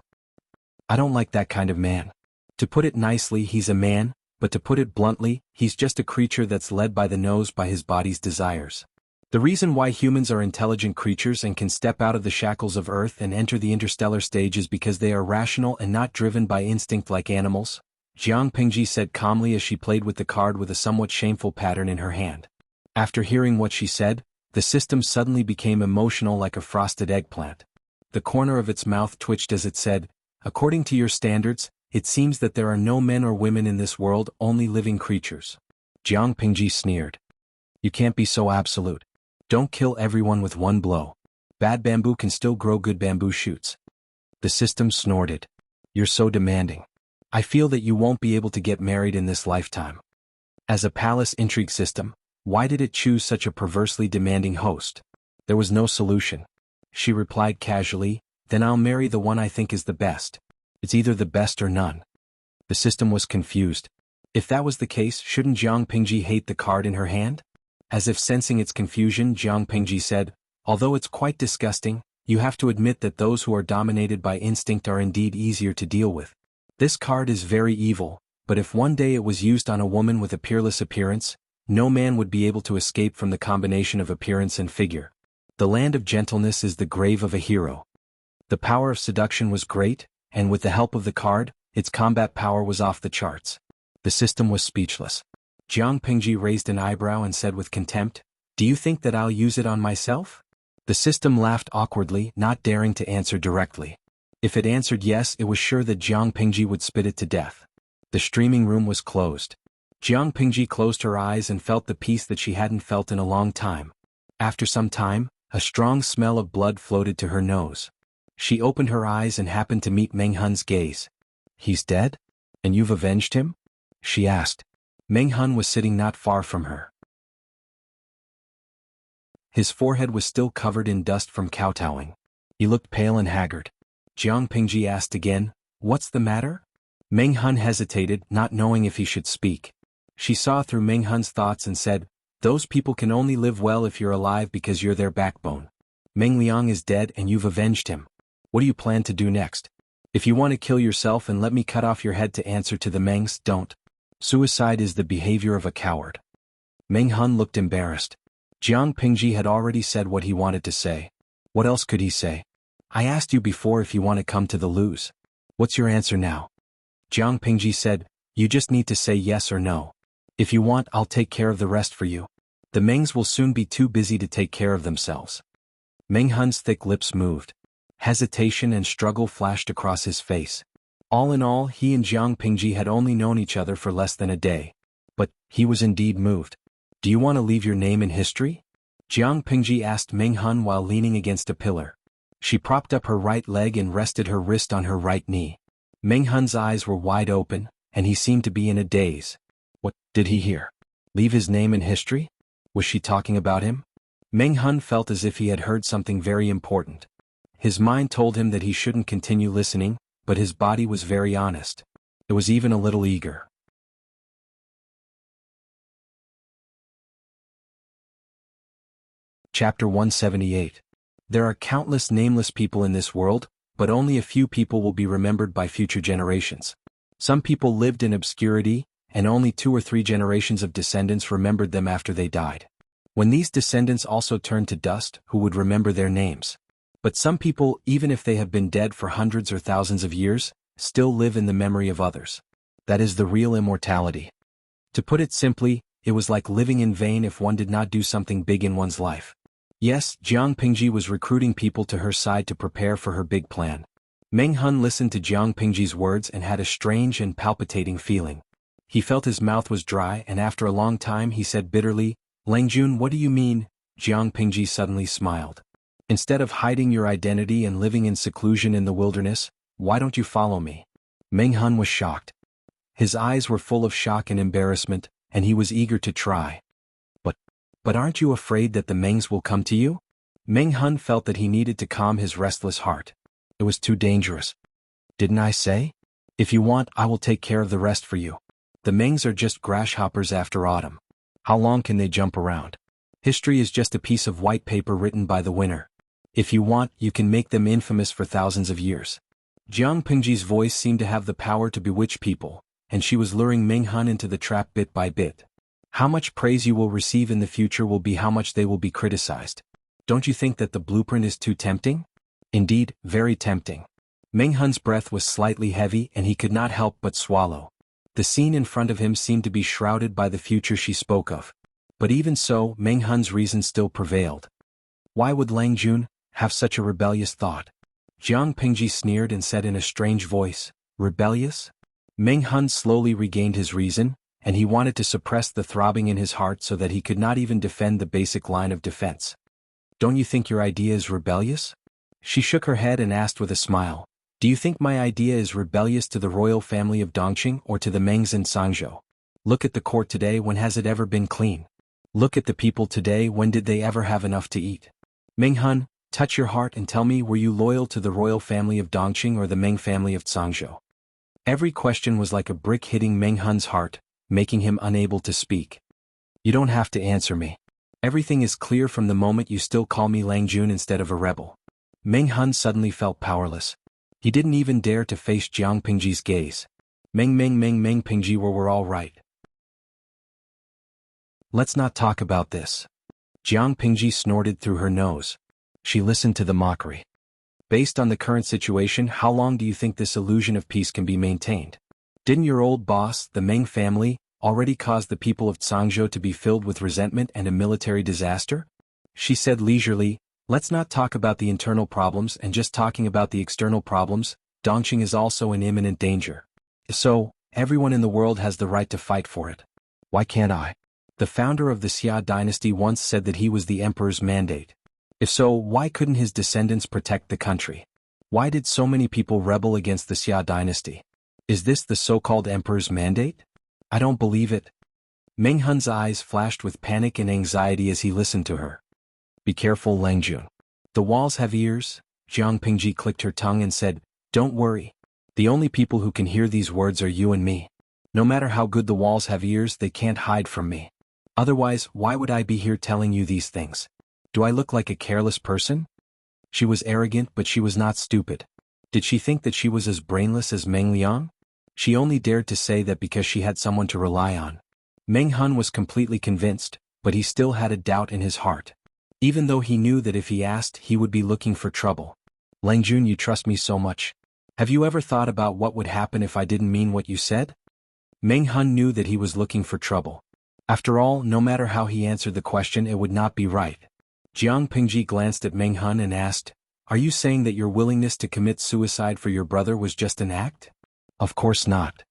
I don't like that kind of man. To put it nicely, he's a man, but to put it bluntly, he's just a creature that's led by the nose by his body's desires. The reason why humans are intelligent creatures and can step out of the shackles of Earth and enter the interstellar stage is because they are rational and not driven by instinct like animals, Jiang Pingji said calmly as she played with the card with a somewhat shameful pattern in her hand. After hearing what she said, the system suddenly became emotional like a frosted eggplant. The corner of its mouth twitched as it said, "According to your standards, it seems that there are no men or women in this world, only living creatures." Jiang Pingji sneered. "You can't be so absolute. Don't kill everyone with one blow. Bad bamboo can still grow good bamboo shoots." The system snorted. "You're so demanding. I feel that you won't be able to get married in this lifetime." As a palace intrigue system, why did it choose such a perversely demanding host? There was no solution. She replied casually, "Then I'll marry the one I think is the best. It's either the best or none." The system was confused. If that was the case, shouldn't Jiang Pingji hate the card in her hand? As if sensing its confusion, Jiang Pingji said, "Although it's quite disgusting, you have to admit that those who are dominated by instinct are indeed easier to deal with. This card is very evil, but if one day it was used on a woman with a peerless appearance, no man would be able to escape from the combination of appearance and figure. The land of gentleness is the grave of a hero." The power of seduction was great, and with the help of the card, its combat power was off the charts. The system was speechless. Jiang Pingji raised an eyebrow and said with contempt, "Do you think that I'll use it on myself?" The system laughed awkwardly, not daring to answer directly. If it answered yes, it was sure that Jiang Pingji would spit it to death. The streaming room was closed. Jiang Pingji closed her eyes and felt the peace that she hadn't felt in a long time. After some time, a strong smell of blood floated to her nose. She opened her eyes and happened to meet Meng Hun's gaze. "He's dead? And you've avenged him?" she asked. Meng Hun was sitting not far from her. His forehead was still covered in dust from kowtowing. He looked pale and haggard. Jiang Pingji asked again, "What's the matter?" Meng Hun hesitated, not knowing if he should speak. She saw through Meng Hun's thoughts and said, "Those people can only live well if you're alive because you're their backbone. Meng Liang is dead and you've avenged him. What do you plan to do next? If you want to kill yourself and let me cut off your head to answer to the Mengs, don't. Suicide is the behavior of a coward." Meng Hun looked embarrassed. Jiang Pingji had already said what he wanted to say. What else could he say? "I asked you before if you want to come to the Luz. What's your answer now?" Jiang Pingji said, "You just need to say yes or no. If you want, I'll take care of the rest for you. The Mengs will soon be too busy to take care of themselves." Meng Hun's thick lips moved. Hesitation and struggle flashed across his face. All in all, he and Jiang Pingji had only known each other for less than a day. But he was indeed moved. "Do you want to leave your name in history?" Jiang Pingji asked Meng Hun while leaning against a pillar. She propped up her right leg and rested her wrist on her right knee. Meng Hun's eyes were wide open, and he seemed to be in a daze. What did he hear? Leave his name in history? Was she talking about him? Meng Hun felt as if he had heard something very important. His mind told him that he shouldn't continue listening, but his body was very honest. It was even a little eager. Chapter 178. There are countless nameless people in this world, but only a few people will be remembered by future generations. Some people lived in obscurity, and only 2 or 3 generations of descendants remembered them after they died. When these descendants also turned to dust, who would remember their names? But some people, even if they have been dead for hundreds or thousands of years, still live in the memory of others. That is the real immortality. To put it simply, it was like living in vain if one did not do something big in one's life. Yes, Jiang Pingji was recruiting people to her side to prepare for her big plan. Meng Hun listened to Jiang Pingji's words and had a strange and palpitating feeling. He felt his mouth was dry, and after a long time he said bitterly, "Langjun, what do you mean?" Jiang Pingji suddenly smiled. "Instead of hiding your identity and living in seclusion in the wilderness, why don't you follow me?" Meng Hun was shocked. His eyes were full of shock and embarrassment, and he was eager to try. But aren't you afraid that the Mengs will come to you?" Meng Hun felt that he needed to calm his restless heart. It was too dangerous. Didn't I say? If you want, I will take care of the rest for you. The Mengs are just grasshoppers after autumn. How long can they jump around? History is just a piece of white paper written by the winner. If you want, you can make them infamous for thousands of years. Jiang Pingji's voice seemed to have the power to bewitch people, and she was luring Meng Hun into the trap bit by bit. How much praise you will receive in the future will be how much they will be criticized. Don't you think that the blueprint is too tempting? Indeed, very tempting. Meng Hun's breath was slightly heavy and he could not help but swallow. The scene in front of him seemed to be shrouded by the future she spoke of. But even so, Meng Hun's reason still prevailed. Why would Lang Jun have such a rebellious thought? Jiang Pingji sneered and said in a strange voice, rebellious? Meng Hun slowly regained his reason, and he wanted to suppress the throbbing in his heart so that he could not even defend the basic line of defense. Don't you think your idea is rebellious? She shook her head and asked with a smile, do you think my idea is rebellious to the royal family of Dongqing or to the Mengs in Sangzhou? Look at the court today, when has it ever been clean? Look at the people today, when did they ever have enough to eat? Meng Hun, touch your heart and tell me, were you loyal to the royal family of Dongqing or the Meng family of Sangzhou? Every question was like a brick hitting Meng Hun's heart, making him unable to speak. You don't have to answer me. Everything is clear from the moment you still call me Lang Jun instead of a rebel. Meng Hun suddenly felt powerless. He didn't even dare to face Jiang Pingji's gaze. Meng Pingji, we're all right. Let's not talk about this. Jiang Pingji snorted through her nose. She listened to the mockery. Based on the current situation, how long do you think this illusion of peace can be maintained? Didn't your old boss, the Meng family, already cause the people of Zhangzhou to be filled with resentment and a military disaster? She said leisurely, let's not talk about the internal problems and just talking about the external problems. Dongqing is also in imminent danger. So, everyone in the world has the right to fight for it. Why can't I? The founder of the Xia dynasty once said that he was the emperor's mandate. If so, why couldn't his descendants protect the country? Why did so many people rebel against the Xia dynasty? Is this the so-called emperor's mandate? I don't believe it. Meng Hun's eyes flashed with panic and anxiety as he listened to her. Be careful, Lang Jun. The walls have ears. Jiang Pingji clicked her tongue and said, don't worry. The only people who can hear these words are you and me. No matter how good the walls have ears, they can't hide from me. Otherwise, why would I be here telling you these things? Do I look like a careless person? She was arrogant, but she was not stupid. Did she think that she was as brainless as Meng Liang? She only dared to say that because she had someone to rely on. Meng Hun was completely convinced, but he still had a doubt in his heart. Even though he knew that if he asked, he would be looking for trouble. Lang Jun, you trust me so much. Have you ever thought about what would happen if I didn't mean what you said? Meng Hun knew that he was looking for trouble. After all, no matter how he answered the question, it would not be right. Jiang Pingji glanced at Meng Hun and asked, are you saying that your willingness to commit suicide for your brother was just an act? Of course not.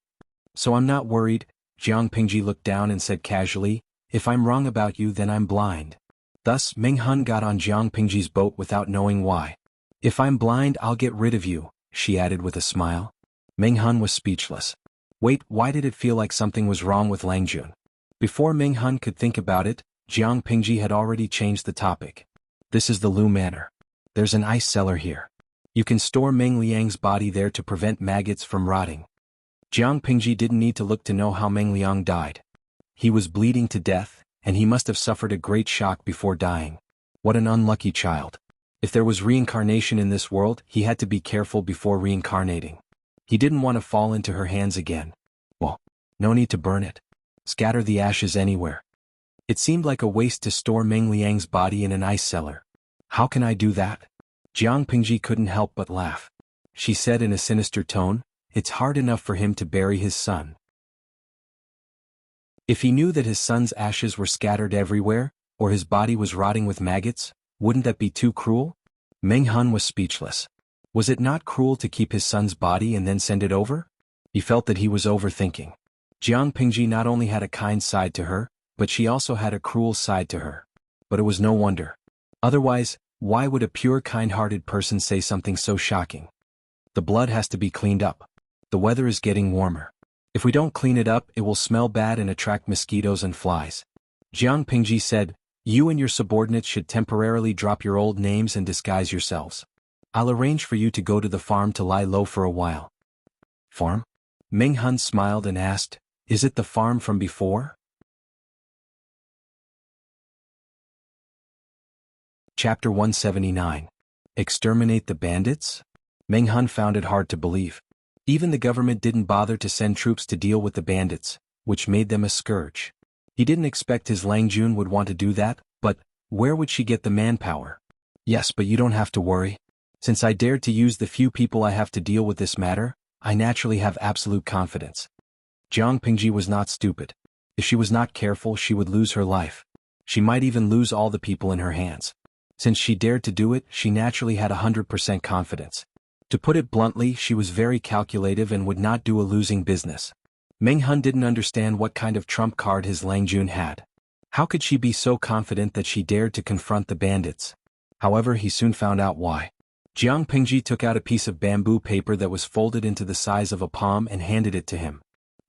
So I'm not worried. Jiang Pingji looked down and said casually, if I'm wrong about you, then I'm blind. Thus, Meng Hun got on Jiang Pingji's boat without knowing why. If I'm blind, I'll get rid of you, she added with a smile. Meng Hun was speechless. Wait, why did it feel like something was wrong with Lang Jun? Before Meng Hun could think about it, Jiang Pingji had already changed the topic. This is the Lu Manor. There's an ice cellar here. You can store Meng Liang's body there to prevent maggots from rotting. Jiang Pingji didn't need to look to know how Meng Liang died. He was bleeding to death, and he must have suffered a great shock before dying. What an unlucky child. If there was reincarnation in this world, he had to be careful before reincarnating. He didn't want to fall into her hands again. Well, no need to burn it. Scatter the ashes anywhere. It seemed like a waste to store Meng Liang's body in an ice cellar. How can I do that? Jiang Pingji couldn't help but laugh. She said in a sinister tone, it's hard enough for him to bury his son. If he knew that his son's ashes were scattered everywhere, or his body was rotting with maggots, wouldn't that be too cruel? Meng Hun was speechless. Was it not cruel to keep his son's body and then send it over? He felt that he was overthinking. Jiang Pingji not only had a kind side to her, but she also had a cruel side to her. But it was no wonder. Otherwise, why would a pure kind-hearted person say something so shocking? The blood has to be cleaned up. The weather is getting warmer. If we don't clean it up, it will smell bad and attract mosquitoes and flies. Jiang Pingji said, You and your subordinates should temporarily drop your old names and disguise yourselves. I'll arrange for you to go to the farm to lie low for a while. Farm? Meng Hun smiled and asked, is it the farm from before? Chapter 179. Exterminate the bandits? Meng Hun found it hard to believe. Even the government didn't bother to send troops to deal with the bandits, which made them a scourge. He didn't expect his Lang Jun would want to do that, but where would she get the manpower? Yes, but you don't have to worry. Since I dared to use the few people I have to deal with this matter, I naturally have absolute confidence. Jiang Pingji was not stupid. If she was not careful, she would lose her life. She might even lose all the people in her hands. Since she dared to do it, she naturally had 100% confidence. To put it bluntly, she was very calculative and would not do a losing business. Meng Hun didn't understand what kind of trump card his Lang Jun had. How could she be so confident that she dared to confront the bandits? However, he soon found out why. Jiang Pingji took out a piece of bamboo paper that was folded into the size of a palm and handed it to him.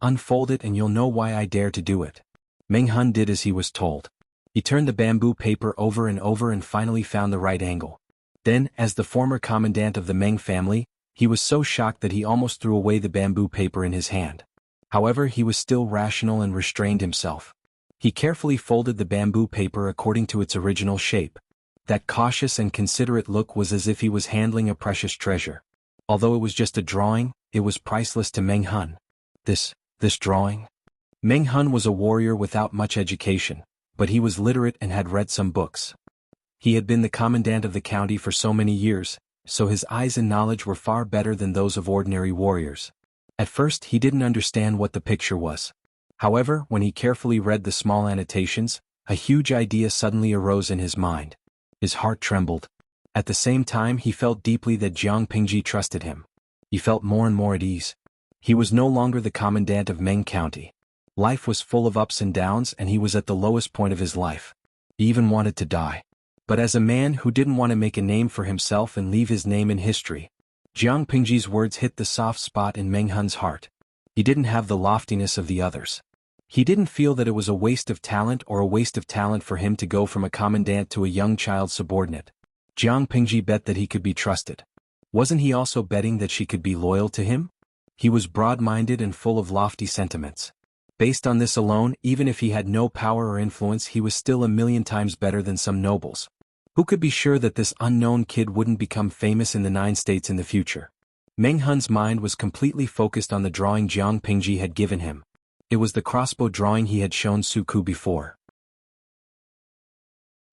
Unfold it and you'll know why I dare to do it. Meng Hun did as he was told. He turned the bamboo paper over and finally found the right angle. Then, as the former commandant of the Meng family, he was so shocked that he almost threw away the bamboo paper in his hand. However, he was still rational and restrained himself. He carefully folded the bamboo paper according to its original shape. That cautious and considerate look was as if he was handling a precious treasure. Although it was just a drawing, it was priceless to Meng Hun. This drawing? Meng Hun was a warrior without much education, but he was literate and had read some books. He had been the commandant of the county for so many years, so his eyes and knowledge were far better than those of ordinary warriors. At first he didn't understand what the picture was. However, when he carefully read the small annotations, a huge idea suddenly arose in his mind. His heart trembled. At the same time he felt deeply that Jiang Pingji trusted him. He felt more and more at ease. He was no longer the commandant of Meng County. Life was full of ups and downs and he was at the lowest point of his life. He even wanted to die. But as a man who didn't want to make a name for himself and leave his name in history, Jiang Pingji's words hit the soft spot in Meng Hun's heart. He didn't have the loftiness of the others. He didn't feel that it was a waste of talent for him to go from a commandant to a young child subordinate. Jiang Pingji bet that he could be trusted. Wasn't he also betting that she could be loyal to him? He was broad-minded and full of lofty sentiments. Based on this alone, even if he had no power or influence, he was still 1,000,000 times better than some nobles. Who could be sure that this unknown kid wouldn't become famous in the 9 states in the future? Meng Hun's mind was completely focused on the drawing Jiang Pingji had given him. It was the crossbow drawing he had shown Su Ku before.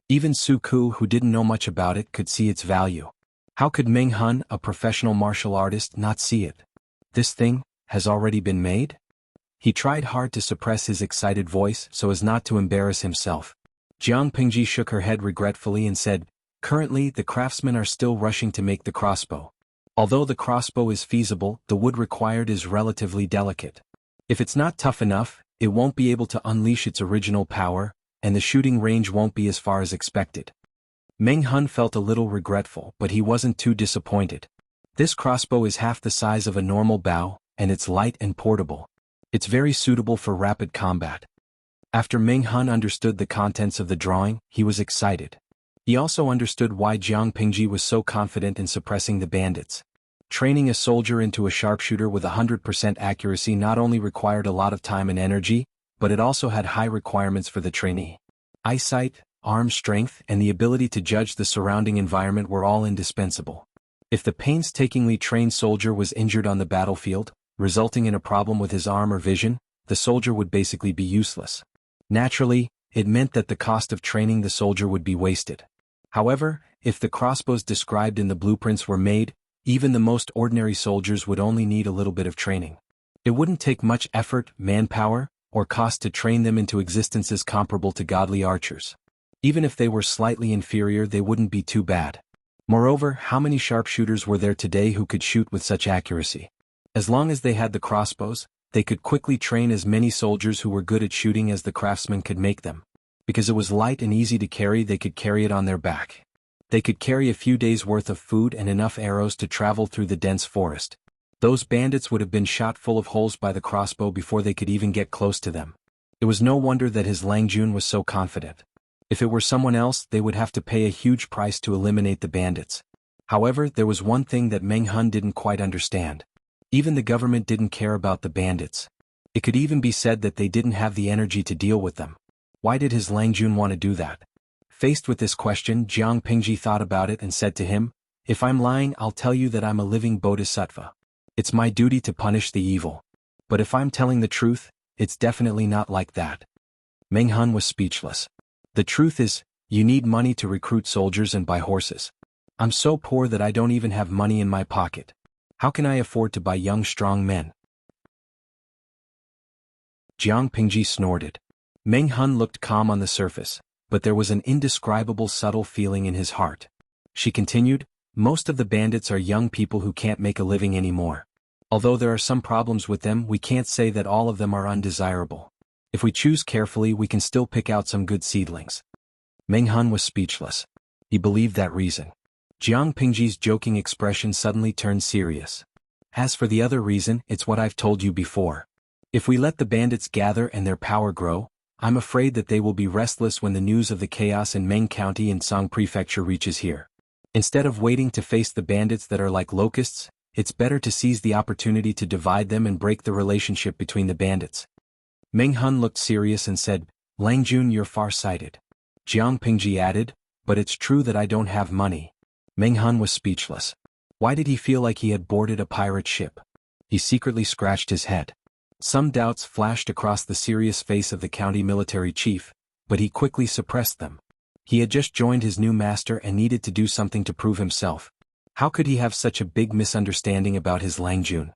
Even Su Ku, who didn't know much about it, could see its value. How could Meng Hun, a professional martial artist, not see it? This thing has already been made? He tried hard to suppress his excited voice so as not to embarrass himself. Jiang Pingji shook her head regretfully and said, "Currently, the craftsmen are still rushing to make the crossbow. Although the crossbow is feasible, the wood required is relatively delicate. If it's not tough enough, it won't be able to unleash its original power, and the shooting range won't be as far as expected." Meng Hun felt a little regretful, but he wasn't too disappointed. This crossbow is half the size of a normal bow, and it's light and portable. It's very suitable for rapid combat. After Meng Hun understood the contents of the drawing, he was excited. He also understood why Jiang Pingji was so confident in suppressing the bandits. Training a soldier into a sharpshooter with 100% accuracy not only required a lot of time and energy, but it also had high requirements for the trainee. Eyesight, arm strength, and the ability to judge the surrounding environment were all indispensable. If the painstakingly trained soldier was injured on the battlefield, resulting in a problem with his arm or vision, the soldier would basically be useless. Naturally, it meant that the cost of training the soldier would be wasted. However, if the crossbows described in the blueprints were made, even the most ordinary soldiers would only need a little bit of training. It wouldn't take much effort, manpower, or cost to train them into existences comparable to godly archers. Even if they were slightly inferior, they wouldn't be too bad. Moreover, how many sharpshooters were there today who could shoot with such accuracy? As long as they had the crossbows, they could quickly train as many soldiers who were good at shooting as the craftsmen could make them. Because it was light and easy to carry, they could carry it on their back. They could carry a few days' worth of food and enough arrows to travel through the dense forest. Those bandits would have been shot full of holes by the crossbow before they could even get close to them. It was no wonder that his Lang Jun was so confident. If it were someone else, they would have to pay a huge price to eliminate the bandits. However, there was one thing that Meng Hun didn't quite understand. Even the government didn't care about the bandits. It could even be said that they didn't have the energy to deal with them. Why did his Lang Jun want to do that? Faced with this question, Jiang Pingji thought about it and said to him, "If I'm lying, I'll tell you that I'm a living bodhisattva. It's my duty to punish the evil. But if I'm telling the truth, it's definitely not like that." Meng Hun was speechless. The truth is, you need money to recruit soldiers and buy horses. I'm so poor that I don't even have money in my pocket. How can I afford to buy young strong men? Jiang Pingji snorted. Meng Hun looked calm on the surface, but there was an indescribable subtle feeling in his heart. She continued, "Most of the bandits are young people who can't make a living anymore. Although there are some problems with them, we can't say that all of them are undesirable. If we choose carefully, we can still pick out some good seedlings." Meng Hun was speechless. He believed that reason. Jiang Pingji's joking expression suddenly turned serious. "As for the other reason, it's what I've told you before. If we let the bandits gather and their power grow, I'm afraid that they will be restless when the news of the chaos in Meng County and Song Prefecture reaches here. Instead of waiting to face the bandits that are like locusts, it's better to seize the opportunity to divide them and break the relationship between the bandits." Meng Hun looked serious and said, "Lang Jun, you're far-sighted." Jiang Pingji added, "But it's true that I don't have money." Meng Hun was speechless. Why did he feel like he had boarded a pirate ship? He secretly scratched his head. Some doubts flashed across the serious face of the county military chief, but he quickly suppressed them. He had just joined his new master and needed to do something to prove himself. How could he have such a big misunderstanding about his Lang Jun?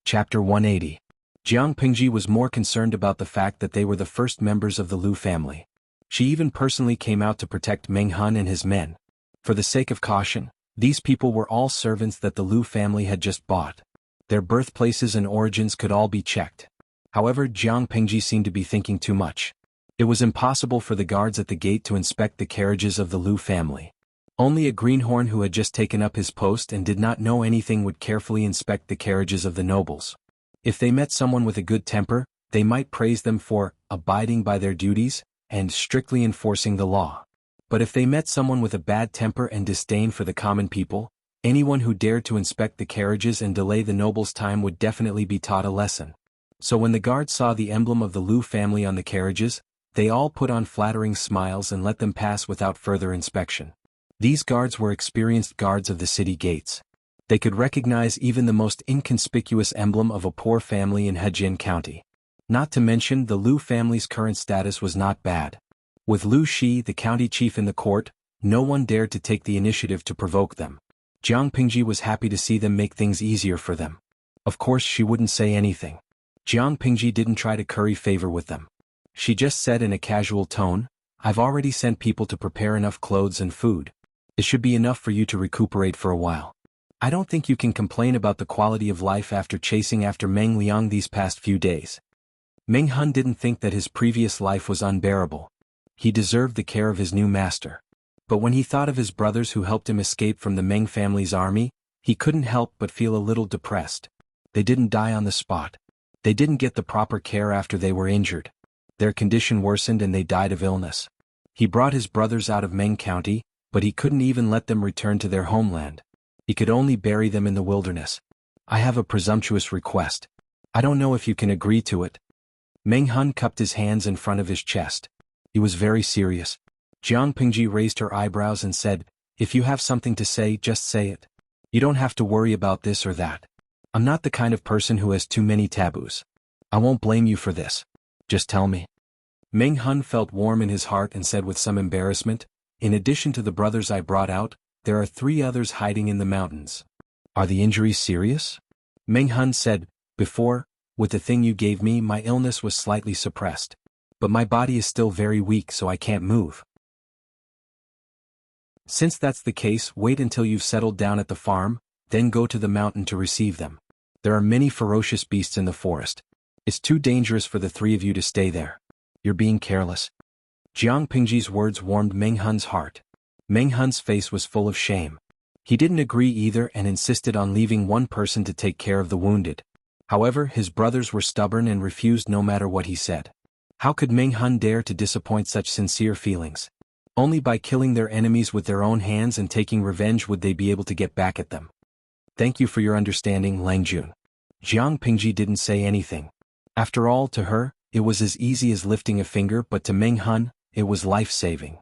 Chapter 180. Jiang Pingji was more concerned about the fact that they were the first members of the Lu family. She even personally came out to protect Meng Hun and his men. For the sake of caution, these people were all servants that the Lu family had just bought. Their birthplaces and origins could all be checked. However, Jiang Pingji seemed to be thinking too much. It was impossible for the guards at the gate to inspect the carriages of the Lu family. Only a greenhorn who had just taken up his post and did not know anything would carefully inspect the carriages of the nobles. If they met someone with a good temper, they might praise them for abiding by their duties and strictly enforcing the law. But if they met someone with a bad temper and disdain for the common people, anyone who dared to inspect the carriages and delay the nobles' time would definitely be taught a lesson. So when the guards saw the emblem of the Lu family on the carriages, they all put on flattering smiles and let them pass without further inspection. These guards were experienced guards of the city gates. They could recognize even the most inconspicuous emblem of a poor family in Hejian County. Not to mention, the Lu family's current status was not bad. With Lu Shi, the county chief, in the court, no one dared to take the initiative to provoke them. Jiang Pingji was happy to see them make things easier for them. Of course, she wouldn't say anything. Jiang Pingji didn't try to curry favor with them. She just said in a casual tone, "I've already sent people to prepare enough clothes and food. It should be enough for you to recuperate for a while. I don't think you can complain about the quality of life after chasing after Meng Liang these past few days." Meng Hun didn't think that his previous life was unbearable. He deserved the care of his new master. But when he thought of his brothers who helped him escape from the Meng family's army, he couldn't help but feel a little depressed. They didn't die on the spot. They didn't get the proper care after they were injured. Their condition worsened and they died of illness. He brought his brothers out of Meng County, but he couldn't even let them return to their homeland. He could only bury them in the wilderness. "I have a presumptuous request. I don't know if you can agree to it." Meng Hun cupped his hands in front of his chest. He was very serious. Jiang Pingji raised her eyebrows and said, "If you have something to say, just say it. You don't have to worry about this or that. I'm not the kind of person who has too many taboos. I won't blame you for this. Just tell me." Meng Hun felt warm in his heart and said with some embarrassment, "In addition to the brothers I brought out, there are 3 others hiding in the mountains." "Are the injuries serious?" Meng Hun said, "Before, with the thing you gave me, my illness was slightly suppressed. But my body is still very weak, so I can't move. Since that's the case, wait until you've settled down at the farm, then go to the mountain to receive them. There are many ferocious beasts in the forest. It's too dangerous for the 3 of you to stay there. You're being careless." Jiang Pingji's words warmed Meng Hun's heart. Meng Hun's face was full of shame. He didn't agree either and insisted on leaving one person to take care of the wounded. However, his brothers were stubborn and refused no matter what he said. How could Meng Hun dare to disappoint such sincere feelings? Only by killing their enemies with their own hands and taking revenge would they be able to get back at them. Thank you for your understanding, Lang Jun. Jiang Pingji didn't say anything. After all, to her, it was as easy as lifting a finger, but to Meng Hun, it was life-saving.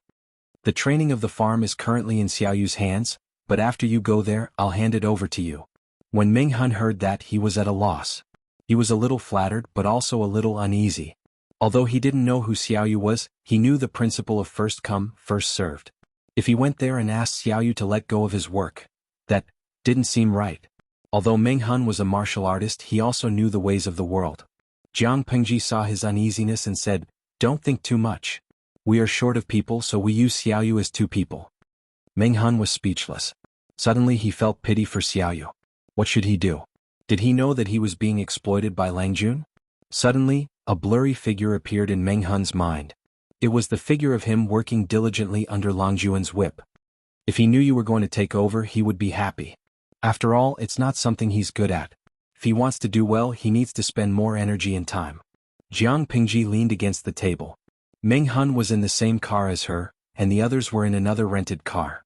The training of the farm is currently in Xiaoyu's hands, but after you go there, I'll hand it over to you. When Meng Hun heard that, he was at a loss. He was a little flattered but also a little uneasy. Although he didn't know who Xiaoyu was, he knew the principle of first come, first served. If he went there and asked Xiaoyu to let go of his work, that didn't seem right. Although Meng Hun was a martial artist, he also knew the ways of the world. Jiang Pengji saw his uneasiness and said, "Don't think too much. We are short of people, so we use Xiaoyu as 2 people." Meng Hun was speechless. Suddenly he felt pity for Xiaoyu. What should he do? Did he know that he was being exploited by Lang Jun? Suddenly, a blurry figure appeared in Meng Hun's mind. It was the figure of him working diligently under Lang Jun's whip. If he knew you were going to take over, he would be happy. After all, it's not something he's good at. If he wants to do well, he needs to spend more energy and time. Jiang Pingji leaned against the table. Meng Hun was in the same car as her, and the others were in another rented car.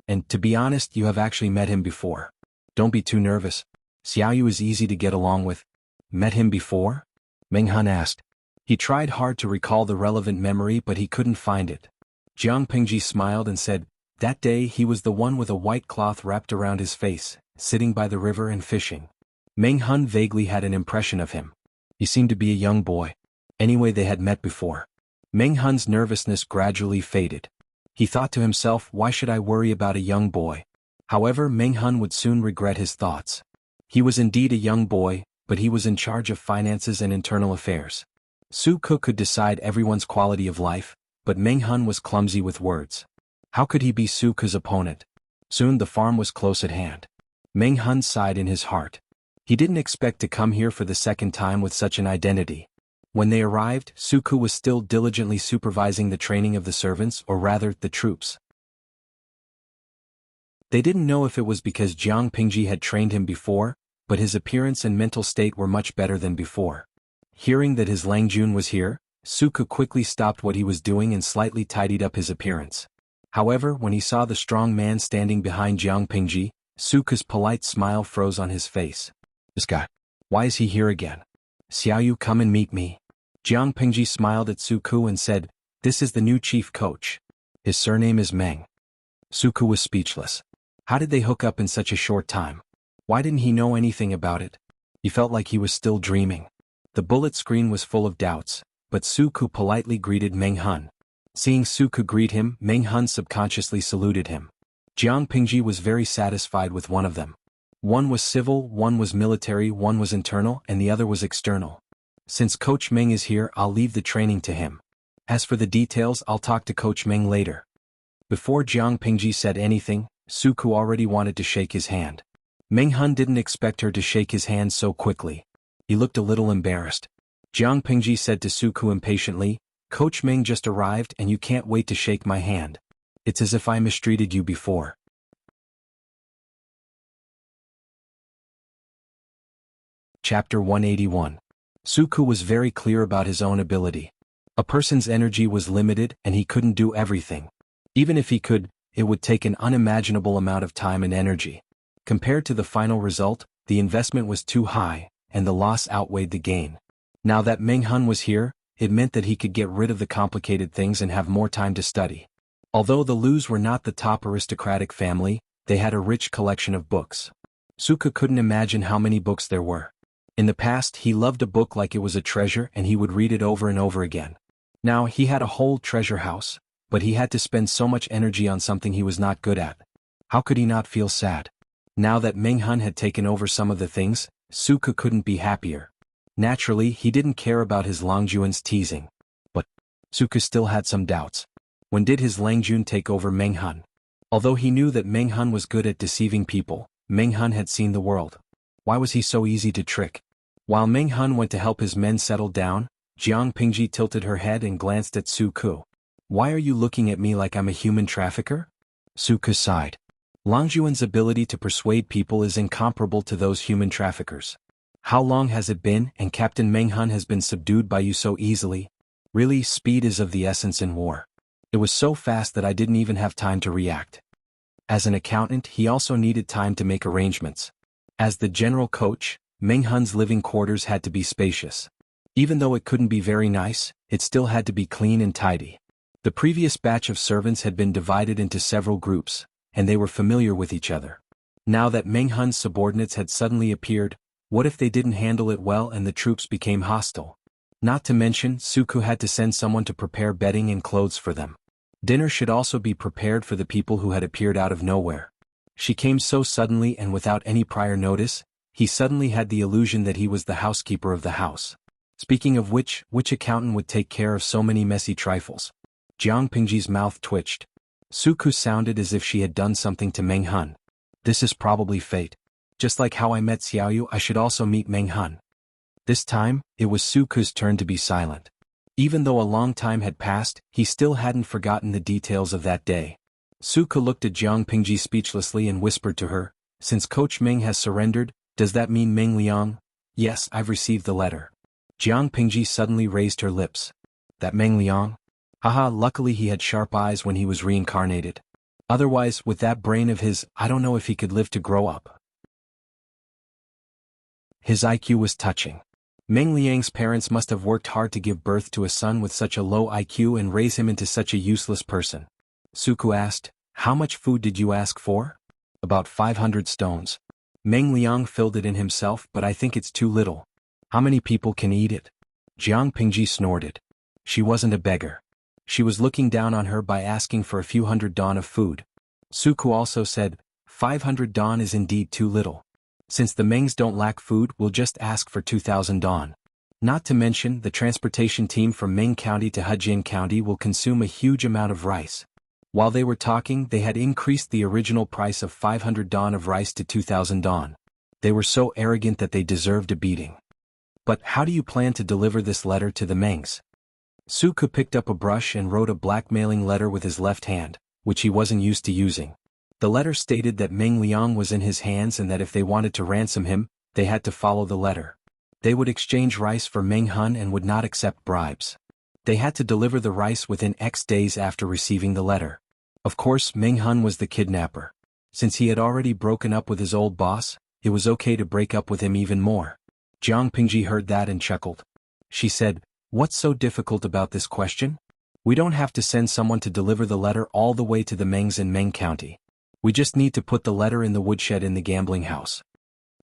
And, to be honest, you have actually met him before. Don't be too nervous. Xiaoyu is easy to get along with. Met him before? Meng Hun asked. He tried hard to recall the relevant memory, but he couldn't find it. Jiang Pingji smiled and said, "That day he was the one with a white cloth wrapped around his face, sitting by the river and fishing." Meng Hun vaguely had an impression of him. He seemed to be a young boy. Anyway, they had met before. Meng Hun's nervousness gradually faded. He thought to himself, why should I worry about a young boy? However, Meng Hun would soon regret his thoughts. He was indeed a young boy, but he was in charge of finances and internal affairs. Su Ke could decide everyone's quality of life, but Meng Hun was clumsy with words. How could he be Su Ke's opponent? Soon the farm was close at hand. Meng Hun sighed in his heart. He didn't expect to come here for the second time with such an identity. When they arrived, Su Ke was still diligently supervising the training of the servants, or rather, the troops. They didn't know if it was because Jiang Pingji had trained him before, but his appearance and mental state were much better than before. Hearing that his Lang Jun was here, Su Ke quickly stopped what he was doing and slightly tidied up his appearance. However, when he saw the strong man standing behind Jiang Pingji, Su Ke's polite smile froze on his face. This guy. Why is he here again? Xiaoyu, come and meet me. Jiang Pingji smiled at Su Ke and said, "This is the new chief coach. His surname is Meng." Su Ke was speechless. How did they hook up in such a short time? Why didn't he know anything about it? He felt like he was still dreaming. The bullet screen was full of doubts, but Su Ke politely greeted Meng Hun. Seeing Su Ke greet him, Meng Hun subconsciously saluted him. Jiang Pingji was very satisfied with one of them. One was civil, one was military, one was internal, and the other was external. Since Coach Meng is here, I'll leave the training to him. As for the details, I'll talk to Coach Meng later. Before Jiang Pingji said anything, Su Ke already wanted to shake his hand. Meng Hun didn't expect her to shake his hand so quickly. He looked a little embarrassed. Jiang Pingji said to Su Ke impatiently, "Coach Meng just arrived and you can't wait to shake my hand. It's as if I mistreated you before." Chapter 181. Su Ke was very clear about his own ability. A person's energy was limited and he couldn't do everything. Even if he could, it would take an unimaginable amount of time and energy. Compared to the final result, the investment was too high, and the loss outweighed the gain. Now that Meng Hun was here, it meant that he could get rid of the complicated things and have more time to study. Although the Lus were not the top aristocratic family, they had a rich collection of books. Su Ke couldn't imagine how many books there were. In the past, he loved a book like it was a treasure and he would read it over and over again. Now, he had a whole treasure house, but he had to spend so much energy on something he was not good at. How could he not feel sad? Now that Meng Hun had taken over some of the things, Su Ke couldn't be happier. Naturally, he didn't care about his Lang Jun's teasing. But Su Ke still had some doubts. When did his Lang Jun take over Meng Hun? Although he knew that Meng Hun was good at deceiving people, Meng Hun had seen the world. Why was he so easy to trick? While Meng Hun went to help his men settle down, Jiang Pingji tilted her head and glanced at Su Ke. "Why are you looking at me like I'm a human trafficker?" Su Ke sighed. Lang Jun's ability to persuade people is incomparable to those human traffickers. How long has it been, and Captain Meng Hun has been subdued by you so easily? Really, speed is of the essence in war. It was so fast that I didn't even have time to react. As an accountant, he also needed time to make arrangements. As the general coach, Meng Hun's living quarters had to be spacious. Even though it couldn't be very nice, it still had to be clean and tidy. The previous batch of servants had been divided into several groups, and they were familiar with each other. Now that Meng Hun's subordinates had suddenly appeared, what if they didn't handle it well and the troops became hostile? Not to mention, Suku had to send someone to prepare bedding and clothes for them. Dinner should also be prepared for the people who had appeared out of nowhere. She came so suddenly and without any prior notice, he suddenly had the illusion that he was the housekeeper of the house. Speaking of which accountant would take care of so many messy trifles? Jiang Pingji's mouth twitched. Suku sounded as if she had done something to Meng Hun. This is probably fate. Just like how I met Xiaoyu, I should also meet Meng Hun. This time, it was Suku's turn to be silent. Even though a long time had passed, he still hadn't forgotten the details of that day. Suku looked at Jiang Pingji speechlessly and whispered to her, "Since Coach Meng has surrendered, does that mean Meng Liang?" "Yes, I've received the letter." Jiang Pingji suddenly raised her lips. "That Meng Liang? Haha, luckily he had sharp eyes when he was reincarnated. Otherwise, with that brain of his, I don't know if he could live to grow up." His IQ was touching. Meng Liang's parents must have worked hard to give birth to a son with such a low IQ and raise him into such a useless person. Suku asked, "How much food did you ask for?" "About 500 stones. Meng Liang filled it in himself, but I think it's too little. How many people can eat it?" Jiang Pingji snorted. She wasn't a beggar. She was looking down on her by asking for a few hundred dawn of food. Suku also said, 500 dawn is indeed too little. Since the Mengs don't lack food, we'll just ask for 2,000 dawn. Not to mention, the transportation team from Meng County to Hejian County will consume a huge amount of rice. While they were talking, they had increased the original price of 500 dawn of rice to 2,000 dawn. They were so arrogant that they deserved a beating. "But how do you plan to deliver this letter to the Mengs?" Suku picked up a brush and wrote a blackmailing letter with his left hand, which he wasn't used to using. The letter stated that Meng Liang was in his hands and that if they wanted to ransom him, they had to follow the letter. They would exchange rice for Meng Hun and would not accept bribes. They had to deliver the rice within X days after receiving the letter. Of course, Meng Hun was the kidnapper. Since he had already broken up with his old boss, it was okay to break up with him even more. Jiang Pingji heard that and chuckled. She said, "What's so difficult about this question? We don't have to send someone to deliver the letter all the way to the Mengs in Meng County. We just need to put the letter in the woodshed in the gambling house."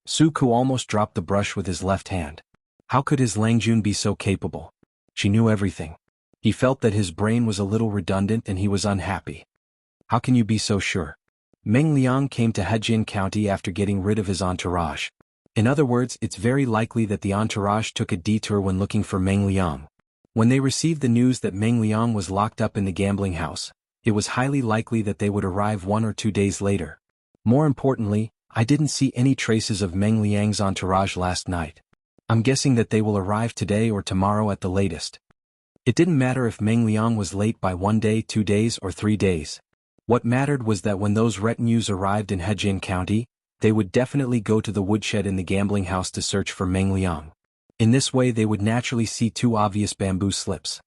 Suku almost dropped the brush with his left hand. How could his Langjun be so capable? She knew everything. He felt that his brain was a little redundant and he was unhappy. "How can you be so sure?" Meng Liang came to Hejian County after getting rid of his entourage. In other words, it's very likely that the entourage took a detour when looking for Meng Liang. When they received the news that Meng Liang was locked up in the gambling house, it was highly likely that they would arrive 1 or 2 days later. More importantly, I didn't see any traces of Meng Liang's entourage last night. I'm guessing that they will arrive today or tomorrow at the latest. It didn't matter if Meng Liang was late by 1 day, 2 days, or 3 days. What mattered was that when those retinues arrived in Hejian County, they would definitely go to the woodshed in the gambling house to search for Meng Liang. In this way they would naturally see 2 obvious bamboo slips.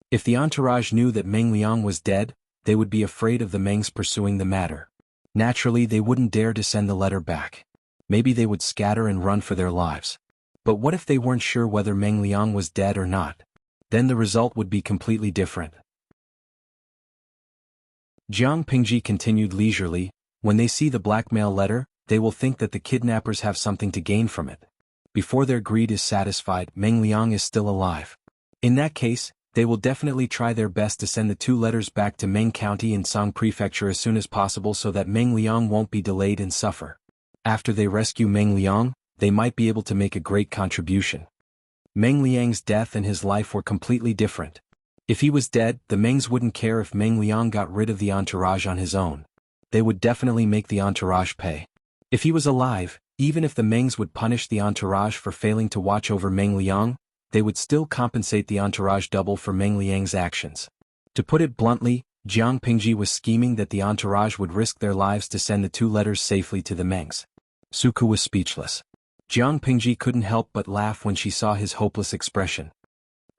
If the entourage knew that Meng Liang was dead, they would be afraid of the Mengs pursuing the matter. Naturally, they wouldn't dare to send the letter back. Maybe they would scatter and run for their lives. But what if they weren't sure whether Meng Liang was dead or not? Then the result would be completely different. Jiang Pingji continued leisurely, "When they see the blackmail letter, they will think that the kidnappers have something to gain from it. Before their greed is satisfied, Meng Liang is still alive. In that case, they will definitely try their best to send the 2 letters back to Meng County in Song Prefecture as soon as possible so that Meng Liang won't be delayed and suffer. After they rescue Meng Liang, they might be able to make a great contribution." Meng Liang's death and his life were completely different. If he was dead, the Mengs wouldn't care if Meng Liang got rid of the entourage on his own. They would definitely make the entourage pay. If he was alive, even if the Mengs would punish the entourage for failing to watch over Meng Liang, they would still compensate the entourage double for Meng Liang's actions. To put it bluntly, Jiang Pingji was scheming that the entourage would risk their lives to send the 2 letters safely to the Mengs. Suku was speechless. Jiang Pingji couldn't help but laugh when she saw his hopeless expression.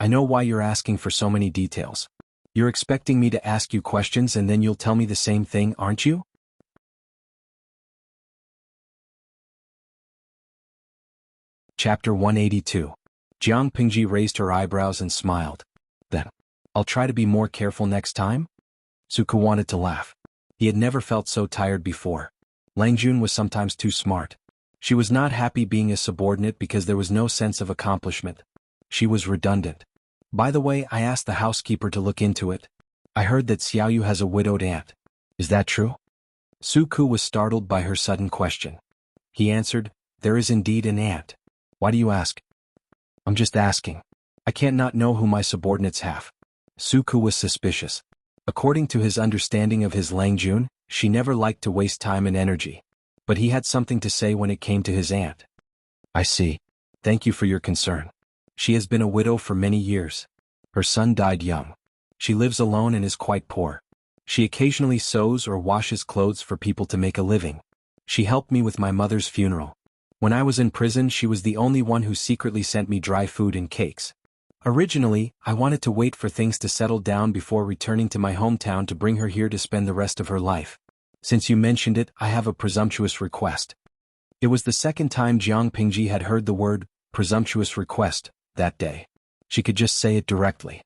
I know why you're asking for so many details. You're expecting me to ask you questions and then you'll tell me the same thing, aren't you? Chapter 182. Jiang Pingji raised her eyebrows and smiled. Then, I'll try to be more careful next time? Suku wanted to laugh. He had never felt so tired before. Lang Jun was sometimes too smart. She was not happy being a subordinate because there was no sense of accomplishment. She was redundant. By the way, I asked the housekeeper to look into it. I heard that Xiaoyu has a widowed aunt. Is that true? Suku was startled by her sudden question. He answered, there is indeed an aunt. Why do you ask? I'm just asking. I can't not know who my subordinates have. Suku was suspicious. According to his understanding of his Lang Jun, she never liked to waste time and energy. But he had something to say when it came to his aunt. I see. Thank you for your concern. She has been a widow for many years. Her son died young. She lives alone and is quite poor. She occasionally sews or washes clothes for people to make a living. She helped me with my mother's funeral. When I was in prison, she was the only one who secretly sent me dry food and cakes. Originally, I wanted to wait for things to settle down before returning to my hometown to bring her here to spend the rest of her life. Since you mentioned it, I have a presumptuous request. It was the second time Jiang Pingji had heard the word, presumptuous request, that day. She could just say it directly.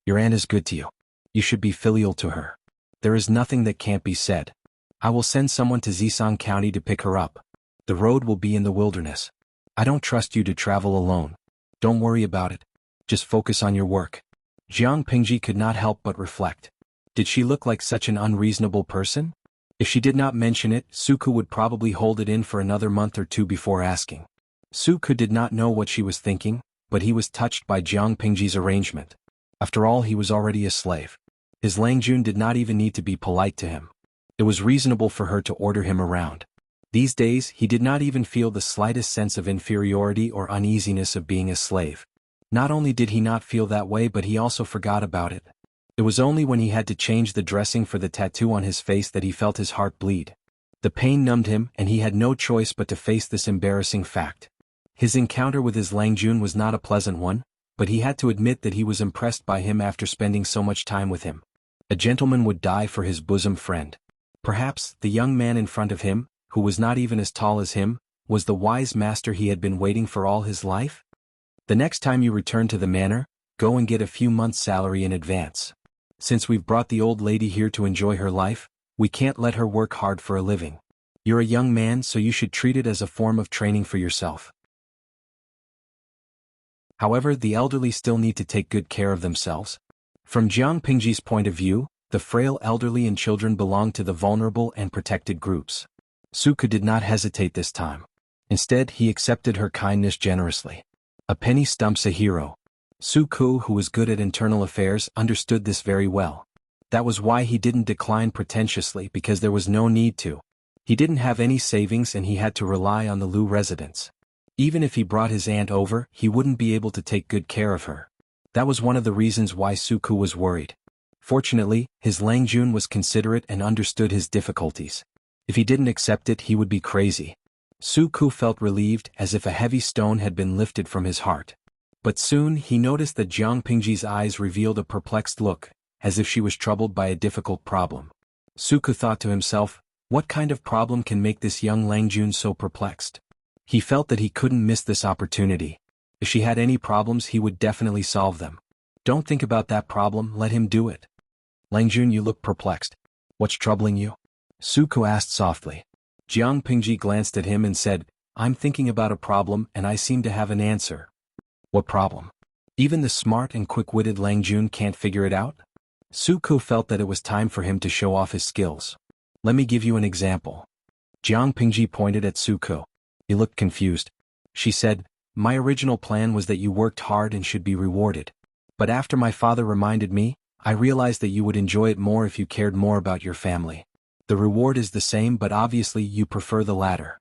Your aunt is good to you. You should be filial to her. There is nothing that can't be said. I will send someone to Zisong County to pick her up. The road will be in the wilderness. I don't trust you to travel alone. Don't worry about it. Just focus on your work. Jiang Pingji could not help but reflect. Did she look like such an unreasonable person? If she did not mention it, Suku would probably hold it in for another month or two before asking. Suku did not know what she was thinking, but he was touched by Jiang Pingji's arrangement. After all, he was already a slave. His Lang Jun did not even need to be polite to him. It was reasonable for her to order him around. These days, he did not even feel the slightest sense of inferiority or uneasiness of being a slave. Not only did he not feel that way, but he also forgot about it. It was only when he had to change the dressing for the tattoo on his face that he felt his heart bleed. The pain numbed him, and he had no choice but to face this embarrassing fact. His encounter with his Lang Jun was not a pleasant one, but he had to admit that he was impressed by him after spending so much time with him. A gentleman would die for his bosom friend. Perhaps, the young man in front of him, who was not even as tall as him, was the wise master he had been waiting for all his life? The next time you return to the manor, go and get a few months' salary in advance. Since we've brought the old lady here to enjoy her life, we can't let her work hard for a living. You're a young man, so you should treat it as a form of training for yourself. However, the elderly still need to take good care of themselves. From Jiang Pingji's point of view, the frail elderly and children belong to the vulnerable and protected groups. Suku did not hesitate this time. Instead, he accepted her kindness generously. A penny stumps a hero. Suku, who was good at internal affairs, understood this very well. That was why he didn't decline pretentiously, because there was no need to. He didn't have any savings and he had to rely on the Lu residence. Even if he brought his aunt over, he wouldn't be able to take good care of her. That was one of the reasons why Suku was worried. Fortunately, his Lang Jun was considerate and understood his difficulties. If he didn't accept it, he would be crazy. Suku felt relieved, as if a heavy stone had been lifted from his heart. But soon he noticed that Jiang Pingji's eyes revealed a perplexed look, as if she was troubled by a difficult problem. Suku thought to himself, what kind of problem can make this young Lang Jun so perplexed? He felt that he couldn't miss this opportunity. If she had any problems, he would definitely solve them. Don't think about that problem, let him do it. Lang Jun, you look perplexed. What's troubling you? Suku asked softly. Jiang Pingji glanced at him and said, I'm thinking about a problem and I seem to have an answer. What problem? Even the smart and quick-witted Lang Jun can't figure it out? Suku felt that it was time for him to show off his skills. Let me give you an example. Jiang Pingji pointed at Suku. He looked confused. She said, my original plan was that you worked hard and should be rewarded. But after my father reminded me, I realized that you would enjoy it more if you cared more about your family. The reward is the same, but obviously you prefer the latter.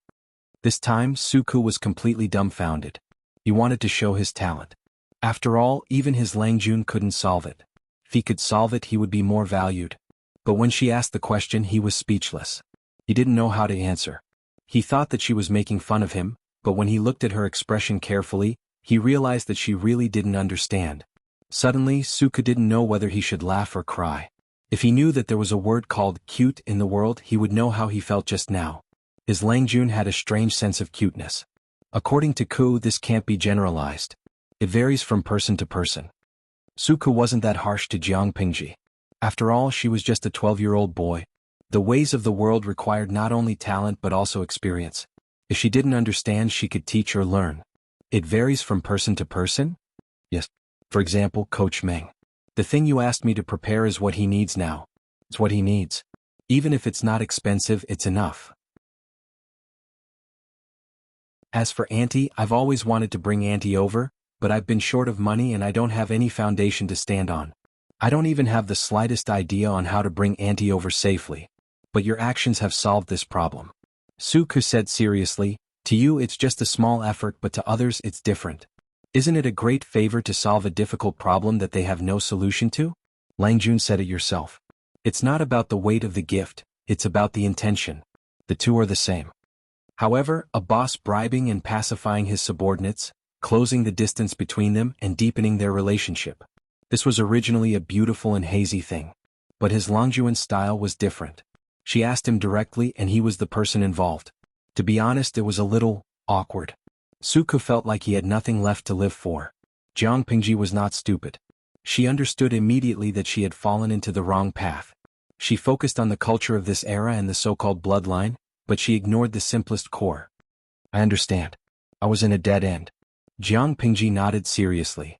This time, Suku was completely dumbfounded. He wanted to show his talent. After all, even his Lang Jun couldn't solve it. If he could solve it, he would be more valued. But when she asked the question, he was speechless. He didn't know how to answer. He thought that she was making fun of him, But when he looked at her expression carefully, he realized that she really didn't understand. Suddenly, Suka didn't know whether he should laugh or cry. If he knew that there was a word called cute in the world, he would know how he felt just now. His Langjun had a strange sense of cuteness. According to Ku, this can't be generalized. It varies from person to person. Suka wasn't that harsh to Jiang Pingji. After all, she was just a 12-year-old boy. The ways of the world required not only talent but also experience. If she didn't understand, she could teach or learn. It varies from person to person? Yes. For example, Coach Meng. The thing you asked me to prepare is what he needs now. It's what he needs. Even if it's not expensive, it's enough. As for Auntie, I've always wanted to bring Auntie over, but I've been short of money and I don't have any foundation to stand on. I don't even have the slightest idea on how to bring Auntie over safely. But your actions have solved this problem. Suku said seriously, to you it's just a small effort, but to others it's different. Isn't it a great favor to solve a difficult problem that they have no solution to? Langjun said it yourself. It's not about the weight of the gift, it's about the intention. The two are the same. However, a boss bribing and pacifying his subordinates, closing the distance between them and deepening their relationship. This was originally a beautiful and hazy thing. But his Langjuan style was different. She asked him directly and he was the person involved. To be honest, it was a little awkward. Suku felt like he had nothing left to live for. Jiang Pingji was not stupid. She understood immediately that she had fallen into the wrong path. She focused on the culture of this era and the so-called bloodline, but she ignored the simplest core. I understand. I was in a dead end. Jiang Pingji nodded seriously.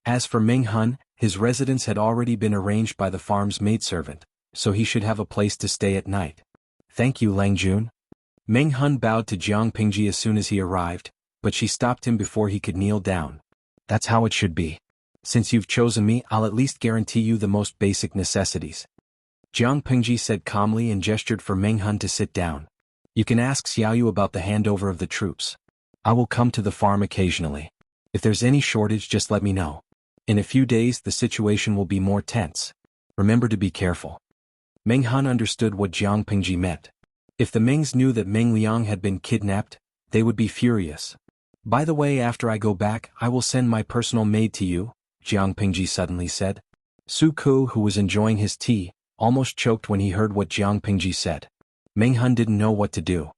As for Meng Hun, his residence had already been arranged by the farm's maidservant, so he should have a place to stay at night. Thank you, Langjun. Meng Hun bowed to Jiang Pingji as soon as he arrived, but she stopped him before he could kneel down. That's how it should be. Since you've chosen me, I'll at least guarantee you the most basic necessities. Jiang Pingji said calmly and gestured for Meng Hun to sit down. You can ask Xiaoyu about the handover of the troops. I will come to the farm occasionally. If there's any shortage, just let me know. In a few days, the situation will be more tense. Remember to be careful. Meng Hun understood what Jiang Pingji meant. If the Mengs knew that Meng Liang had been kidnapped, they would be furious. By the way, after I go back, I will send my personal maid to you, Jiang Pingji suddenly said. Su Ku, who was enjoying his tea, almost choked when he heard what Jiang Pingji said. Meng Hun didn't know what to do.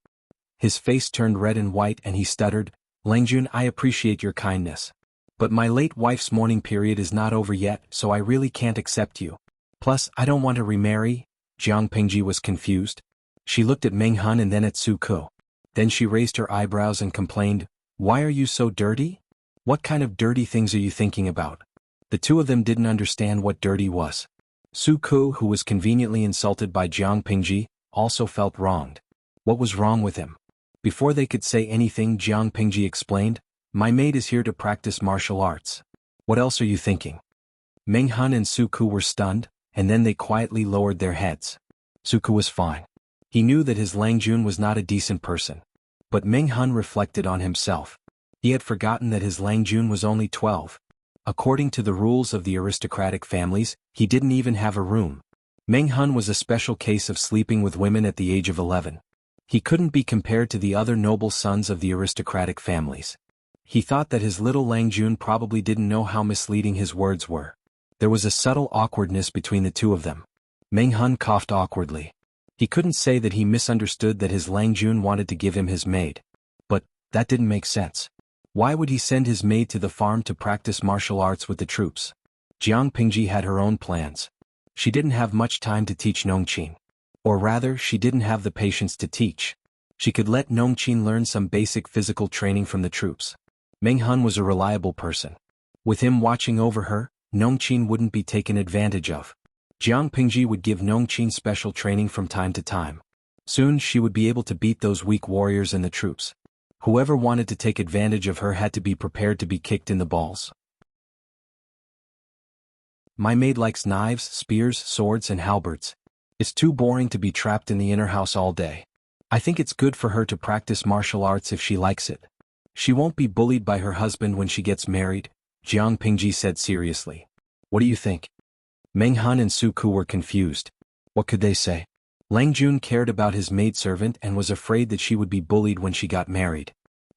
His face turned red and white and he stuttered, Langjun, I appreciate your kindness. But my late wife's mourning period is not over yet, so I really can't accept you. Plus, I don't want to remarry. Jiang Pingji was confused. She looked at Meng Hun and then at Su Ku. Then she raised her eyebrows and complained, Why are you so dirty? What kind of dirty things are you thinking about? The two of them didn't understand what dirty was. Su Ku, who was conveniently insulted by Jiang Pingji, also felt wronged. What was wrong with him? Before they could say anything, Jiang Pingji explained, My maid is here to practice martial arts. What else are you thinking? Meng Hun and Su Ku were stunned, and then they quietly lowered their heads. Su Ku was fine. He knew that his Langjun was not a decent person. But Meng Hun reflected on himself. He had forgotten that his Langjun was only 12. According to the rules of the aristocratic families, he didn't even have a room. Meng Hun was a special case of sleeping with women at the age of 11. He couldn't be compared to the other noble sons of the aristocratic families. He thought that his little Langjun probably didn't know how misleading his words were. There was a subtle awkwardness between the two of them. Meng Hun coughed awkwardly. He couldn't say that he misunderstood that his Langjun wanted to give him his maid. But that didn't make sense. Why would he send his maid to the farm to practice martial arts with the troops? Jiang Pingji had her own plans. She didn't have much time to teach Nongqin. Or rather, she didn't have the patience to teach. She could let Nongqin learn some basic physical training from the troops. Meng Hun was a reliable person. With him watching over her, Nongqin wouldn't be taken advantage of. Jiang Pingji would give Nongqin special training from time to time. Soon she would be able to beat those weak warriors in the troops. Whoever wanted to take advantage of her had to be prepared to be kicked in the balls. My maid likes knives, spears, swords and halberds. It's too boring to be trapped in the inner house all day. I think it's good for her to practice martial arts if she likes it. She won't be bullied by her husband when she gets married, Jiang Pingji said seriously. What do you think? Meng Han and Su Ku were confused. What could they say? Lang Jun cared about his maidservant and was afraid that she would be bullied when she got married.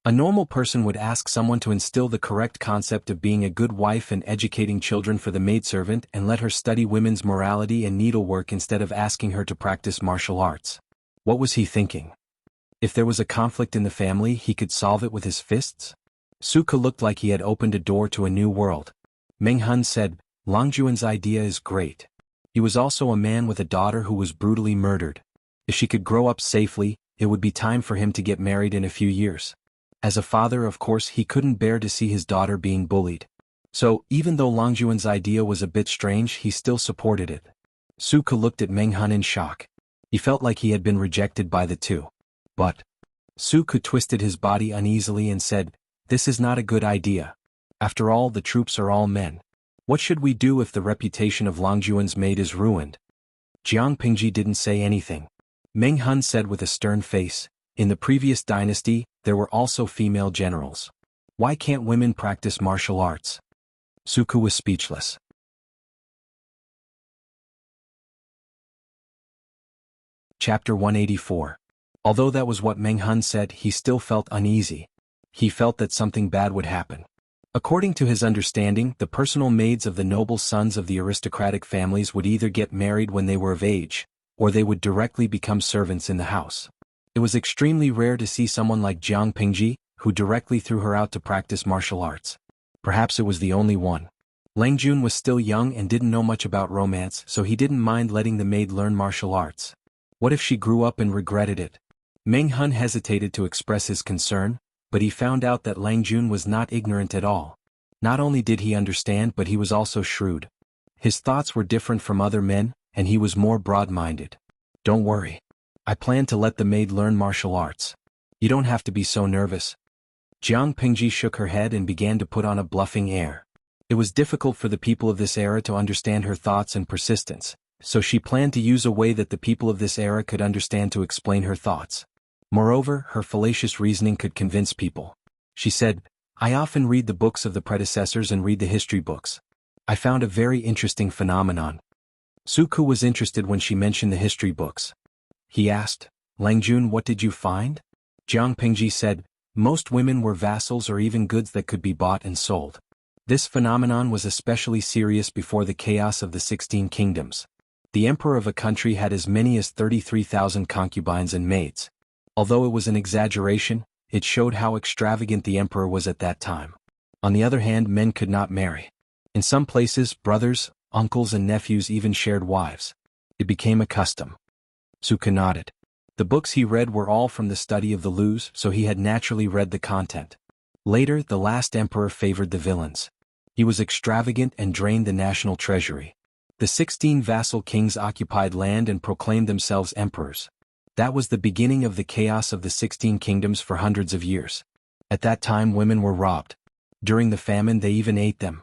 A normal person would ask someone to instill the correct concept of being a good wife and educating children for the maidservant and let her study women's morality and needlework instead of asking her to practice martial arts. What was he thinking? If there was a conflict in the family, he could solve it with his fists? Suka looked like he had opened a door to a new world. Meng Han said, Lang Jun's idea is great. He was also a man with a daughter who was brutally murdered. If she could grow up safely, it would be time for him to get married in a few years. As a father, of course, he couldn't bear to see his daughter being bullied. So, even though Lang Jun's idea was a bit strange, he still supported it. Suka looked at Meng Han in shock. He felt like he had been rejected by the two. But Suka twisted his body uneasily and said, This is not a good idea. After all, the troops are all men. What should we do if the reputation of Lang Jun's maid is ruined? Jiang Pingji didn't say anything. Meng Han said with a stern face, In the previous dynasty, there were also female generals. Why can't women practice martial arts? Suku was speechless. Chapter 184. Although that was what Meng Han said, he still felt uneasy. He felt that something bad would happen. According to his understanding, the personal maids of the noble sons of the aristocratic families would either get married when they were of age, or they would directly become servants in the house. It was extremely rare to see someone like Jiang Pingji, who directly threw her out to practice martial arts. Perhaps it was the only one. Lang Jun was still young and didn't know much about romance, so he didn't mind letting the maid learn martial arts. What if she grew up and regretted it? Meng Han hesitated to express his concern, but he found out that Lang Jun was not ignorant at all. Not only did he understand, but he was also shrewd. His thoughts were different from other men, and he was more broad-minded. Don't worry. I plan to let the maid learn martial arts. You don't have to be so nervous. Jiang Pingji shook her head and began to put on a bluffing air. It was difficult for the people of this era to understand her thoughts and persistence, so she planned to use a way that the people of this era could understand to explain her thoughts. Moreover, her fallacious reasoning could convince people. She said, I often read the books of the predecessors and read the history books. I found a very interesting phenomenon. Suku was interested when she mentioned the history books. He asked, Lang Jun, what did you find? Jiang Pingji said, most women were vassals or even goods that could be bought and sold. This phenomenon was especially serious before the chaos of the 16 kingdoms. The emperor of a country had as many as 33,000 concubines and maids. Although it was an exaggeration, it showed how extravagant the emperor was at that time. On the other hand, men could not marry. In some places, brothers, uncles and nephews even shared wives. It became a custom. Suka nodded. The books he read were all from the study of the Lus, so he had naturally read the content. Later, the last emperor favored the villains. He was extravagant and drained the national treasury. The 16 vassal kings occupied land and proclaimed themselves emperors. That was the beginning of the chaos of the 16 kingdoms for hundreds of years. At that time, women were robbed. During the famine, they even ate them.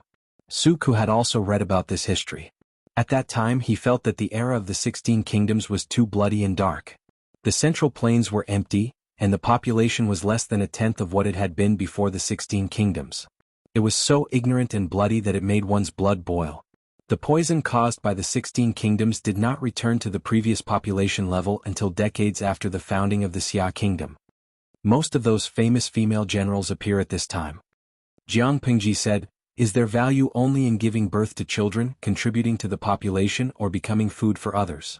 Suku had also read about this history. At that time, he felt that the era of the 16 kingdoms was too bloody and dark. The central plains were empty, and the population was less than a tenth of what it had been before the 16 kingdoms. It was so ignorant and bloody that it made one's blood boil. The poison caused by the 16 kingdoms did not return to the previous population level until decades after the founding of the Xia kingdom. Most of those famous female generals appear at this time. Jiang Pingji said, is there value only in giving birth to children, contributing to the population, or becoming food for others?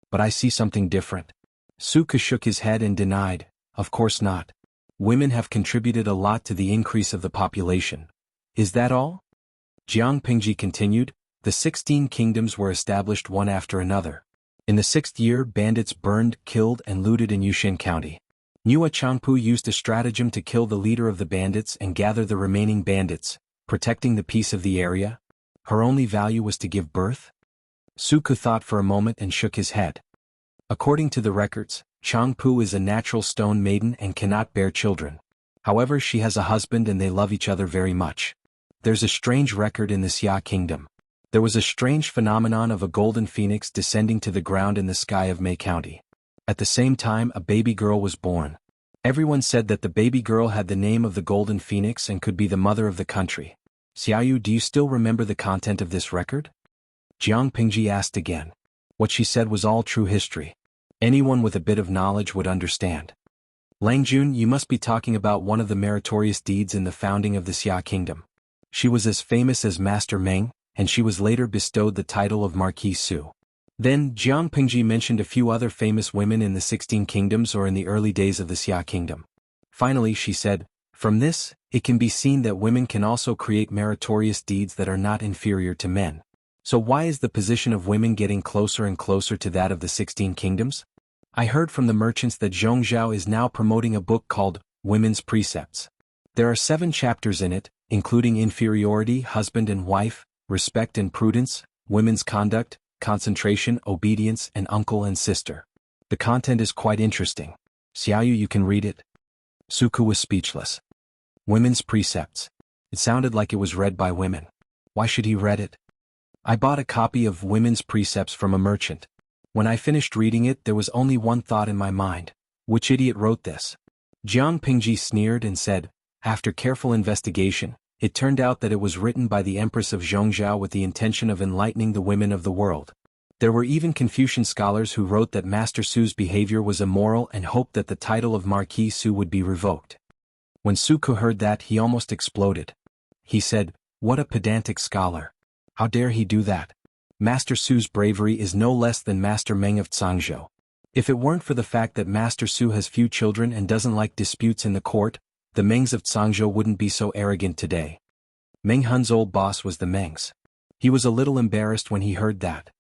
But I see something different. Suka shook his head and denied, of course not. Women have contributed a lot to the increase of the population. Is that all? Jiang Pingji continued, the 16 kingdoms were established one after another. In the 6th year, bandits burned, killed, and looted in Yushan County. Nua Changpu used a stratagem to kill the leader of the bandits and gather the remaining bandits, protecting the peace of the area. Her only value was to give birth? Suku thought for a moment and shook his head. According to the records, Changpu is a natural stone maiden and cannot bear children. However, she has a husband and they love each other very much. There's a strange record in the Xia kingdom. There was a strange phenomenon of a golden phoenix descending to the ground in the sky of Mei County. At the same time, a baby girl was born. Everyone said that the baby girl had the name of the golden phoenix and could be the mother of the country. Xiaoyu, do you still remember the content of this record? Jiang Pingji asked again. What she said was all true history. Anyone with a bit of knowledge would understand. Lang Jun, you must be talking about one of the meritorious deeds in the founding of the Xia kingdom. She was as famous as Master Meng, and she was later bestowed the title of Marquis Su. Then, Jiang Pingji mentioned a few other famous women in the 16 kingdoms or in the early days of the Xia kingdom. Finally, she said, from this, it can be seen that women can also create meritorious deeds that are not inferior to men. So why is the position of women getting closer and closer to that of the 16 kingdoms? I heard from the merchants that Zhongzhao is now promoting a book called Women's Precepts. There are 7 chapters in it, including inferiority, husband and wife, respect and prudence, women's conduct, concentration, obedience, and uncle and sister. The content is quite interesting. Xiaoyu, you can read it. Suku was speechless. Women's Precepts. It sounded like it was read by women. Why should he read it? I bought a copy of Women's Precepts from a merchant. When I finished reading it, there was only one thought in my mind. Which idiot wrote this? Jiang Pingji sneered and said, after careful investigation, it turned out that it was written by the Empress of Zhongzhao with the intention of enlightening the women of the world. There were even Confucian scholars who wrote that Master Su's behavior was immoral and hoped that the title of Marquis Su would be revoked. When Suku heard that, he almost exploded. He said, what a pedantic scholar. How dare he do that? Master Su's bravery is no less than Master Meng of Zhangzhou. If it weren't for the fact that Master Su has few children and doesn't like disputes in the court, the Mengs of Zhangzhou wouldn't be so arrogant today. Meng Hun's old boss was the Mengs. He was a little embarrassed when he heard that.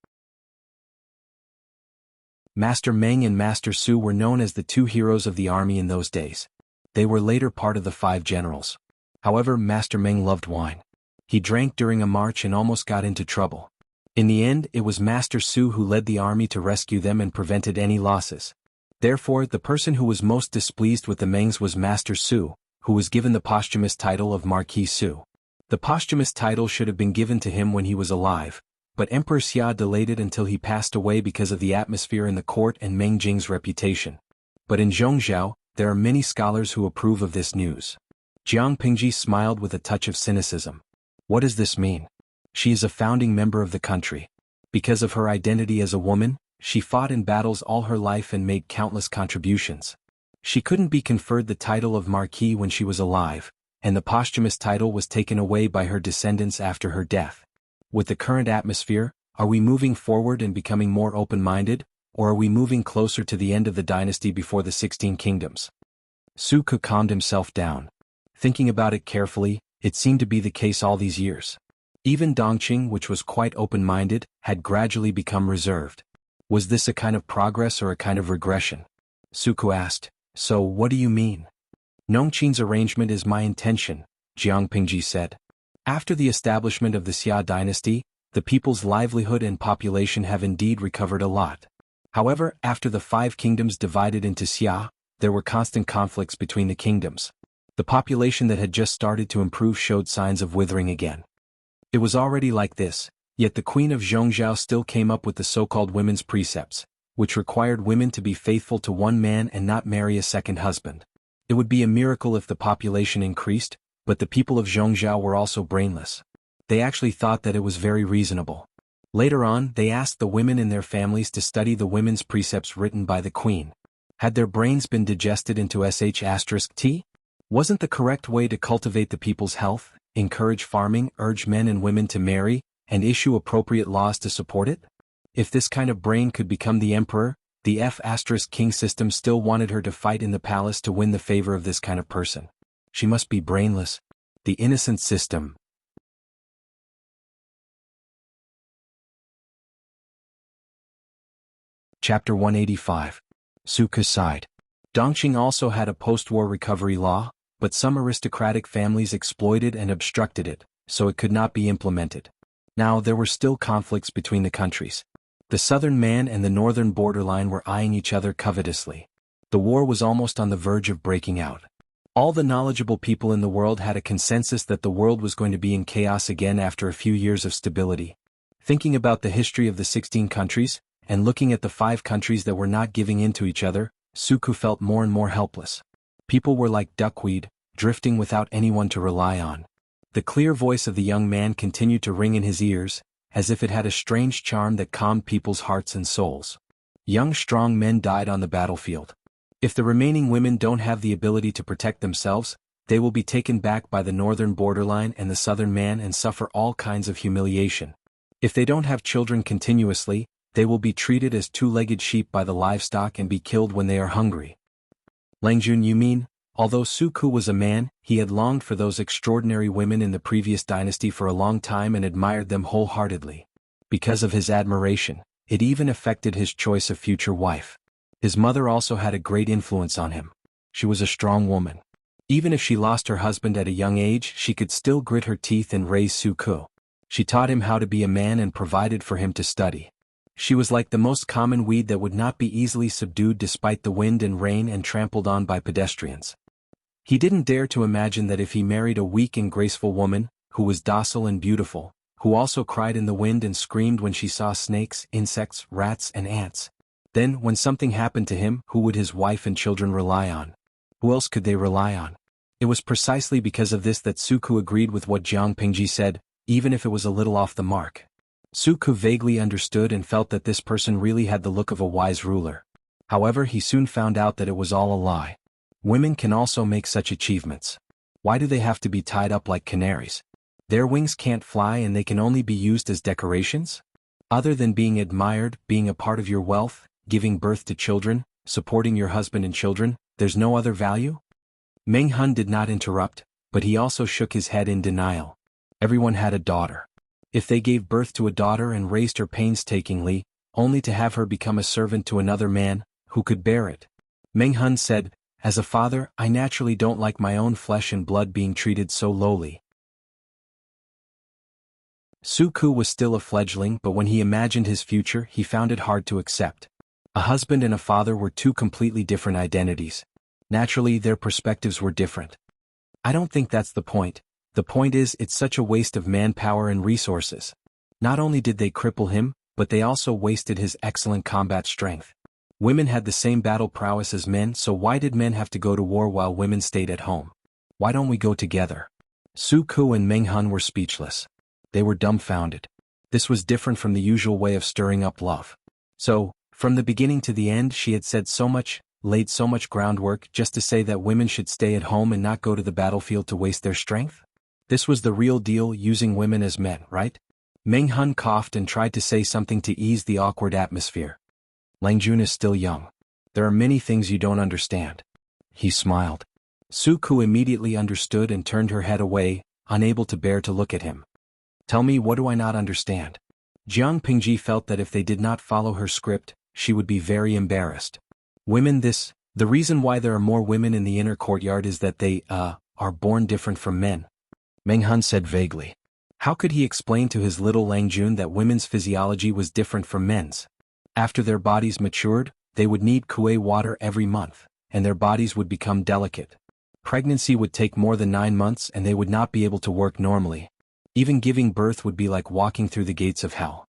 Master Meng and Master Su were known as the 2 heroes of the army in those days. They were later part of the 5 generals. However, Master Meng loved wine. He drank during a march and almost got into trouble. In the end, it was Master Su who led the army to rescue them and prevented any losses. Therefore, the person who was most displeased with the Mengs was Master Su, who was given the posthumous title of Marquis Su. The posthumous title should have been given to him when he was alive, but Emperor Xia delayed it until he passed away because of the atmosphere in the court and Meng Jing's reputation. But in Zhongzhao, there are many scholars who approve of this news. Jiang Pingji smiled with a touch of cynicism. What does this mean? She is a founding member of the country. Because of her identity as a woman, she fought in battles all her life and made countless contributions. She couldn't be conferred the title of Marquis when she was alive, and the posthumous title was taken away by her descendants after her death. With the current atmosphere, are we moving forward and becoming more open-minded, or are we moving closer to the end of the dynasty before the 16 kingdoms? Suku calmed himself down. Thinking about it carefully, it seemed to be the case all these years. Even Dongqing, which was quite open-minded, had gradually become reserved. Was this a kind of progress or a kind of regression? Suku asked, so what do you mean? Nongqing's arrangement is my intention, Jiang Pingji said. After the establishment of the Xia dynasty, the people's livelihood and population have indeed recovered a lot. However, after the 5 kingdoms divided into Xia, there were constant conflicts between the kingdoms. The population that had just started to improve showed signs of withering again. It was already like this, yet the Queen of Zhongzhao still came up with the so-called women's precepts, which required women to be faithful to one man and not marry a second husband. It would be a miracle if the population increased, but the people of Zhongzhao were also brainless. They actually thought that it was very reasonable. Later on, they asked the women and their families to study the women's precepts written by the queen. Had their brains been digested into sh*t? Wasn't the correct way to cultivate the people's health, encourage farming, urge men and women to marry, and issue appropriate laws to support it? If this kind of brain could become the emperor, the F***king system still wanted her to fight in the palace to win the favor of this kind of person. She must be brainless. The innocent system. Chapter 185. Suku sighed. Dongqing also had a post-war recovery law, but some aristocratic families exploited and obstructed it, so it could not be implemented. Now there were still conflicts between the countries. The southern man and the northern borderline were eyeing each other covetously. The war was almost on the verge of breaking out. All the knowledgeable people in the world had a consensus that the world was going to be in chaos again after a few years of stability. Thinking about the history of the 16 countries, and looking at the 5 countries that were not giving in to each other, Suku felt more and more helpless. People were like duckweed, drifting without anyone to rely on. The clear voice of the young man continued to ring in his ears, as if it had a strange charm that calmed people's hearts and souls. Young strong men died on the battlefield. If the remaining women don't have the ability to protect themselves, they will be taken back by the northern borderline and the southern man and suffer all kinds of humiliation. If they don't have children continuously, they will be treated as two-legged sheep by the livestock and be killed when they are hungry. Langjun, you mean? Although Suku was a man, he had longed for those extraordinary women in the previous dynasty for a long time and admired them wholeheartedly. Because of his admiration, it even affected his choice of future wife. His mother also had a great influence on him. She was a strong woman. Even if she lost her husband at a young age, she could still grit her teeth and raise Suku. She taught him how to be a man and provided for him to study. She was like the most common weed that would not be easily subdued despite the wind and rain and trampled on by pedestrians. He didn't dare to imagine that if he married a weak and graceful woman, who was docile and beautiful, who also cried in the wind and screamed when she saw snakes, insects, rats and ants, then when something happened to him, who would his wife and children rely on? Who else could they rely on? It was precisely because of this that Suku agreed with what Jiang Pingji said, even if it was a little off the mark. Suku vaguely understood and felt that this person really had the look of a wise ruler. However, he soon found out that it was all a lie. Women can also make such achievements. Why do they have to be tied up like canaries? Their wings can't fly and they can only be used as decorations? Other than being admired, being a part of your wealth, giving birth to children, supporting your husband and children, there's no other value? Meng Hun did not interrupt, but he also shook his head in denial. Everyone had a daughter. If they gave birth to a daughter and raised her painstakingly, only to have her become a servant to another man, who could bear it? Meng Hun said, as a father, I naturally don't like my own flesh and blood being treated so lowly. Suku was still a fledgling, but when he imagined his future, he found it hard to accept. A husband and a father were two completely different identities. Naturally, their perspectives were different. I don't think that's the point. The point is, it's such a waste of manpower and resources. Not only did they cripple him, but they also wasted his excellent combat strength. Women had the same battle prowess as men, so why did men have to go to war while women stayed at home? Why don't we go together? Suku and Meng Hun were speechless. They were dumbfounded. This was different from the usual way of stirring up love. So, from the beginning to the end, she had said so much, laid so much groundwork just to say that women should stay at home and not go to the battlefield to waste their strength? This was the real deal, using women as men, right? Meng Hun coughed and tried to say something to ease the awkward atmosphere. Langjun is still young. There are many things you don't understand. He smiled. Suku immediately understood and turned her head away, unable to bear to look at him. Tell me, what do I not understand? Jiang Pingji felt that if they did not follow her script, she would be very embarrassed. Women, the reason why there are more women in the inner courtyard is that they, are born different from men. Meng Hun said vaguely. How could he explain to his little Langjun that women's physiology was different from men's? After their bodies matured, they would need kuei water every month, and their bodies would become delicate. Pregnancy would take more than 9 months and they would not be able to work normally. Even giving birth would be like walking through the gates of hell.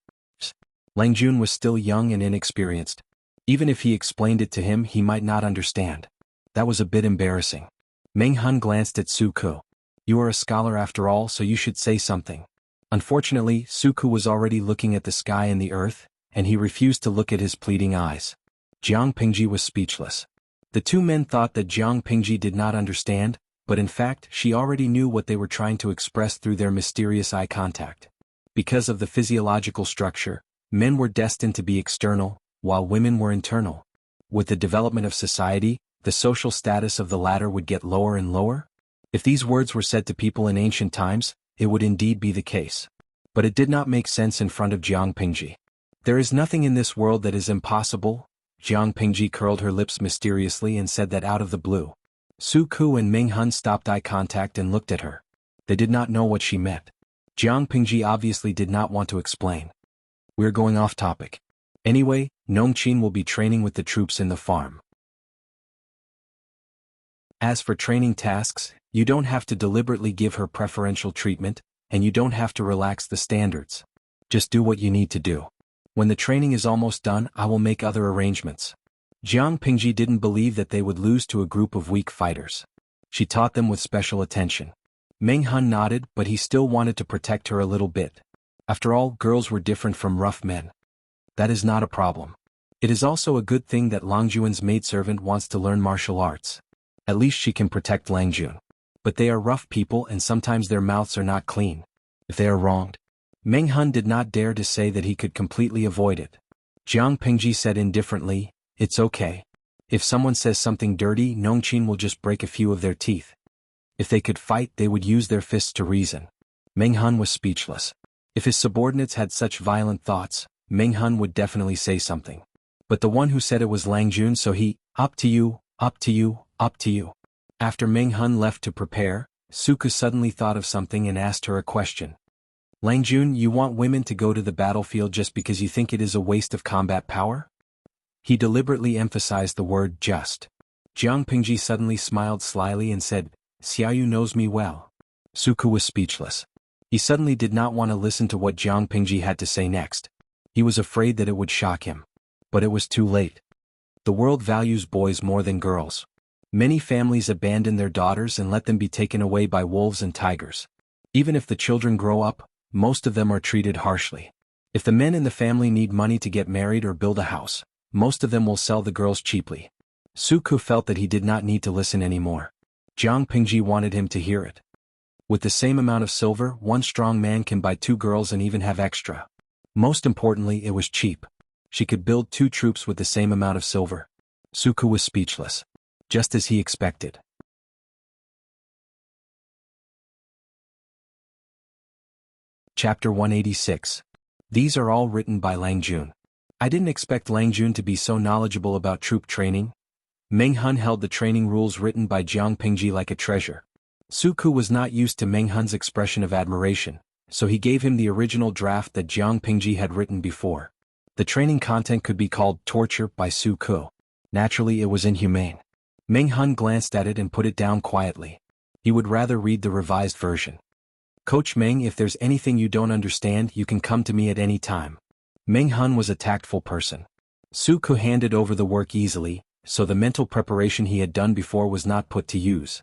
Langjun was still young and inexperienced. Even if he explained it to him, he might not understand. That was a bit embarrassing. Meng Hun glanced at Suku. You are a scholar after all, so you should say something. Unfortunately, Suku was already looking at the sky and the earth, and he refused to look at his pleading eyes. Jiang Pingji was speechless. The two men thought that Jiang Pingji did not understand, but in fact she already knew what they were trying to express through their mysterious eye contact. Because of the physiological structure, men were destined to be external, while women were internal. With the development of society, the social status of the latter would get lower and lower? If these words were said to people in ancient times, it would indeed be the case. But it did not make sense in front of Jiang Pingji. There is nothing in this world that is impossible. Jiang Pingji curled her lips mysteriously and said that out of the blue. Suku and Meng Hun stopped eye contact and looked at her. They did not know what she meant. Jiang Pingji obviously did not want to explain. We're going off topic. Anyway, Nongqin will be training with the troops in the farm. As for training tasks, you don't have to deliberately give her preferential treatment, and you don't have to relax the standards. Just do what you need to do. When the training is almost done, I will make other arrangements. Jiang Pingji didn't believe that they would lose to a group of weak fighters. She taught them with special attention. Meng Hun nodded, but he still wanted to protect her a little bit. After all, girls were different from rough men. That is not a problem. It is also a good thing that Langjuan's maidservant wants to learn martial arts. At least she can protect Langjun. But they are rough people and sometimes their mouths are not clean. If they are wronged. Meng Hun did not dare to say that he could completely avoid it. Jiang Pingji said indifferently, "It's okay. If someone says something dirty, Nongqin will just break a few of their teeth. If they could fight, they would use their fists to reason." Meng Hun was speechless. If his subordinates had such violent thoughts, Meng Hun would definitely say something. But the one who said it was Langjun, so he, up to you, up to you, up to you. After Meng Hun left to prepare, Suku suddenly thought of something and asked her a question. Langjun, you want women to go to the battlefield just because you think it is a waste of combat power? He deliberately emphasized the word just. Jiang Pingji suddenly smiled slyly and said, Xiaoyu knows me well. Suku was speechless. He suddenly did not want to listen to what Jiang Pingji had to say next. He was afraid that it would shock him. But it was too late. The world values boys more than girls. Many families abandon their daughters and let them be taken away by wolves and tigers. Even if the children grow up, most of them are treated harshly. If the men in the family need money to get married or build a house, most of them will sell the girls cheaply. Suku felt that he did not need to listen anymore. Jiang Pingji wanted him to hear it. With the same amount of silver, one strong man can buy 2 girls and even have extra. Most importantly, it was cheap. She could build 2 troops with the same amount of silver. Suku was speechless. Just as he expected. Chapter 186. These are all written by Langjun. I didn't expect Langjun to be so knowledgeable about troop training. Meng Hun held the training rules written by Jiang Pingji like a treasure. Suku was not used to Meng Hun's expression of admiration, so he gave him the original draft that Jiang Pingji had written before. The training content could be called Torture by Suku. Naturally, it was inhumane. Meng Hun glanced at it and put it down quietly. He would rather read the revised version. Coach Meng, if there's anything you don't understand, you can come to me at any time. Meng Hun was a tactful person. Suku handed over the work easily, so the mental preparation he had done before was not put to use.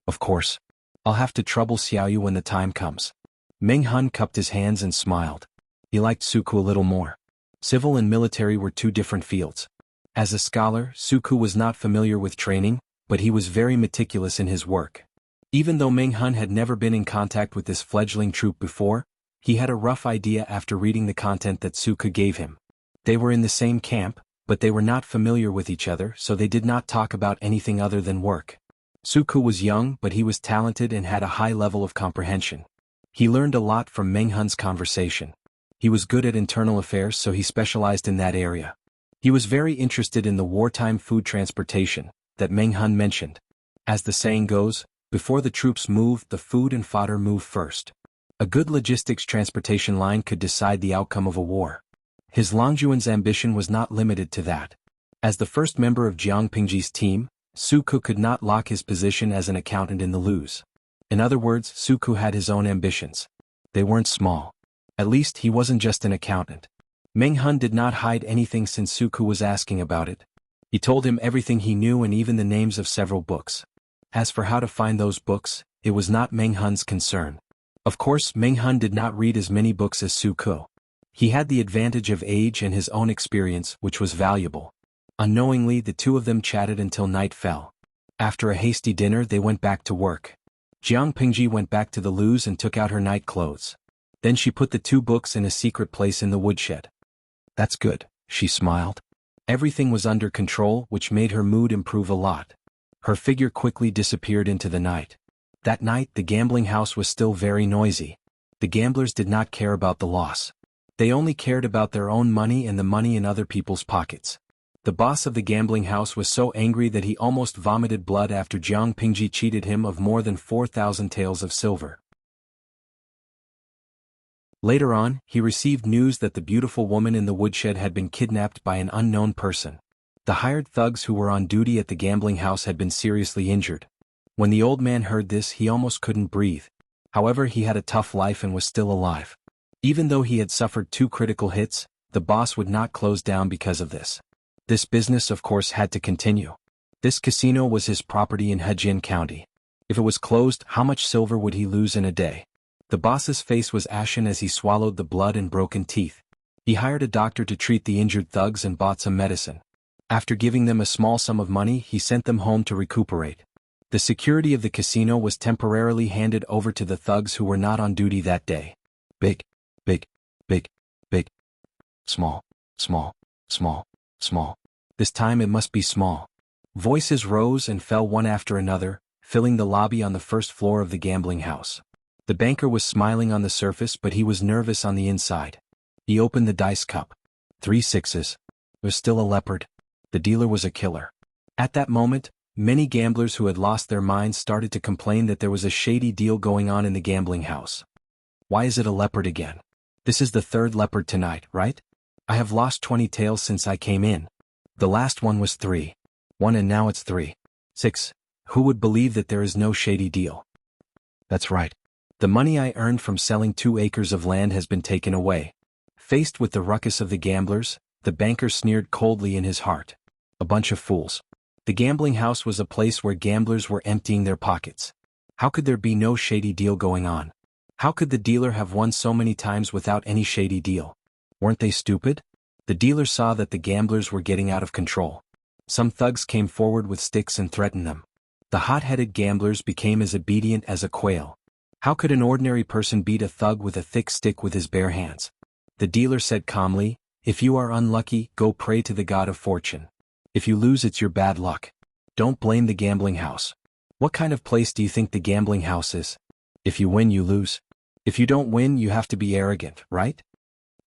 Of course. I'll have to trouble Xiaoyu when the time comes. Meng Hun cupped his hands and smiled. He liked Suku a little more. Civil and military were 2 different fields. As a scholar, Suku was not familiar with training, but he was very meticulous in his work. Even though Meng Hun had never been in contact with this fledgling troop before, he had a rough idea after reading the content that Suku gave him. They were in the same camp, but they were not familiar with each other, so they did not talk about anything other than work. Suku was young, but he was talented and had a high level of comprehension. He learned a lot from Meng Hun's conversation. He was good at internal affairs, so he specialized in that area. He was very interested in the wartime food transportation that Meng Hun mentioned. As the saying goes, before the troops move, the food and fodder move first. A good logistics transportation line could decide the outcome of a war. His Langjuan's ambition was not limited to that. As the first member of Jiang Pingji's team, Suku could not lock his position as an accountant in the Luz. In other words, Suku had his own ambitions. They weren't small. At least he wasn't just an accountant. Meng Hun did not hide anything since Suku was asking about it. He told him everything he knew and even the names of several books. As for how to find those books, it was not Meng Hun's concern. Of course, Meng Hun did not read as many books as Suku. He had the advantage of age and his own experience, which was valuable. Unknowingly, the 2 of them chatted until night fell. After a hasty dinner, they went back to work. Jiang Pingji went back to the Luz and took out her night clothes. Then she put the 2 books in a secret place in the woodshed. That's good, she smiled. Everything was under control, which made her mood improve a lot. Her figure quickly disappeared into the night. That night, the gambling house was still very noisy. The gamblers did not care about the loss. They only cared about their own money and the money in other people's pockets. The boss of the gambling house was so angry that he almost vomited blood after Jiang Pingji cheated him of more than 4,000 taels of silver. Later on, he received news that the beautiful woman in the woodshed had been kidnapped by an unknown person. The hired thugs who were on duty at the gambling house had been seriously injured. When the old man heard this, he almost couldn't breathe. However, he had a tough life and was still alive. Even though he had suffered 2 critical hits, the boss would not close down because of this. This business, of course, had to continue. This casino was his property in Hejin County. If it was closed, how much silver would he lose in a day? The boss's face was ashen as he swallowed the blood and broken teeth. He hired a doctor to treat the injured thugs and bought some medicine. After giving them a small sum of money, he sent them home to recuperate. The security of the casino was temporarily handed over to the thugs who were not on duty that day. Big, big, big, big. Small, small, small, small. This time it must be small. Voices rose and fell one after another, filling the lobby on the first floor of the gambling house. The banker was smiling on the surface, but he was nervous on the inside. He opened the dice cup. 3 sixes. It was still a leopard. The dealer was a killer. At that moment, many gamblers who had lost their minds started to complain that there was a shady deal going on in the gambling house. Why is it a leopard again? This is the third leopard tonight, right? I have lost 20 tails since I came in. The last one was 3. 1 and now it's 3. 6. Who would believe that there is no shady deal? That's right. The money I earned from selling 2 acres of land has been taken away. Faced with the ruckus of the gamblers, the banker sneered coldly in his heart. A bunch of fools. The gambling house was a place where gamblers were emptying their pockets. How could there be no shady deal going on? How could the dealer have won so many times without any shady deal? Weren't they stupid? The dealer saw that the gamblers were getting out of control. Some thugs came forward with sticks and threatened them. The hot-headed gamblers became as obedient as a quail. How could an ordinary person beat a thug with a thick stick with his bare hands? The dealer said calmly, "If you are unlucky, go pray to the god of fortune. If you lose, it's your bad luck. Don't blame the gambling house. What kind of place do you think the gambling house is? If you win, you lose. If you don't win, you have to be arrogant, right?"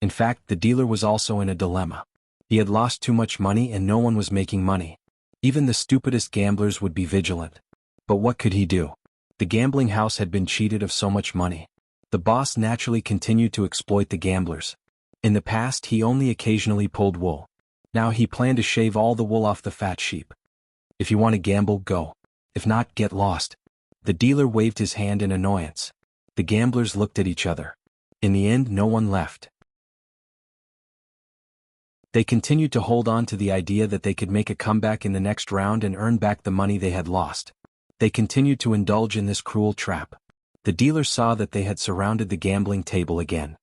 In fact, the dealer was also in a dilemma. He had lost too much money and no one was making money. Even the stupidest gamblers would be vigilant. But what could he do? The gambling house had been cheated of so much money. The boss naturally continued to exploit the gamblers. In the past, he only occasionally pulled wool. Now he planned to shave all the wool off the fat sheep. If you want to gamble, go. If not, get lost. The dealer waved his hand in annoyance. The gamblers looked at each other. In the end, no one left. They continued to hold on to the idea that they could make a comeback in the next round and earn back the money they had lost. They continued to indulge in this cruel trap. The dealer saw that they had surrounded the gambling table again.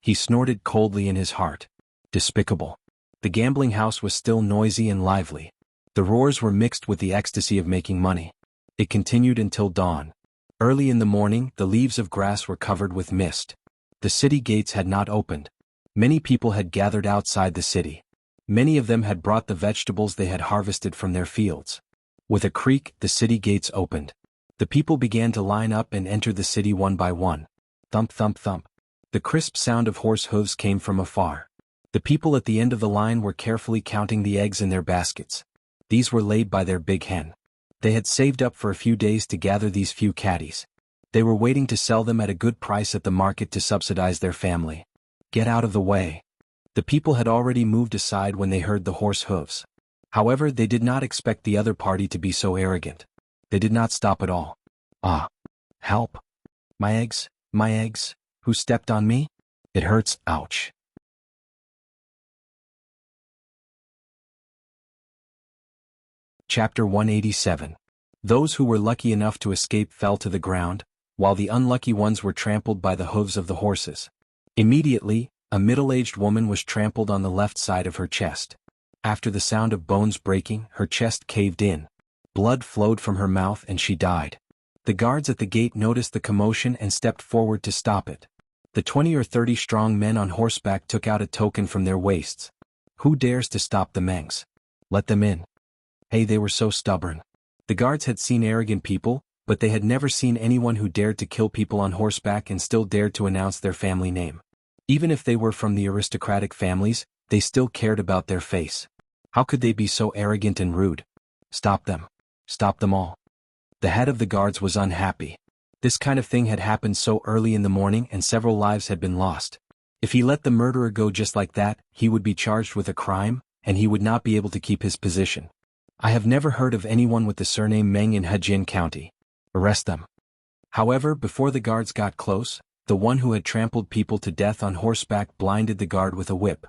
He snorted coldly in his heart. Despicable. The gambling house was still noisy and lively. The roars were mixed with the ecstasy of making money. It continued until dawn. Early in the morning, the leaves of grass were covered with mist. The city gates had not opened. Many people had gathered outside the city. Many of them had brought the vegetables they had harvested from their fields. With a creak, the city gates opened. The people began to line up and enter the city one by one. Thump, thump, thump. The crisp sound of horse hooves came from afar. The people at the end of the line were carefully counting the eggs in their baskets. These were laid by their big hen. They had saved up for a few days to gather these few catties. They were waiting to sell them at a good price at the market to subsidize their family. Get out of the way. The people had already moved aside when they heard the horse hooves. However, they did not expect the other party to be so arrogant. They did not stop at all. Ah! Help! My eggs! My eggs! Who stepped on me? It hurts, ouch! Chapter 187. Those who were lucky enough to escape fell to the ground, while the unlucky ones were trampled by the hooves of the horses. Immediately, a middle-aged woman was trampled on the left side of her chest. After the sound of bones breaking, her chest caved in. Blood flowed from her mouth and she died. The guards at the gate noticed the commotion and stepped forward to stop it. The 20 or 30 strong men on horseback took out a token from their waists. Who dares to stop the Mengs? Let them in. Hey, they were so stubborn. The guards had seen arrogant people, but they had never seen anyone who dared to kill people on horseback and still dared to announce their family name. Even if they were from the aristocratic families, they still cared about their face. How could they be so arrogant and rude? Stop them. Stop them all. The head of the guards was unhappy. This kind of thing had happened so early in the morning and several lives had been lost. If he let the murderer go just like that, he would be charged with a crime, and he would not be able to keep his position. I have never heard of anyone with the surname Meng in Hejin County. Arrest them. However, before the guards got close, the one who had trampled people to death on horseback blinded the guard with a whip.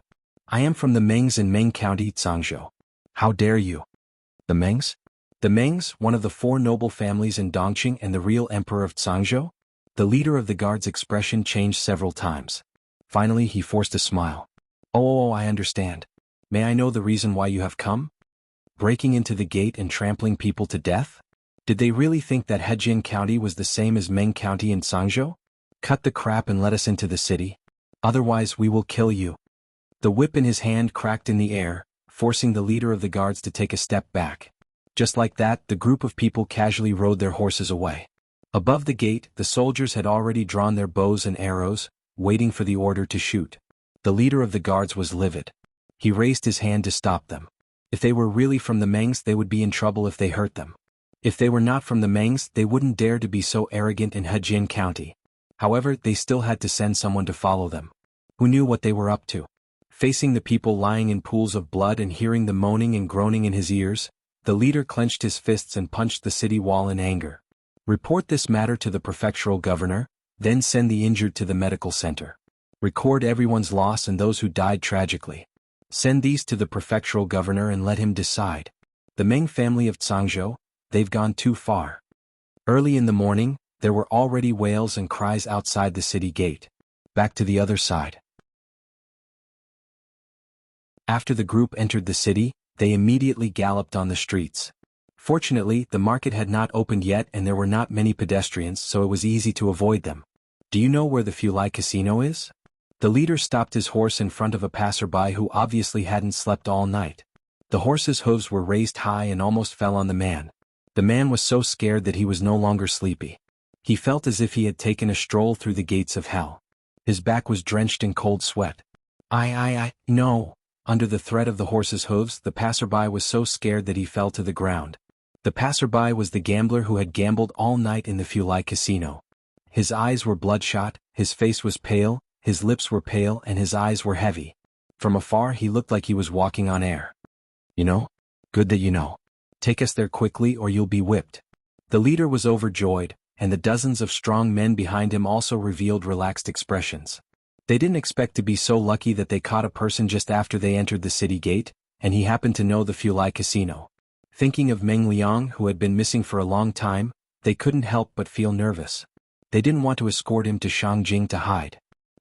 I am from the Mengs in Meng County, Zhangzhou. How dare you? The Mengs? The Mengs, one of the four noble families in Dongqing and the real emperor of Zhangzhou? The leader of the guard's expression changed several times. Finally he forced a smile. Oh, I understand. May I know the reason why you have come? Breaking into the gate and trampling people to death? Did they really think that Hejian County was the same as Meng County in Zhangzhou? Cut the crap and let us into the city. Otherwise we will kill you. The whip in his hand cracked in the air, forcing the leader of the guards to take a step back. Just like that, the group of people casually rode their horses away. Above the gate, the soldiers had already drawn their bows and arrows, waiting for the order to shoot. The leader of the guards was livid. He raised his hand to stop them. If they were really from the Mengs, they would be in trouble if they hurt them. If they were not from the Mengs, they wouldn't dare to be so arrogant in Hejian County. However, they still had to send someone to follow them. Who knew what they were up to? Facing the people lying in pools of blood and hearing the moaning and groaning in his ears, the leader clenched his fists and punched the city wall in anger. Report this matter to the prefectural governor, then send the injured to the medical center. Record everyone's loss and those who died tragically. Send these to the prefectural governor and let him decide. The Meng family of Zhangzhou, they've gone too far. Early in the morning, there were already wails and cries outside the city gate. Back to the other side. After the group entered the city, they immediately galloped on the streets. Fortunately, the market had not opened yet and there were not many pedestrians, so it was easy to avoid them. Do you know where the Fulai Casino is? The leader stopped his horse in front of a passerby who obviously hadn't slept all night. The horse's hooves were raised high and almost fell on the man. The man was so scared that he was no longer sleepy. He felt as if he had taken a stroll through the gates of hell. His back was drenched in cold sweat. No. Under the threat of the horse's hooves, the passerby was so scared that he fell to the ground. The passerby was the gambler who had gambled all night in the Fulai Casino. His eyes were bloodshot, his face was pale, his lips were pale and his eyes were heavy. From afar he looked like he was walking on air. You know? Good that you know. Take us there quickly or you'll be whipped. The leader was overjoyed, and the dozens of strong men behind him also revealed relaxed expressions. They didn't expect to be so lucky that they caught a person just after they entered the city gate, and he happened to know the Fulai Casino. Thinking of Meng Liang, who had been missing for a long time, they couldn't help but feel nervous. They didn't want to escort him to Shangjing to hide.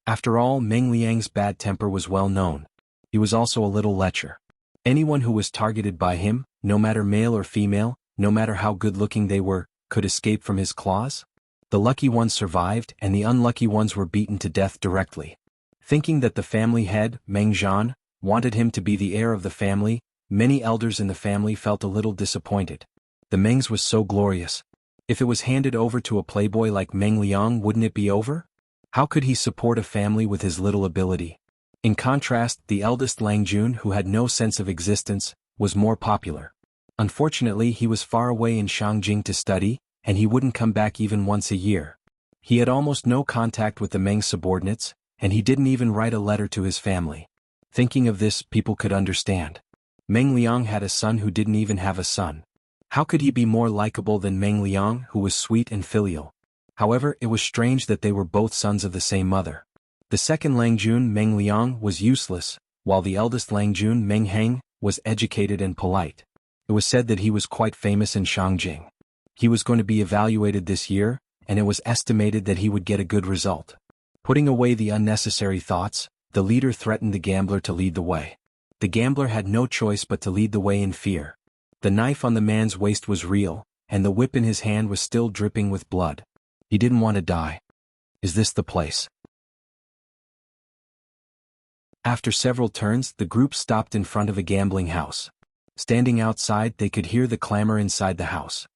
After all, Meng Liang's bad temper was well known. He was also a little lecher. Anyone who was targeted by him, no matter male or female, no matter how good-looking they were, could escape from his claws. The lucky ones survived and the unlucky ones were beaten to death directly. Thinking that the family head, Meng Zhan, wanted him to be the heir of the family, many elders in the family felt a little disappointed. The Mengs was so glorious. If it was handed over to a playboy like Meng Liang, wouldn't it be over? How could he support a family with his little ability? In contrast, the eldest Lang Jun, who had no sense of existence, was more popular. Unfortunately, he was far away in Shangjing to study, and he wouldn't come back even once a year. He had almost no contact with the Meng subordinates, and he didn't even write a letter to his family. Thinking of this, people could understand. Meng Liang had a son who didn't even have a son. How could he be more likable than Meng Liang, who was sweet and filial? However, it was strange that they were both sons of the same mother. The second Lang Jun, Meng Liang, was useless, while the eldest Lang Jun, Meng Heng, was educated and polite. It was said that he was quite famous in Shangjing. He was going to be evaluated this year, and it was estimated that he would get a good result. Putting away the unnecessary thoughts, the leader threatened the gambler to lead the way. The gambler had no choice but to lead the way in fear. The knife on the man's waist was real, and the whip in his hand was still dripping with blood. He didn't want to die. Is this the place? After several turns, the group stopped in front of a gambling house. Standing outside, they could hear the clamor inside the house.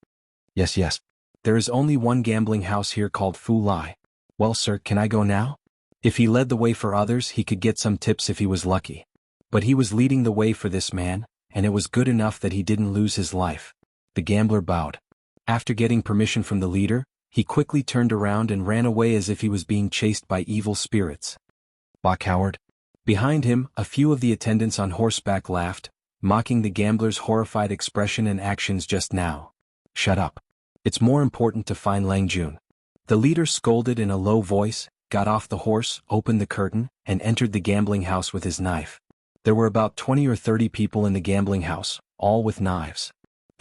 Yes. There is only one gambling house here called Fu Lai. Well, sir, can I go now? If he led the way for others, he could get some tips if he was lucky. But he was leading the way for this man, and it was good enough that he didn't lose his life. The gambler bowed. After getting permission from the leader, he quickly turned around and ran away as if he was being chased by evil spirits. Bah, coward. Behind him, a few of the attendants on horseback laughed, mocking the gambler's horrified expression and actions just now. Shut up. It's more important to find Lang Jun. The leader scolded in a low voice, got off the horse, opened the curtain, and entered the gambling house with his knife. There were about 20 or 30 people in the gambling house, all with knives.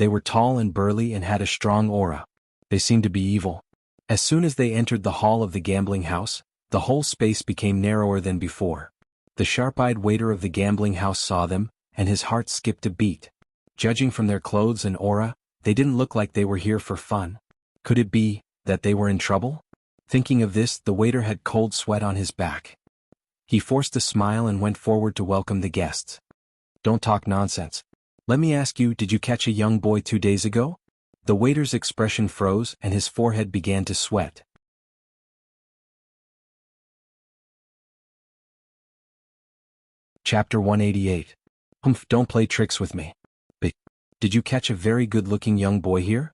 They were tall and burly and had a strong aura. They seemed to be evil. As soon as they entered the hall of the gambling house, the whole space became narrower than before. The sharp-eyed waiter of the gambling house saw them, and his heart skipped a beat. Judging from their clothes and aura, they didn't look like they were here for fun. Could it be that they were in trouble? Thinking of this, the waiter had cold sweat on his back. He forced a smile and went forward to welcome the guests. "Don't talk nonsense. Let me ask you, did you catch a young boy 2 days ago?" The waiter's expression froze and his forehead began to sweat. Chapter 188. Humph, don't play tricks with me. But did you catch a very good-looking young boy here?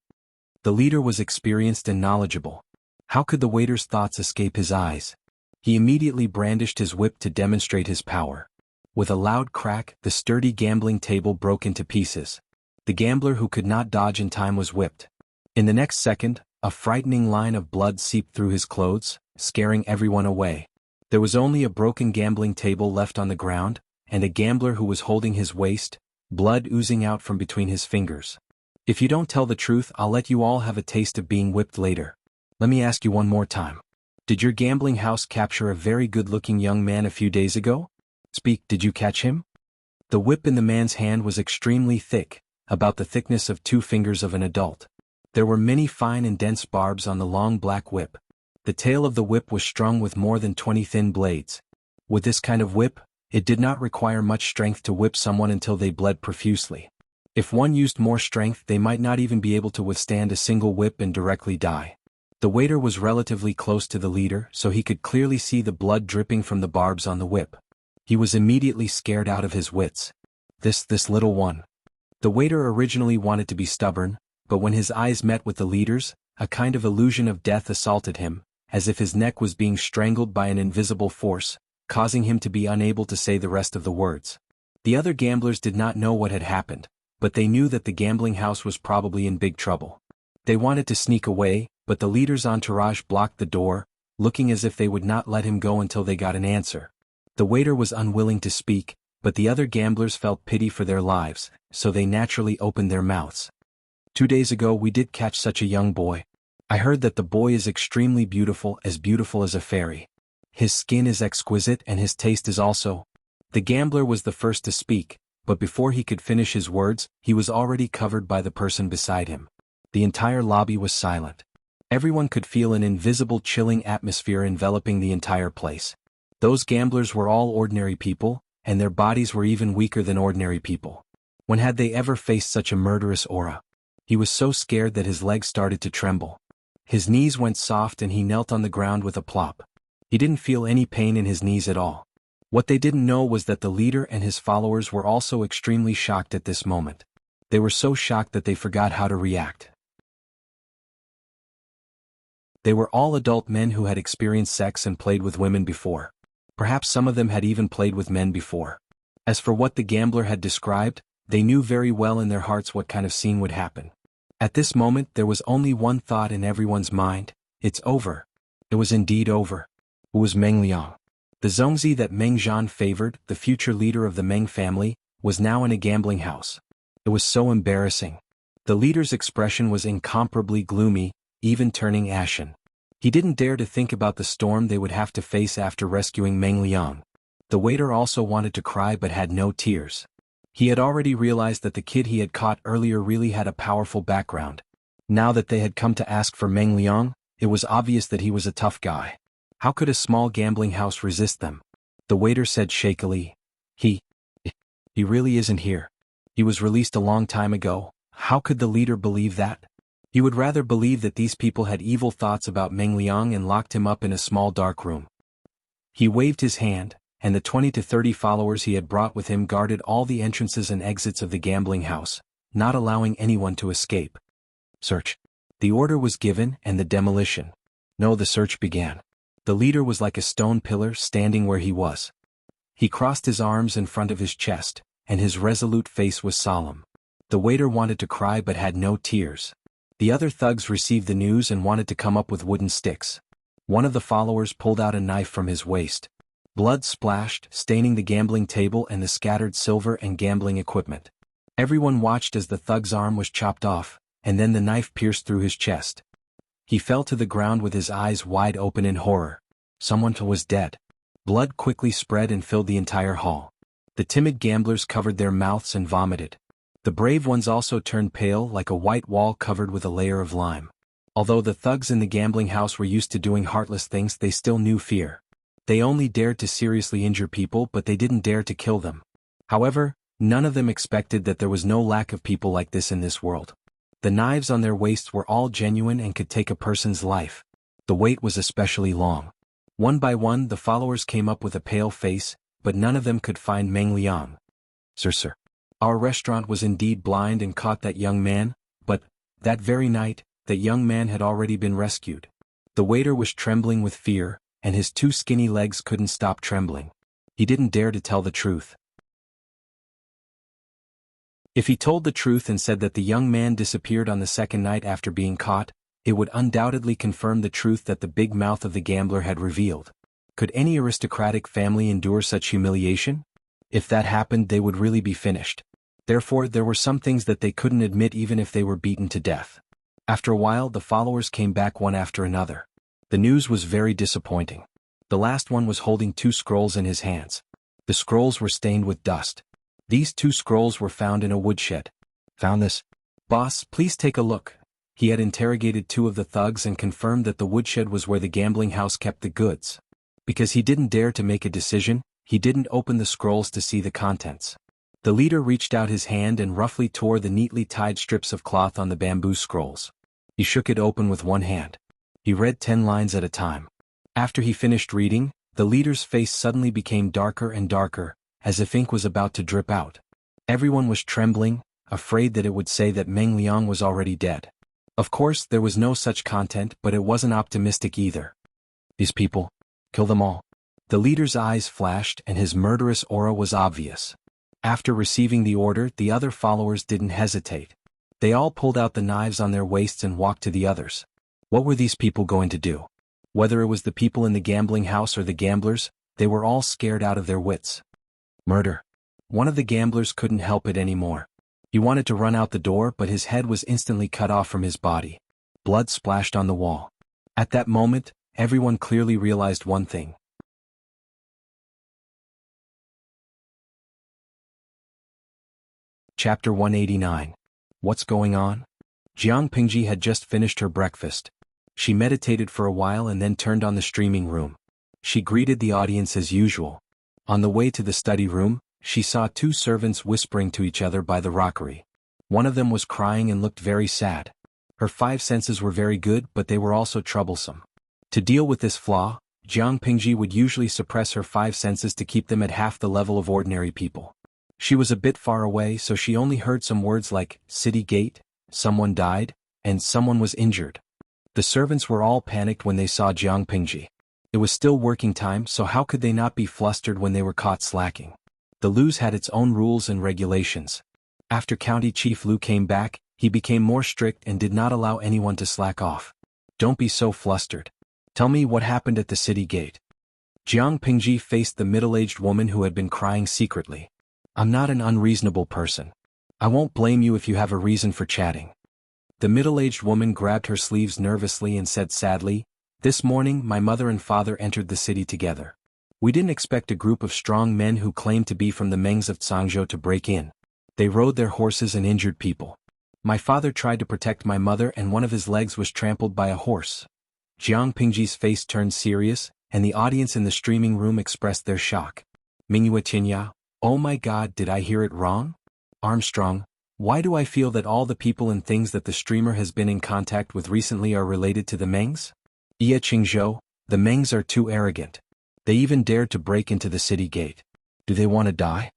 The leader was experienced and knowledgeable. How could the waiter's thoughts escape his eyes? He immediately brandished his whip to demonstrate his power. With a loud crack, the sturdy gambling table broke into pieces. The gambler who could not dodge in time was whipped. In the next second, a frightening line of blood seeped through his clothes, scaring everyone away. There was only a broken gambling table left on the ground, and a gambler who was holding his waist, blood oozing out from between his fingers. "If you don't tell the truth, I'll let you all have a taste of being whipped later. Let me ask you one more time. Did your gambling house capture a very good-looking young man a few days ago? Speak, did you catch him?" The whip in the man's hand was extremely thick, about the thickness of 2 fingers of an adult. There were many fine and dense barbs on the long black whip. The tail of the whip was strung with more than 20 thin blades. With this kind of whip, it did not require much strength to whip someone until they bled profusely. If one used more strength, they might not even be able to withstand a single whip and directly die. The waiter was relatively close to the leader, so he could clearly see the blood dripping from the barbs on the whip. He was immediately scared out of his wits. This little one. The waiter originally wanted to be stubborn, but when his eyes met with the leader's, a kind of illusion of death assaulted him, as if his neck was being strangled by an invisible force, causing him to be unable to say the rest of the words. The other gamblers did not know what had happened, but they knew that the gambling house was probably in big trouble. They wanted to sneak away, but the leader's entourage blocked the door, looking as if they would not let him go until they got an answer. The waiter was unwilling to speak, but the other gamblers felt pity for their lives, so they naturally opened their mouths. 2 days ago we did catch such a young boy. I heard that the boy is extremely beautiful as a fairy. His skin is exquisite and his taste is also. The gambler was the first to speak, but before he could finish his words, he was already covered by the person beside him. The entire lobby was silent. Everyone could feel an invisible chilling atmosphere enveloping the entire place. Those gamblers were all ordinary people, and their bodies were even weaker than ordinary people. When had they ever faced such a murderous aura? He was so scared that his legs started to tremble. His knees went soft and he knelt on the ground with a plop. He didn't feel any pain in his knees at all. What they didn't know was that the leader and his followers were also extremely shocked at this moment. They were so shocked that they forgot how to react. They were all adult men who had experienced sex and played with women before. Perhaps some of them had even played with men before. As for what the gambler had described, they knew very well in their hearts what kind of scene would happen. At this moment there was only one thought in everyone's mind: it's over. It was indeed over. It was Meng Liang. The Zongzi that Meng Zhan favored, the future leader of the Meng family, was now in a gambling house. It was so embarrassing. The leader's expression was incomparably gloomy, even turning ashen. He didn't dare to think about the storm they would have to face after rescuing Meng Liang. The waiter also wanted to cry but had no tears. He had already realized that the kid he had caught earlier really had a powerful background. Now that they had come to ask for Meng Liang, it was obvious that he was a tough guy. How could a small gambling house resist them? The waiter said shakily, He really isn't here. He was released a long time ago. How could the leader believe that? He would rather believe that these people had evil thoughts about Meng Liang and locked him up in a small dark room. He waved his hand, and the 20 to 30 followers he had brought with him guarded all the entrances and exits of the gambling house, not allowing anyone to escape. Search. The order was given and the demolition. No, the search began. The leader was like a stone pillar standing where he was. He crossed his arms in front of his chest, and his resolute face was solemn. The waiter wanted to cry but had no tears. The other thugs received the news and wanted to come up with wooden sticks. One of the followers pulled out a knife from his waist. Blood splashed, staining the gambling table and the scattered silver and gambling equipment. Everyone watched as the thug's arm was chopped off, and then the knife pierced through his chest. He fell to the ground with his eyes wide open in horror. Someone was dead. Blood quickly spread and filled the entire hall. The timid gamblers covered their mouths and vomited. The brave ones also turned pale like a white wall covered with a layer of lime. Although the thugs in the gambling house were used to doing heartless things, they still knew fear. They only dared to seriously injure people, but they didn't dare to kill them. However, none of them expected that there was no lack of people like this in this world. The knives on their waists were all genuine and could take a person's life. The wait was especially long. One by one the followers came up with a pale face, but none of them could find Meng Liang. Sir. Our restaurant was indeed blind and caught that young man, but, that very night, that young man had already been rescued. The waiter was trembling with fear, and his 2 skinny legs couldn't stop trembling. He didn't dare to tell the truth. If he told the truth and said that the young man disappeared on the second night after being caught, it would undoubtedly confirm the truth that the big mouth of the gambler had revealed. Could any aristocratic family endure such humiliation? If that happened, they would really be finished. Therefore, there were some things that they couldn't admit even if they were beaten to death. After a while, the followers came back one after another. The news was very disappointing. The last one was holding 2 scrolls in his hands. The scrolls were stained with dust. These 2 scrolls were found in a woodshed. Found this? Boss, please take a look. He had interrogated 2 of the thugs and confirmed that the woodshed was where the gambling house kept the goods. Because he didn't dare to make a decision, he didn't open the scrolls to see the contents. The leader reached out his hand and roughly tore the neatly tied strips of cloth on the bamboo scrolls. He shook it open with one hand. He read 10 lines at a time. After he finished reading, the leader's face suddenly became darker and darker, as if ink was about to drip out. Everyone was trembling, afraid that it would say that Meng Liang was already dead. Of course, there was no such content, but it wasn't optimistic either. These people, kill them all. The leader's eyes flashed and his murderous aura was obvious. After receiving the order, the other followers didn't hesitate. They all pulled out the knives on their waists and walked to the others. What were these people going to do? Whether it was the people in the gambling house or the gamblers, they were all scared out of their wits. Murder. One of the gamblers couldn't help it anymore. He wanted to run out the door, but his head was instantly cut off from his body. Blood splashed on the wall. At that moment, everyone clearly realized one thing. Chapter 189. What's going on? Jiang Pingji had just finished her breakfast. She meditated for a while and then turned on the streaming room. She greeted the audience as usual. On the way to the study room, she saw 2 servants whispering to each other by the rockery. One of them was crying and looked very sad. Her 5 senses were very good, but they were also troublesome. To deal with this flaw, Jiang Pingji would usually suppress her 5 senses to keep them at half the level of ordinary people. She was a bit far away, so she only heard some words like, city gate, someone died, and someone was injured. The servants were all panicked when they saw Jiang Pingji. It was still working time, so how could they not be flustered when they were caught slacking? The Lu's had its own rules and regulations. After County Chief Lu came back, he became more strict and did not allow anyone to slack off. Don't be so flustered. Tell me what happened at the city gate. Jiang Pingji faced the middle-aged woman who had been crying secretly. I'm not an unreasonable person. I won't blame you if you have a reason for chatting. The middle-aged woman grabbed her sleeves nervously and said sadly, This morning my mother and father entered the city together. We didn't expect a group of strong men who claimed to be from the Mengs of Zhangzhou to break in. They rode their horses and injured people. My father tried to protect my mother and one of his legs was trampled by a horse. Jiang Pingji's face turned serious, and the audience in the streaming room expressed their shock. Mingyue Tinya, oh my God, did I hear it wrong? Armstrong, why do I feel that all the people and things that the streamer has been in contact with recently are related to the Mengs? Ye Qingzhou, the Mengs are too arrogant. They even dared to break into the city gate. Do they want to die?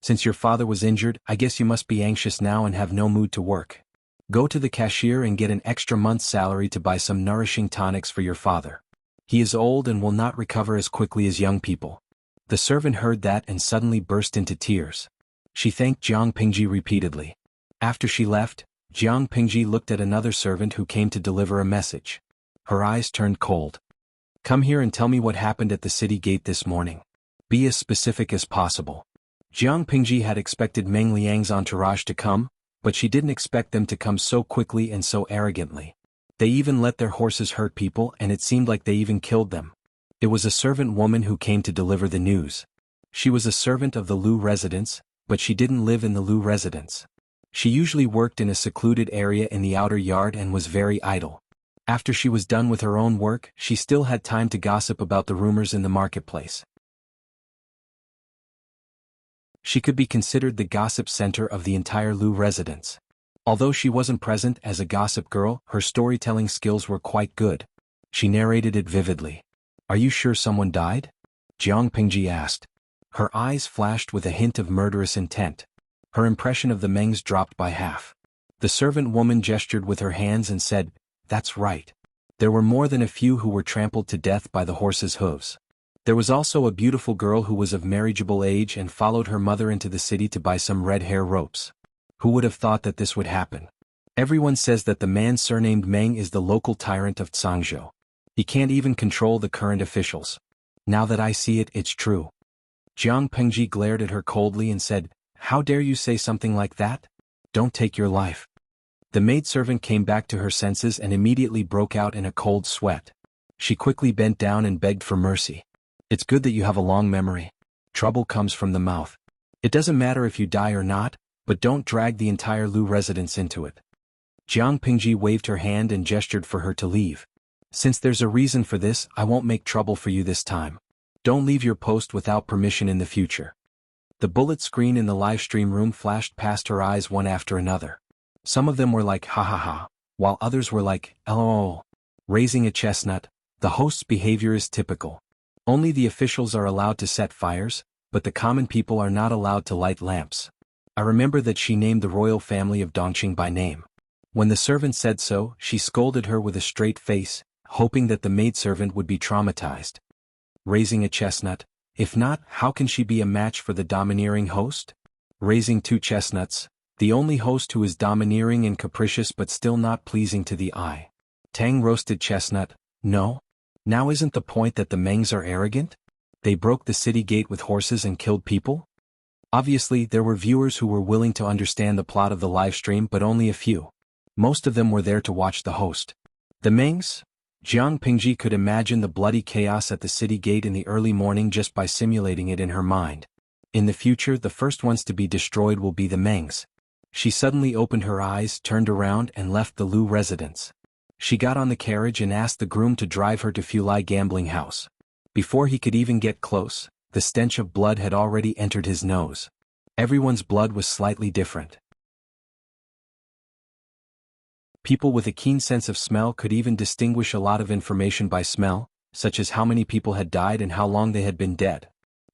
Since your father was injured, I guess you must be anxious now and have no mood to work. Go to the cashier and get an extra month's salary to buy some nourishing tonics for your father. He is old and will not recover as quickly as young people. The servant heard that and suddenly burst into tears. She thanked Jiang Pingji repeatedly. After she left, Jiang Pingji looked at another servant who came to deliver a message. Her eyes turned cold. Come here and tell me what happened at the city gate this morning. Be as specific as possible. Jiang Pingji had expected Meng Liang's entourage to come, but she didn't expect them to come so quickly and so arrogantly. They even let their horses hurt people, and it seemed like they even killed them. It was a servant woman who came to deliver the news. She was a servant of the Lu residence, but she didn't live in the Lu residence. She usually worked in a secluded area in the outer yard and was very idle. After she was done with her own work, she still had time to gossip about the rumors in the marketplace. She could be considered the gossip center of the entire Lu residence. Although she wasn't present as a gossip girl, her storytelling skills were quite good. She narrated it vividly. "Are you sure someone died?" Jiang Pingji asked. Her eyes flashed with a hint of murderous intent. Her impression of the Mengs dropped by half. The servant woman gestured with her hands and said, "That's right. There were more than a few who were trampled to death by the horses' hooves. There was also a beautiful girl who was of marriageable age and followed her mother into the city to buy some red hair ropes. Who would have thought that this would happen? Everyone says that the man surnamed Meng is the local tyrant of Zhangzhou. He can't even control the current officials. Now that I see it, it's true." Jiang Pengji glared at her coldly and said, "How dare you say something like that? Don't take your life." The maidservant came back to her senses and immediately broke out in a cold sweat. She quickly bent down and begged for mercy. "It's good that you have a long memory. Trouble comes from the mouth. It doesn't matter if you die or not, but don't drag the entire Lu residence into it." Jiang Pingji waved her hand and gestured for her to leave. "Since there's a reason for this, I won't make trouble for you this time. Don't leave your post without permission in the future." The bullet screen in the live stream room flashed past her eyes one after another. Some of them were like ha ha ha, while others were like lol. Raising a chestnut, the host's behavior is typical. Only the officials are allowed to set fires, but the common people are not allowed to light lamps. I remember that she named the royal family of Dongqing by name. When the servant said so, she scolded her with a straight face, hoping that the maidservant would be traumatized. Raising a chestnut, if not, how can she be a match for the domineering host? Raising two chestnuts, the only host who is domineering and capricious but still not pleasing to the eye. Tang roasted chestnut, no? Now isn't the point that the Mengs are arrogant? They broke the city gate with horses and killed people? Obviously, there were viewers who were willing to understand the plot of the live stream, but only a few. Most of them were there to watch the host. The Mengs? Jiang Pingji could imagine the bloody chaos at the city gate in the early morning just by simulating it in her mind. In the future, the first ones to be destroyed will be the Mengs. She suddenly opened her eyes, turned around and left the Lu residence. She got on the carriage and asked the groom to drive her to Fulai gambling house. Before he could even get close, the stench of blood had already entered his nose. Everyone's blood was slightly different. People with a keen sense of smell could even distinguish a lot of information by smell, such as how many people had died and how long they had been dead.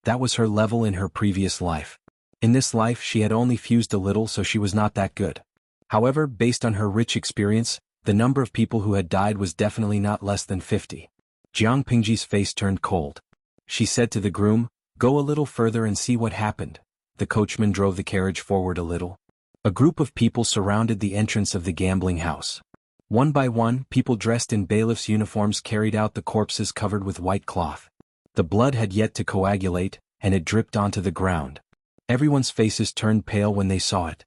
That was her level in her previous life. In this life she had only fused a little, so she was not that good. However, based on her rich experience, the number of people who had died was definitely not less than 50. Jiang Pingji's face turned cold. She said to the groom, "Go a little further and see what happened." The coachman drove the carriage forward a little. A group of people surrounded the entrance of the gambling house. One by one, people dressed in bailiffs' uniforms carried out the corpses covered with white cloth. The blood had yet to coagulate, and it dripped onto the ground. Everyone's faces turned pale when they saw it.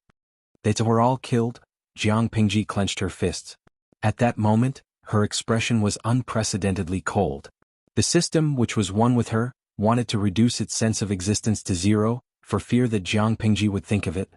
They were all killed? Jiang Pingji clenched her fists. At that moment, her expression was unprecedentedly cold. The system, which was one with her, wanted to reduce its sense of existence to zero, for fear that Jiang Pingji would think of it.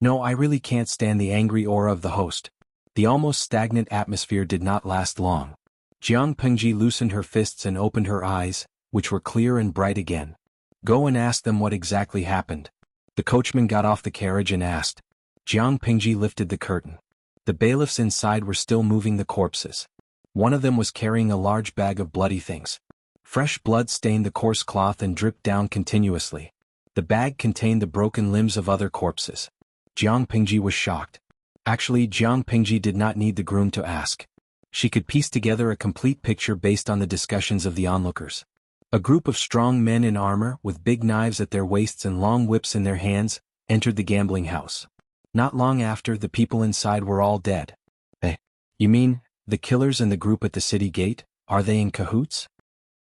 No, I really can't stand the angry aura of the host. The almost stagnant atmosphere did not last long. Jiang Pingji loosened her fists and opened her eyes, which were clear and bright again. Go and ask them what exactly happened. The coachman got off the carriage and asked. Jiang Pingji lifted the curtain. The bailiffs inside were still moving the corpses. One of them was carrying a large bag of bloody things. Fresh blood stained the coarse cloth and dripped down continuously. The bag contained the broken limbs of other corpses. Jiang Pingji was shocked. Actually, Jiang Pingji did not need the groom to ask. She could piece together a complete picture based on the discussions of the onlookers. A group of strong men in armor, with big knives at their waists and long whips in their hands, entered the gambling house. Not long after, the people inside were all dead. You mean, the killers and the group at the city gate, are they in cahoots?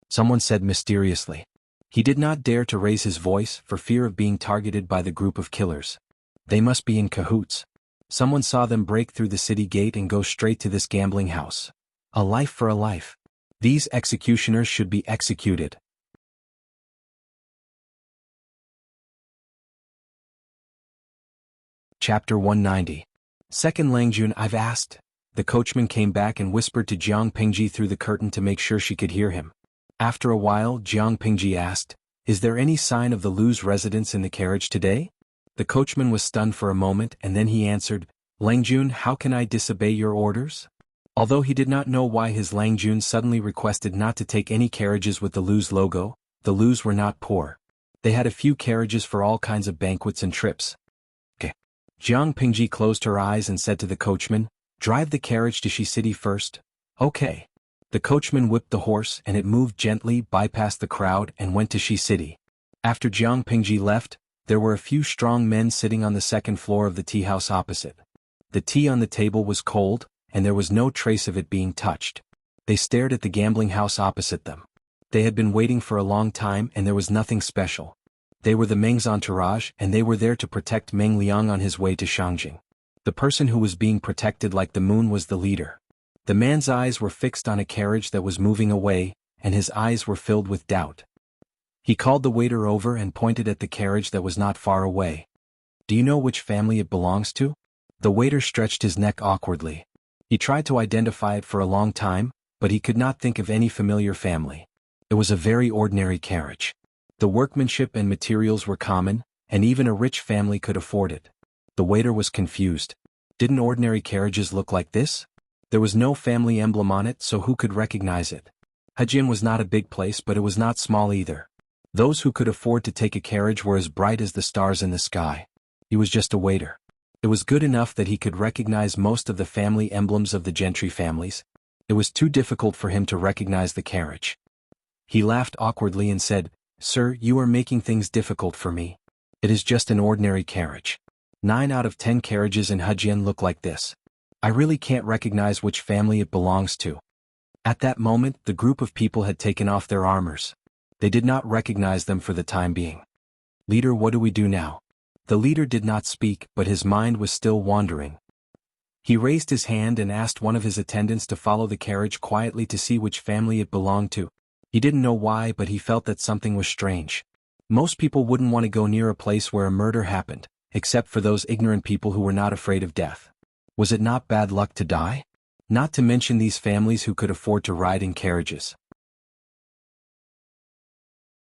Someone said mysteriously. He did not dare to raise his voice for fear of being targeted by the group of killers. They must be in cahoots. Someone saw them break through the city gate and go straight to this gambling house. A life for a life. These executioners should be executed. Chapter 190. Second Langjun, I've asked. The coachman came back and whispered to Jiang Pingji through the curtain to make sure she could hear him. After a while, Jiang Pingji asked, "Is there any sign of the Lu's residence in the carriage today?" The coachman was stunned for a moment and then he answered, "Langjun, how can I disobey your orders?" Although he did not know why his Langjun suddenly requested not to take any carriages with the Lu's logo, the Lu's were not poor. They had a few carriages for all kinds of banquets and trips. Okay. Jiang Pingji closed her eyes and said to the coachman, "Drive the carriage to Shi City first." Okay. The coachman whipped the horse and it moved gently, bypassed the crowd and went to Shi City. After Jiang Pingji left, there were a few strong men sitting on the second floor of the tea house opposite. The tea on the table was cold, and there was no trace of it being touched. They stared at the gambling house opposite them. They had been waiting for a long time and there was nothing special. They were the Meng's entourage and they were there to protect Meng Liang on his way to Shangjing. The person who was being protected like the moon was the leader. The man's eyes were fixed on a carriage that was moving away, and his eyes were filled with doubt. He called the waiter over and pointed at the carriage that was not far away. "Do you know which family it belongs to?" The waiter stretched his neck awkwardly. He tried to identify it for a long time, but he could not think of any familiar family. It was a very ordinary carriage. The workmanship and materials were common, and even a rich family could afford it. The waiter was confused. Didn't ordinary carriages look like this? There was no family emblem on it, so who could recognize it? Hajin was not a big place, but it was not small either. Those who could afford to take a carriage were as bright as the stars in the sky. He was just a waiter. It was good enough that he could recognize most of the family emblems of the gentry families. It was too difficult for him to recognize the carriage. He laughed awkwardly and said, "Sir, you are making things difficult for me. It is just an ordinary carriage. 9 out of 10 carriages in Hajin look like this. I really can't recognize which family it belongs to." At that moment, the group of people had taken off their armors. They did not recognize them for the time being. "Leader, what do we do now?" The leader did not speak, but his mind was still wandering. He raised his hand and asked one of his attendants to follow the carriage quietly to see which family it belonged to. He didn't know why, but he felt that something was strange. Most people wouldn't want to go near a place where a murder happened, except for those ignorant people who were not afraid of death. Was it not bad luck to die? Not to mention these families who could afford to ride in carriages.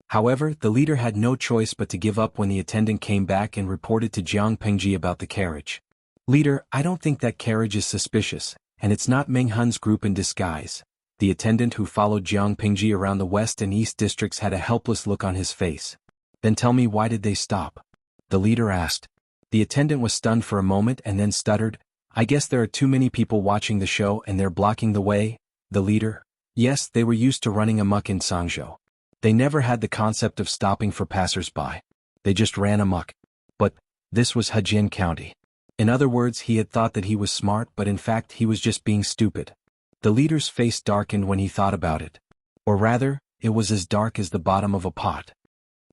However, the leader had no choice but to give up when the attendant came back and reported to Jiang Pingji about the carriage. "Leader, I don't think that carriage is suspicious, and it's not Meng Hun's group in disguise." The attendant who followed Jiang Pingji around the west and east districts had a helpless look on his face. "Then tell me, why did they stop?" the leader asked. The attendant was stunned for a moment and then stuttered, "I guess there are too many people watching the show and they're blocking the way." The leader, "Yes, they were used to running amok in Sangzhou. They never had the concept of stopping for passers-by. They just ran amok." But this was Hajin County. In other words, he had thought that he was smart, but in fact he was just being stupid. The leader's face darkened when he thought about it. Or rather, it was as dark as the bottom of a pot.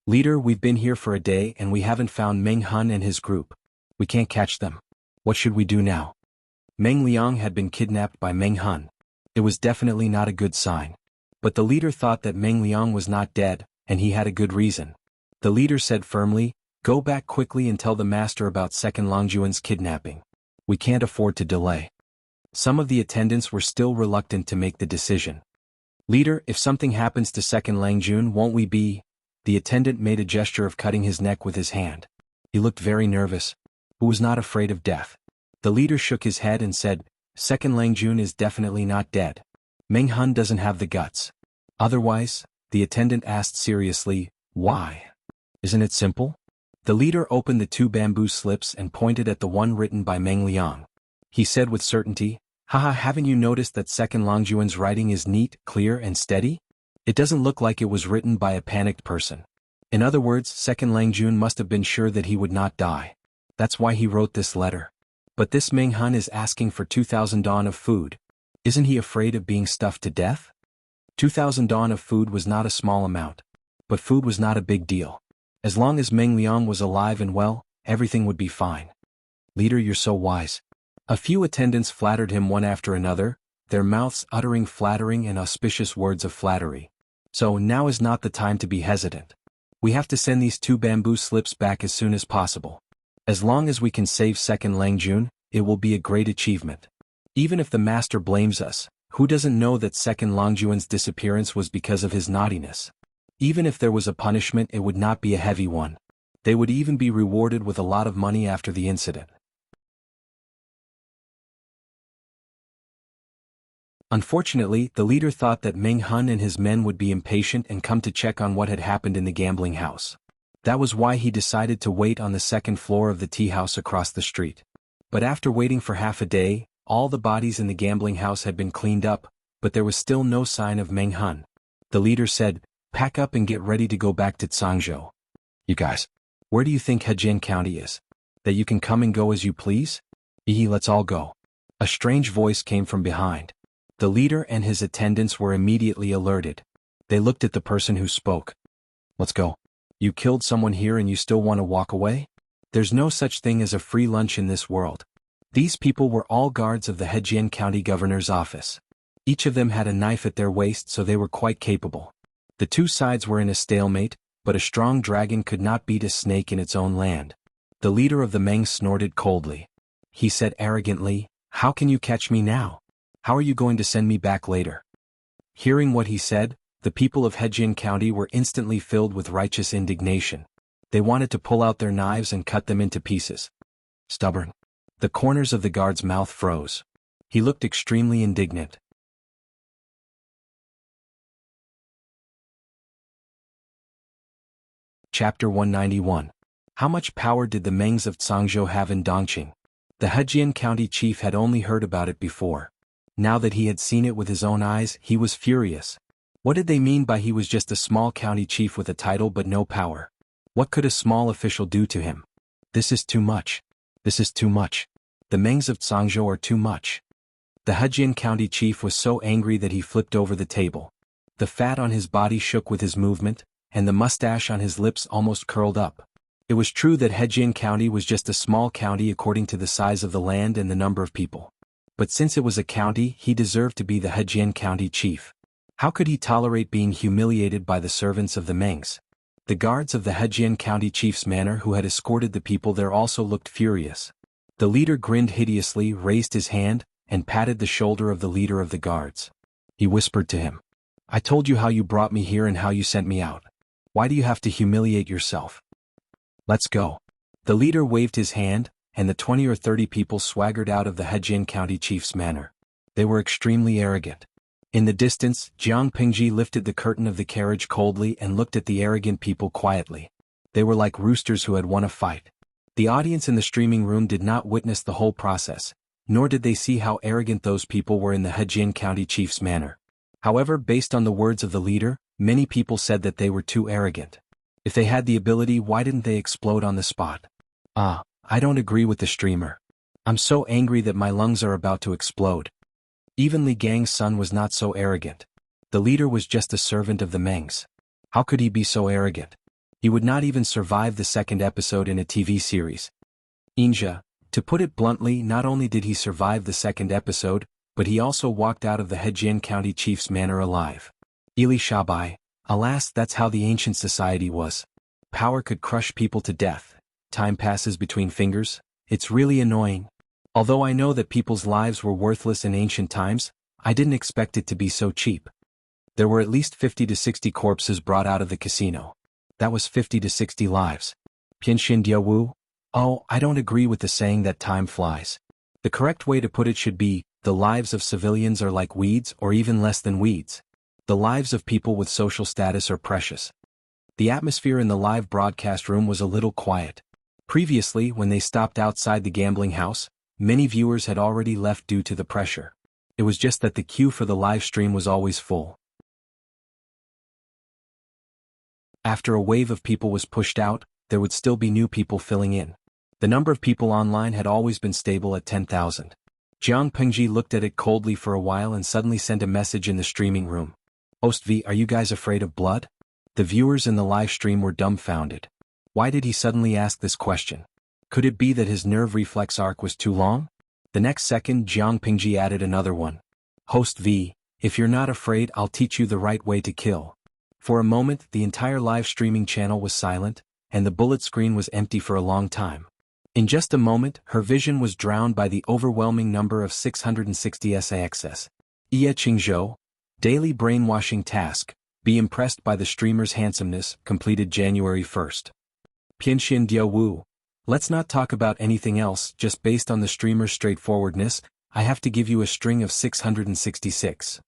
"Leader, we've been here for a day and we haven't found Meng Hun and his group. We can't catch them. What should we do now?" Meng Liang had been kidnapped by Meng Hun. It was definitely not a good sign. But the leader thought that Meng Liang was not dead, and he had a good reason. The leader said firmly, "Go back quickly and tell the master about Second Longjuan's kidnapping. We can't afford to delay." Some of the attendants were still reluctant to make the decision. "Leader, if something happens to Second Langjun, won't we be—" The attendant made a gesture of cutting his neck with his hand. He looked very nervous. Who was not afraid of death? The leader shook his head and said, "Second Langjun is definitely not dead. Meng Hun doesn't have the guts." "Otherwise?" the attendant asked seriously, "Why? Isn't it simple?" The leader opened the 2 bamboo slips and pointed at the one written by Meng Liang. He said with certainty, "Haha, haven't you noticed that Second Longjuan's writing is neat, clear and steady? It doesn't look like it was written by a panicked person. In other words, Second Langjun must have been sure that he would not die. That's why he wrote this letter. But this Meng Hun is asking for 2,000 dawn of food. Isn't he afraid of being stuffed to death?" 2,000 dawn of food was not a small amount. But food was not a big deal. As long as Meng Liang was alive and well, everything would be fine. Leader, you're so wise. A few attendants flattered him one after another, their mouths uttering flattering and auspicious words of flattery. So now is not the time to be hesitant. We have to send these 2 bamboo slips back as soon as possible. As long as we can save second Langjun, it will be a great achievement. Even if the master blames us, who doesn't know that second Langjun's disappearance was because of his naughtiness? Even if there was a punishment, it would not be a heavy one. They would even be rewarded with a lot of money after the incident. Unfortunately, the leader thought that Meng Hun and his men would be impatient and come to check on what had happened in the gambling house. That was why he decided to wait on the second floor of the tea house across the street. But after waiting for half a day, all the bodies in the gambling house had been cleaned up, but there was still no sign of Meng Hun. The leader said, "Pack up and get ready to go back to Zhangzhou. You guys, where do you think Hejian County is? That you can come and go as you please? Let's all go." A strange voice came from behind. The leader and his attendants were immediately alerted. They looked at the person who spoke. "Let's go. You killed someone here and you still want to walk away? There's no such thing as a free lunch in this world." These people were all guards of the Hejian County Governor's office. Each of them had a knife at their waist, so they were quite capable. The 2 sides were in a stalemate, but a strong dragon could not beat a snake in its own land. The leader of the Meng snorted coldly. He said arrogantly, "How can you catch me now? How are you going to send me back later?" Hearing what he said, the people of Hejian County were instantly filled with righteous indignation. They wanted to pull out their knives and cut them into pieces. Stubborn. The corners of the guard's mouth froze. He looked extremely indignant. Chapter 191. How much power did the Mengs of Zhangzhou have in Dongqing? The Hejian County chief had only heard about it before. Now that he had seen it with his own eyes, he was furious. What did they mean by he was just a small county chief with a title but no power? What could a small official do to him? This is too much. This is too much. The Mengs of Zhangzhou are too much. The Hejian County chief was so angry that he flipped over the table. The fat on his body shook with his movement, and the mustache on his lips almost curled up. It was true that Hejian County was just a small county according to the size of the land and the number of people. But since it was a county, he deserved to be the Hejian County chief. How could he tolerate being humiliated by the servants of the Mengs? The guards of the Hejian County chief's manor who had escorted the people there also looked furious. The leader grinned hideously, raised his hand, and patted the shoulder of the leader of the guards. He whispered to him, "I told you how you brought me here and how you sent me out. Why do you have to humiliate yourself? Let's go." The leader waved his hand, and the 20 or 30 people swaggered out of the Hejian County chief's manor. They were extremely arrogant. In the distance, Jiang Pingji lifted the curtain of the carriage coldly and looked at the arrogant people quietly. They were like roosters who had won a fight. The audience in the streaming room did not witness the whole process, nor did they see how arrogant those people were in the Hejian County chief's manor. However, based on the words of the leader, many people said that they were too arrogant. If they had the ability, why didn't they explode on the spot? I don't agree with the streamer. I'm so angry that my lungs are about to explode. Even Li Gang's son was not so arrogant. The leader was just a servant of the Mengs. How could he be so arrogant? He would not even survive the second episode in a TV series. Inja, to put it bluntly, not only did he survive the second episode, but he also walked out of the Hejian County chief's manor alive. Ili Shabai, alas, that's how the ancient society was. Power could crush people to death. Time passes between fingers. It's really annoying. Although I know that people's lives were worthless in ancient times, I didn't expect it to be so cheap. There were at least 50 to 60 corpses brought out of the casino. That was 50 to 60 lives. Pianxin Diawu? Oh, I don't agree with the saying that time flies. The correct way to put it should be, the lives of civilians are like weeds or even less than weeds. The lives of people with social status are precious. The atmosphere in the live broadcast room was a little quiet. Previously, when they stopped outside the gambling house, many viewers had already left due to the pressure. It was just that the queue for the live stream was always full. After a wave of people was pushed out, there would still be new people filling in. The number of people online had always been stable at 10,000. Jiang Pengji looked at it coldly for a while and suddenly sent a message in the streaming room. "Ostv, are you guys afraid of blood? The viewers in the live stream were dumbfounded. Why did he suddenly ask this question? Could it be that his nerve reflex arc was too long? The next second, Jiang Pingji added another one. Host V, if you're not afraid, I'll teach you the right way to kill. For a moment, the entire live streaming channel was silent, and the bullet screen was empty for a long time. In just a moment, her vision was drowned by the overwhelming number of 660 SAXS. Iya Qingzhou, daily brainwashing task, be impressed by the streamer's handsomeness, completed January 1st. Pianxian Diao Wu, let's not talk about anything else, just based on the streamer's straightforwardness, I have to give you a string of 666.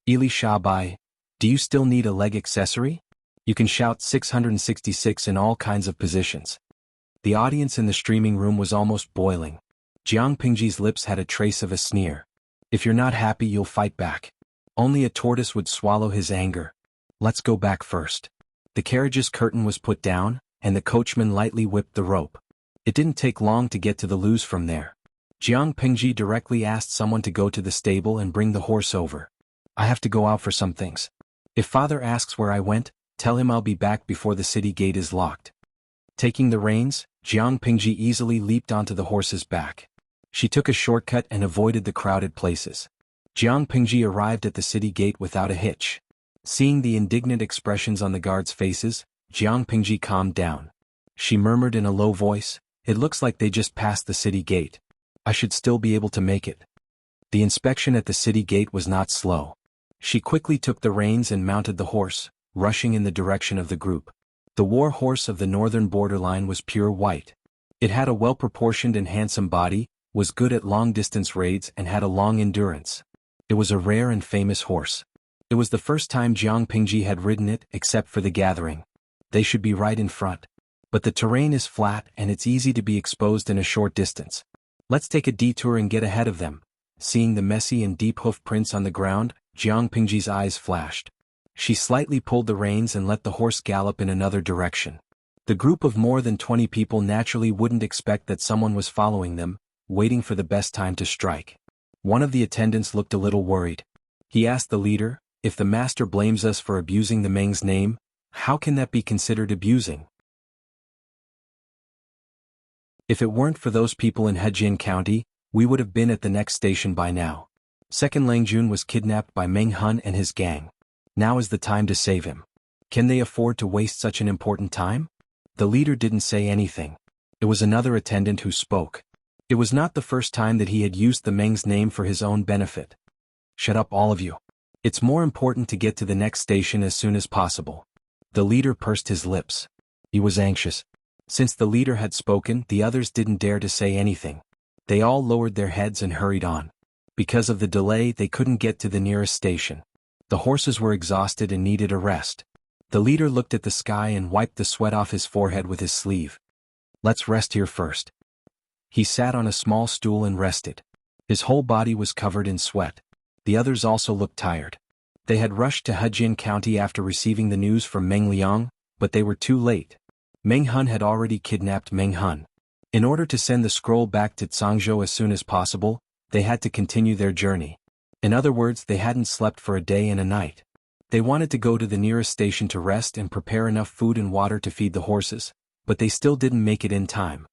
Ili Shabai, do you still need a leg accessory? You can shout 666 in all kinds of positions. The audience in the streaming room was almost boiling. Jiang Pingji's lips had a trace of a sneer. If you're not happy, you'll fight back. Only a tortoise would swallow his anger. Let's go back first. The carriage's curtain was put down, and the coachman lightly whipped the rope. It didn't take long to get to the loose from there. Jiang Pingji directly asked someone to go to the stable and bring the horse over. I have to go out for some things. If father asks where I went, tell him I'll be back before the city gate is locked. Taking the reins, Jiang Pingji easily leaped onto the horse's back. She took a shortcut and avoided the crowded places. Jiang Pingji arrived at the city gate without a hitch. Seeing the indignant expressions on the guards' faces, Jiang Pingji calmed down. She murmured in a low voice, it looks like they just passed the city gate. I should still be able to make it. The inspection at the city gate was not slow. She quickly took the reins and mounted the horse, rushing in the direction of the group. The war horse of the northern borderline was pure white. It had a well-proportioned and handsome body, was good at long-distance raids and had a long endurance. It was a rare and famous horse. It was the first time Jiang Pingji had ridden it except for the gathering. They should be right in front. But the terrain is flat and it's easy to be exposed in a short distance. Let's take a detour and get ahead of them. Seeing the messy and deep hoof prints on the ground, Jiang Pingji's eyes flashed. She slightly pulled the reins and let the horse gallop in another direction. The group of more than 20 people naturally wouldn't expect that someone was following them, waiting for the best time to strike. One of the attendants looked a little worried. He asked the leader, if the master blames us for abusing the Meng's name, how can that be considered abusing? If it weren't for those people in Hejian County, we would have been at the next station by now. Second Langjun was kidnapped by Meng Hun and his gang. Now is the time to save him. Can they afford to waste such an important time? The leader didn't say anything. It was another attendant who spoke. It was not the first time that he had used the Meng's name for his own benefit. Shut up, all of you. It's more important to get to the next station as soon as possible. The leader pursed his lips. He was anxious. Since the leader had spoken, the others didn't dare to say anything. They all lowered their heads and hurried on. Because of the delay, they couldn't get to the nearest station. The horses were exhausted and needed a rest. The leader looked at the sky and wiped the sweat off his forehead with his sleeve. Let's rest here first. He sat on a small stool and rested. His whole body was covered in sweat. The others also looked tired. They had rushed to Hejian County after receiving the news from Meng Liang, but they were too late. Meng Hun had already kidnapped Meng Hun. In order to send the scroll back to Zhangzhou as soon as possible, they had to continue their journey. In other words, they hadn't slept for a day and a night. They wanted to go to the nearest station to rest and prepare enough food and water to feed the horses, but they still didn't make it in time.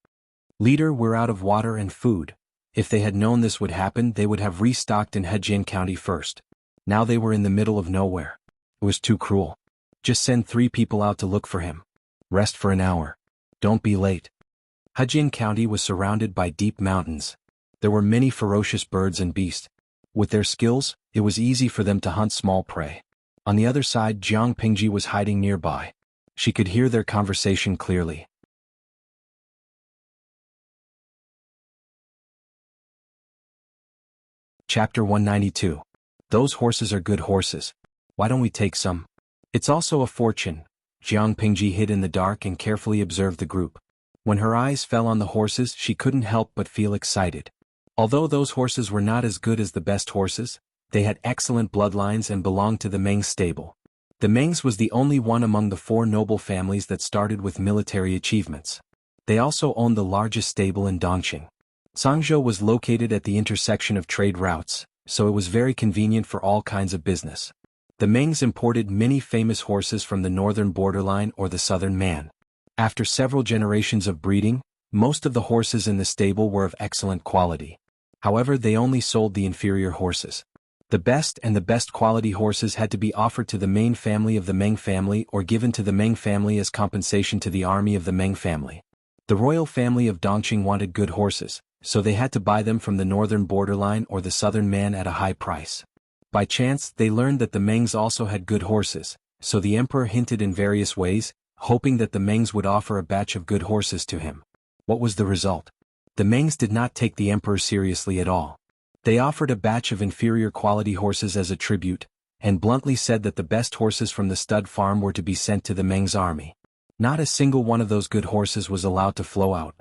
Leader, we're out of water and food. If they had known this would happen, they would have restocked in Hejian County first. Now they were in the middle of nowhere. It was too cruel. Just send 3 people out to look for him. Rest for an hour. Don't be late. Hejian County was surrounded by deep mountains. There were many ferocious birds and beasts. With their skills, it was easy for them to hunt small prey. On the other side, Jiang Pingji was hiding nearby. She could hear their conversation clearly. Chapter 192. Those horses are good horses. Why don't we take some? It's also a fortune. Jiang Pingji hid in the dark and carefully observed the group. When her eyes fell on the horses, she couldn't help but feel excited. Although those horses were not as good as the best horses, they had excellent bloodlines and belonged to the Meng stable. The Mengs was the only one among the 4 noble families that started with military achievements. They also owned the largest stable in Dongqing. Zhangzhou was located at the intersection of trade routes, so it was very convenient for all kinds of business. The Mengs imported many famous horses from the northern borderline or the southern Man. After several generations of breeding, most of the horses in the stable were of excellent quality. However, they only sold the inferior horses. The best quality horses had to be offered to the main family of the Meng family or given to the Meng family as compensation to the army of the Meng family. The royal family of Dongqing wanted good horses, so they had to buy them from the northern borderline or the southern Man at a high price. By chance, they learned that the Mengs also had good horses, so the emperor hinted in various ways, hoping that the Mengs would offer a batch of good horses to him. What was the result? The Mengs did not take the emperor seriously at all. They offered a batch of inferior quality horses as a tribute, and bluntly said that the best horses from the stud farm were to be sent to the Mengs army. Not a single one of those good horses was allowed to flow out.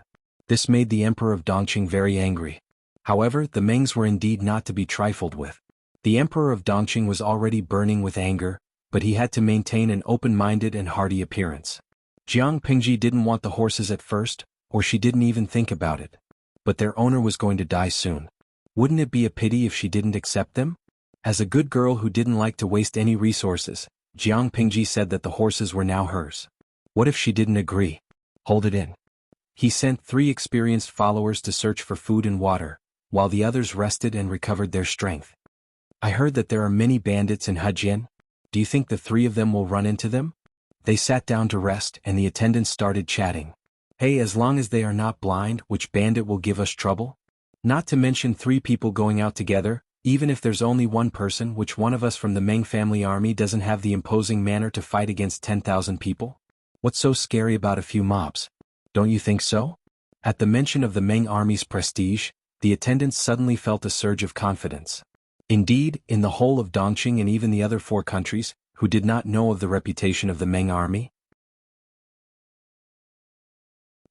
This made the emperor of Dongqing very angry. However, the Mengs were indeed not to be trifled with. The emperor of Dongqing was already burning with anger, but he had to maintain an open-minded and hearty appearance. Jiang Pingji didn't want the horses at first, or she didn't even think about it. But their owner was going to die soon. Wouldn't it be a pity if she didn't accept them? As a good girl who didn't like to waste any resources, Jiang Pingji said that the horses were now hers. What if she didn't agree? Hold it in. He sent 3 experienced followers to search for food and water, while the others rested and recovered their strength. I heard that there are many bandits in Hejian. Do you think the 3 of them will run into them? They sat down to rest and the attendants started chatting. Hey, as long as they are not blind, which bandit will give us trouble? Not to mention 3 people going out together, even if there's only one person, which one of us from the Meng family army doesn't have the imposing manner to fight against 10,000 people? What's so scary about a few mobs? Don't you think so? At the mention of the Meng army's prestige, the attendants suddenly felt a surge of confidence. Indeed, in the whole of Dongqing and even the other 4 countries, who did not know of the reputation of the Meng army?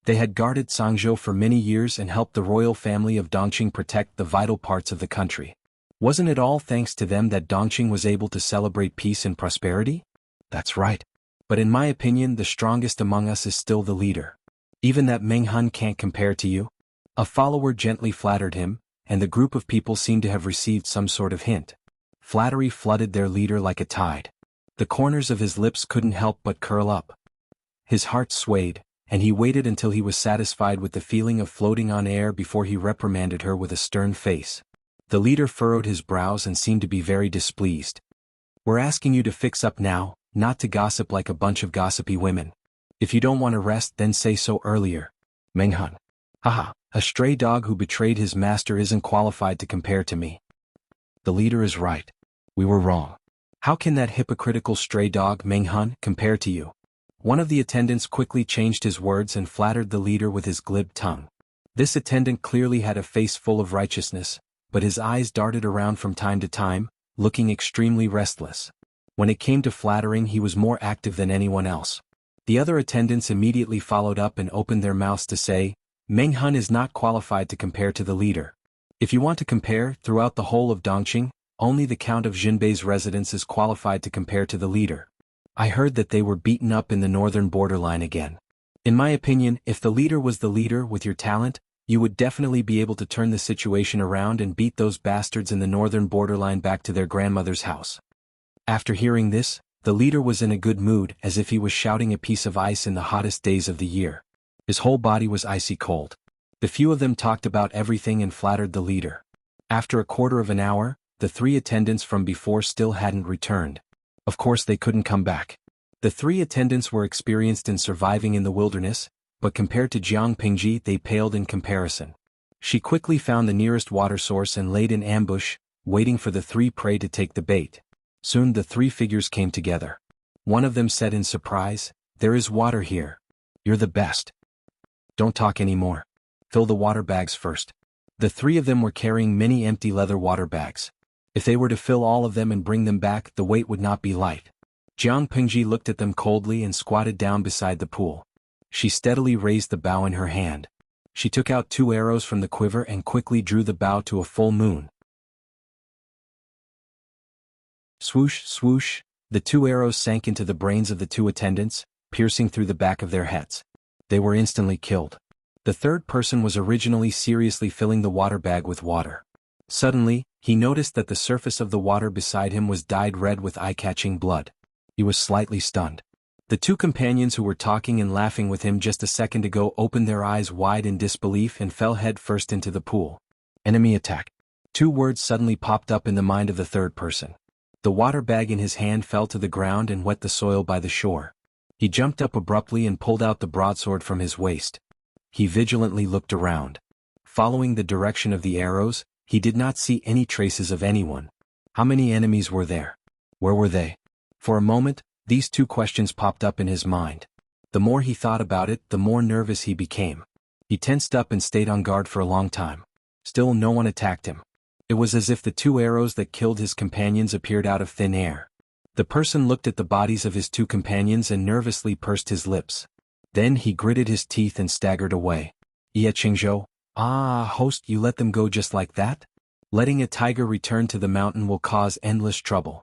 They had guarded Sangzhou for many years and helped the royal family of Dongqing protect the vital parts of the country. Wasn't it all thanks to them that Dongqing was able to celebrate peace and prosperity? That's right. But in my opinion, the strongest among us is still the leader. Even that Meng Hun can't compare to you. A follower gently flattered him, and the group of people seemed to have received some sort of hint. Flattery flooded their leader like a tide. The corners of his lips couldn't help but curl up. His heart swayed, and he waited until he was satisfied with the feeling of floating on air before he reprimanded her with a stern face. The leader furrowed his brows and seemed to be very displeased. We're asking you to fix up now, not to gossip like a bunch of gossipy women. If you don't want to rest, then say so earlier. Meng Hun. Haha, a stray dog who betrayed his master isn't qualified to compare to me. The leader is right. We were wrong. How can that hypocritical stray dog Meng Hun compare to you? One of the attendants quickly changed his words and flattered the leader with his glib tongue. This attendant clearly had a face full of righteousness, but his eyes darted around from time to time, looking extremely restless. When it came to flattering, he was more active than anyone else. The other attendants immediately followed up and opened their mouths to say, Meng Hun is not qualified to compare to the leader. If you want to compare, throughout the whole of Dongqing, only the Count of Jinbei's residence is qualified to compare to the leader. I heard that they were beaten up in the northern borderline again. In my opinion, if the leader was the leader with your talent, you would definitely be able to turn the situation around and beat those bastards in the northern borderline back to their grandmother's house. After hearing this, the leader was in a good mood, as if he was shouting a piece of ice in the hottest days of the year. His whole body was icy cold. The few of them talked about everything and flattered the leader. After a quarter of an hour, the 3 attendants from before still hadn't returned. Of course they couldn't come back. The 3 attendants were experienced in surviving in the wilderness, but compared to Jiang Pingji they paled in comparison. She quickly found the nearest water source and laid in ambush, waiting for the 3 prey to take the bait. Soon the 3 figures came together. One of them said in surprise, "There is water here. You're the best. Don't talk anymore. Fill the water bags first." The 3 of them were carrying many empty leather water bags. If they were to fill all of them and bring them back, the weight would not be light. Jiang Pingji looked at them coldly and squatted down beside the pool. She steadily raised the bow in her hand. She took out 2 arrows from the quiver and quickly drew the bow to a full moon. Swoosh, swoosh, the 2 arrows sank into the brains of the 2 attendants, piercing through the back of their heads. They were instantly killed. The 3rd person was originally seriously filling the water bag with water. Suddenly, He noticed that the surface of the water beside him was dyed red with eye-catching blood. He was slightly stunned. The two companions who were talking and laughing with him just a second ago opened their eyes wide in disbelief and fell head first into the pool. Enemy attack. Two words suddenly popped up in the mind of the third person. The water bag in his hand fell to the ground and wet the soil by the shore. He jumped up abruptly and pulled out the broadsword from his waist. He vigilantly looked around. Following the direction of the arrows, he did not see any traces of anyone. How many enemies were there? Where were they? For a moment, these two questions popped up in his mind. The more he thought about it, the more nervous he became. He tensed up and stayed on guard for a long time. Still no one attacked him. It was as if the two arrows that killed his companions appeared out of thin air. The person looked at the bodies of his two companions and nervously pursed his lips. Then he gritted his teeth and staggered away. Ye Qingzhou, host, you let them go just like that? Letting a tiger return to the mountain will cause endless trouble.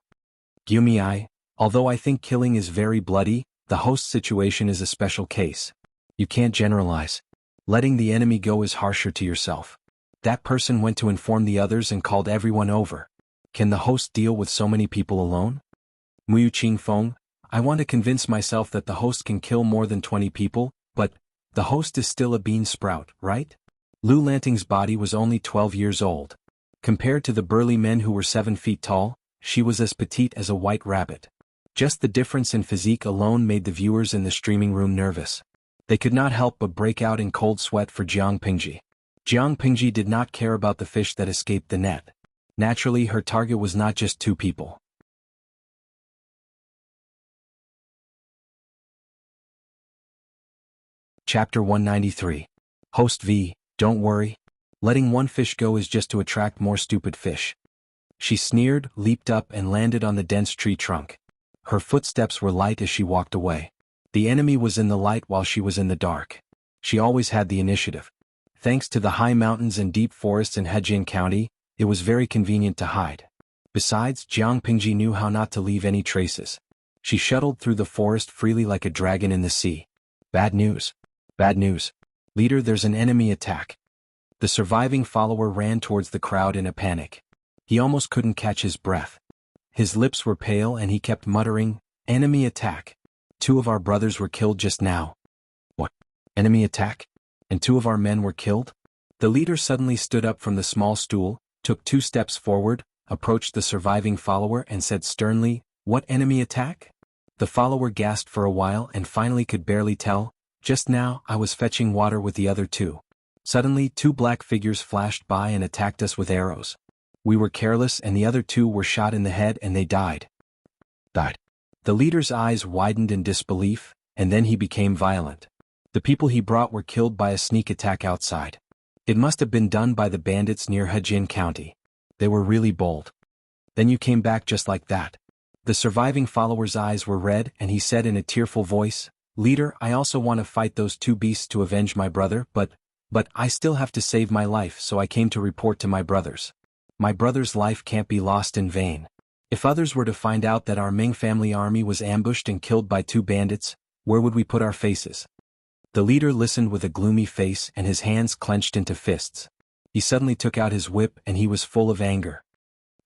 Gumiai, although I think killing is very bloody, the host situation is a special case. You can't generalize. Letting the enemy go is harsher to yourself. That person went to inform the others and called everyone over. Can the host deal with so many people alone? Muyu Qingfeng, I want to convince myself that the host can kill more than 20 people, but the host is still a bean sprout, right? Lu Lanting's body was only 12 years old. Compared to the burly men who were 7 feet tall, she was as petite as a white rabbit. Just the difference in physique alone made the viewers in the streaming room nervous. They could not help but break out in cold sweat for Jiang Pingji. Jiang Pingji did not care about the fish that escaped the net. Naturally, her target was not just 2 people. Chapter 193. Host V, don't worry. Letting one fish go is just to attract more stupid fish. She sneered, leaped up and landed on the dense tree trunk. Her footsteps were light as she walked away. The enemy was in the light while she was in the dark. She always had the initiative. Thanks to the high mountains and deep forests in Hejian County, it was very convenient to hide. Besides, Jiang Pingji knew how not to leave any traces. She shuttled through the forest freely like a dragon in the sea. Bad news. Bad news. Leader, there's an enemy attack. The surviving follower ran towards the crowd in a panic. He almost couldn't catch his breath. His lips were pale and he kept muttering, enemy attack. 2 of our brothers were killed just now. What? Enemy attack? And 2 of our men were killed? The leader suddenly stood up from the small stool, took 2 steps forward, approached the surviving follower and said sternly, what enemy attack? The follower gasped for a while and finally could barely tell, just now I was fetching water with the other 2. Suddenly 2 black figures flashed by and attacked us with arrows. We were careless and the other 2 were shot in the head and they died. Died. The leader's eyes widened in disbelief, and then he became violent. The people he brought were killed by a sneak attack outside. It must have been done by the bandits near Hejian County. They were really bold. Then you came back just like that. The surviving follower's eyes were red and he said in a tearful voice, Leader, I also want to fight those 2 beasts to avenge my brother, but I still have to save my life, so I came to report to my brothers. My brother's life can't be lost in vain. If others were to find out that our Ming family army was ambushed and killed by 2 bandits, where would we put our faces? The leader listened with a gloomy face and his hands clenched into fists. He suddenly took out his whip and he was full of anger.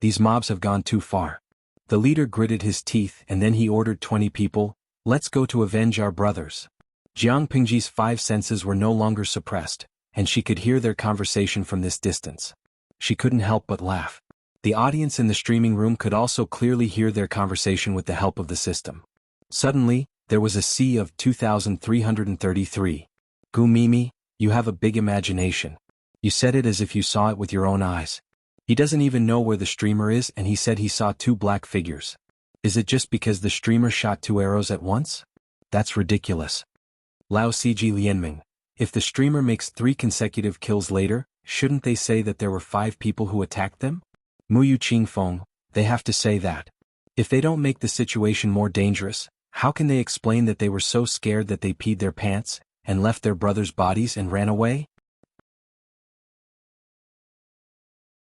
These mobs have gone too far. The leader gritted his teeth and then he ordered 20 people, let's go to avenge our brothers. Jiang Pingji's 5 senses were no longer suppressed, and she could hear their conversation from this distance. She couldn't help but laugh. The audience in the streaming room could also clearly hear their conversation with the help of the system. Suddenly, there was a sea of 2,333. Gu Mimi, you have a big imagination. You said it as if you saw it with your own eyes. He doesn't even know where the streamer is and he said he saw 2 black figures. Is it just because the streamer shot 2 arrows at once? That's ridiculous. Lao Ciji Lianming, if the streamer makes 3 consecutive kills later, shouldn't they say that there were 5 people who attacked them? Muyu Qingfeng, they have to say that. If they don't make the situation more dangerous, how can they explain that they were so scared that they peed their pants, and left their brothers' bodies and ran away?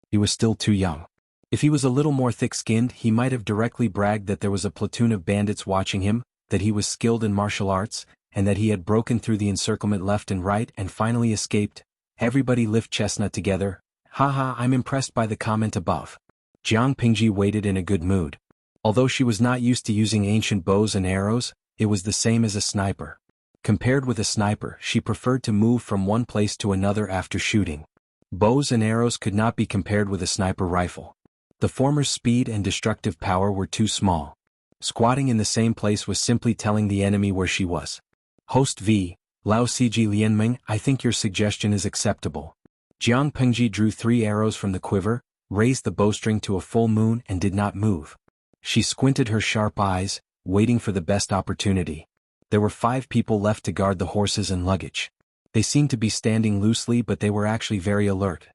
He was still too young. If he was a little more thick-skinned, he might have directly bragged that there was a platoon of bandits watching him, that he was skilled in martial arts, and that he had broken through the encirclement left and right and finally escaped. Everybody lift chestnut together. Haha, I'm impressed by the comment above. Jiang Pingji waited in a good mood. Although she was not used to using ancient bows and arrows, it was the same as a sniper. Compared with a sniper, she preferred to move from one place to another after shooting. Bows and arrows could not be compared with a sniper rifle. The former's speed and destructive power were too small. Squatting in the same place was simply telling the enemy where she was. Host V. Lao Ciji Lianming, I think your suggestion is acceptable. Jiang Pengji drew 3 arrows from the quiver, raised the bowstring to a full moon and did not move. She squinted her sharp eyes, waiting for the best opportunity. There were 5 people left to guard the horses and luggage. They seemed to be standing loosely, but they were actually very alert.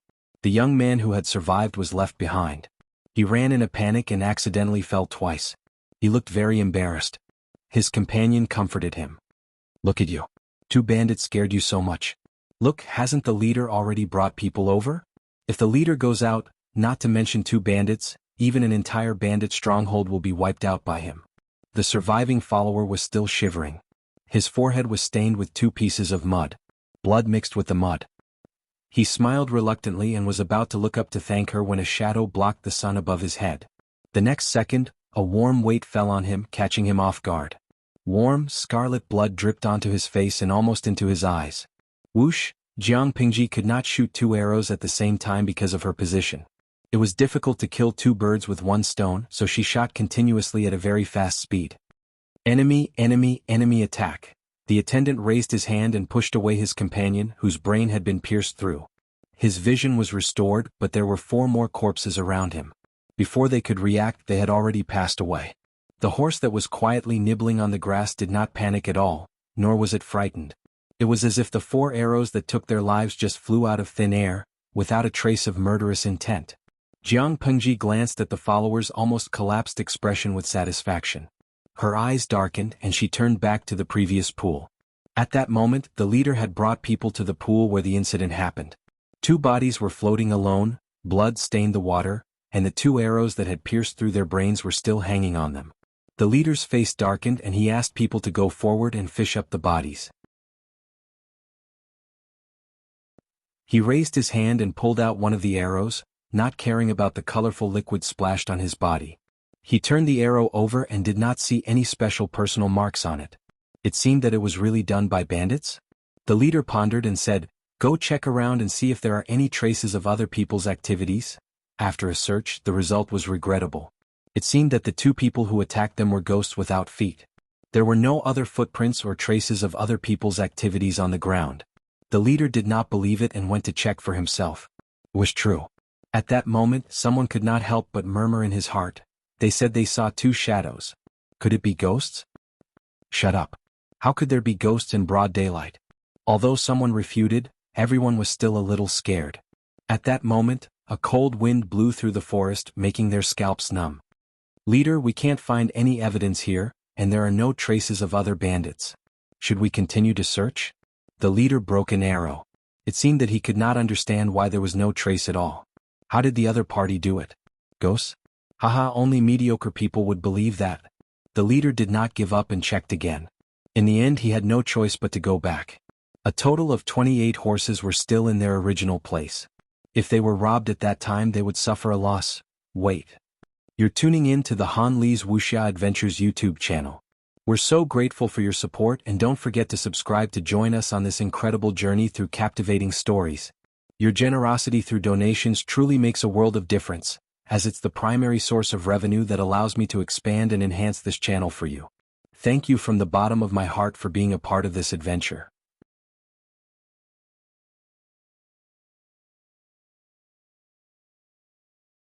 The young man who had survived was left behind. He ran in a panic and accidentally fell twice. He looked very embarrassed. His companion comforted him. Look at you. 2 bandits scared you so much. Look, hasn't the leader already brought people over? If the leader goes out, not to mention 2 bandits, even an entire bandit stronghold will be wiped out by him. The surviving follower was still shivering. His forehead was stained with 2 pieces of mud. Blood mixed with the mud. He smiled reluctantly and was about to look up to thank her when a shadow blocked the sun above his head. The next second, a warm weight fell on him, catching him off guard. Warm, scarlet blood dripped onto his face and almost into his eyes. Whoosh! Jiang Pingji could not shoot 2 arrows at the same time because of her position. It was difficult to kill 2 birds with 1 stone, so she shot continuously at a very fast speed. Enemy, enemy, enemy attack. The attendant raised his hand and pushed away his companion, whose brain had been pierced through. His vision was restored, but there were 4 more corpses around him. Before they could react, they had already passed away. The horse that was quietly nibbling on the grass did not panic at all, nor was it frightened. It was as if the 4 arrows that took their lives just flew out of thin air, without a trace of murderous intent. Jiang Pengji glanced at the follower's almost collapsed expression with satisfaction. Her eyes darkened and she turned back to the previous pool. At that moment, the leader had brought people to the pool where the incident happened. 2 bodies were floating alone, blood stained the water, and the 2 arrows that had pierced through their brains were still hanging on them. The leader's face darkened and he asked people to go forward and fish up the bodies. He raised his hand and pulled out one of the arrows, not caring about the colorful liquid splashed on his body. He turned the arrow over and did not see any special personal marks on it. It seemed that it was really done by bandits? The leader pondered and said, "Go check around and see if there are any traces of other people's activities." After a search, the result was regrettable. It seemed that the 2 people who attacked them were ghosts without feet. There were no other footprints or traces of other people's activities on the ground. The leader did not believe it and went to check for himself. It was true. At that moment, someone could not help but murmur in his heart. They said they saw 2 shadows. Could it be ghosts? Shut up. How could there be ghosts in broad daylight? Although someone refuted, everyone was still a little scared. At that moment, a cold wind blew through the forest, making their scalps numb. Leader, we can't find any evidence here, and there are no traces of other bandits. Should we continue to search? The leader broke an arrow. It seemed that he could not understand why there was no trace at all. How did the other party do it? Ghosts? Haha, only mediocre people would believe that. The leader did not give up and checked again. In the end, he had no choice but to go back. A total of 28 horses were still in their original place. If they were robbed at that time, they would suffer a loss. Wait. You're tuning in to the Han Li's Wuxia Adventures YouTube channel. We're so grateful for your support, and don't forget to subscribe to join us on this incredible journey through captivating stories. Your generosity through donations truly makes a world of difference, as it's the primary source of revenue that allows me to expand and enhance this channel for you. Thank you from the bottom of my heart for being a part of this adventure.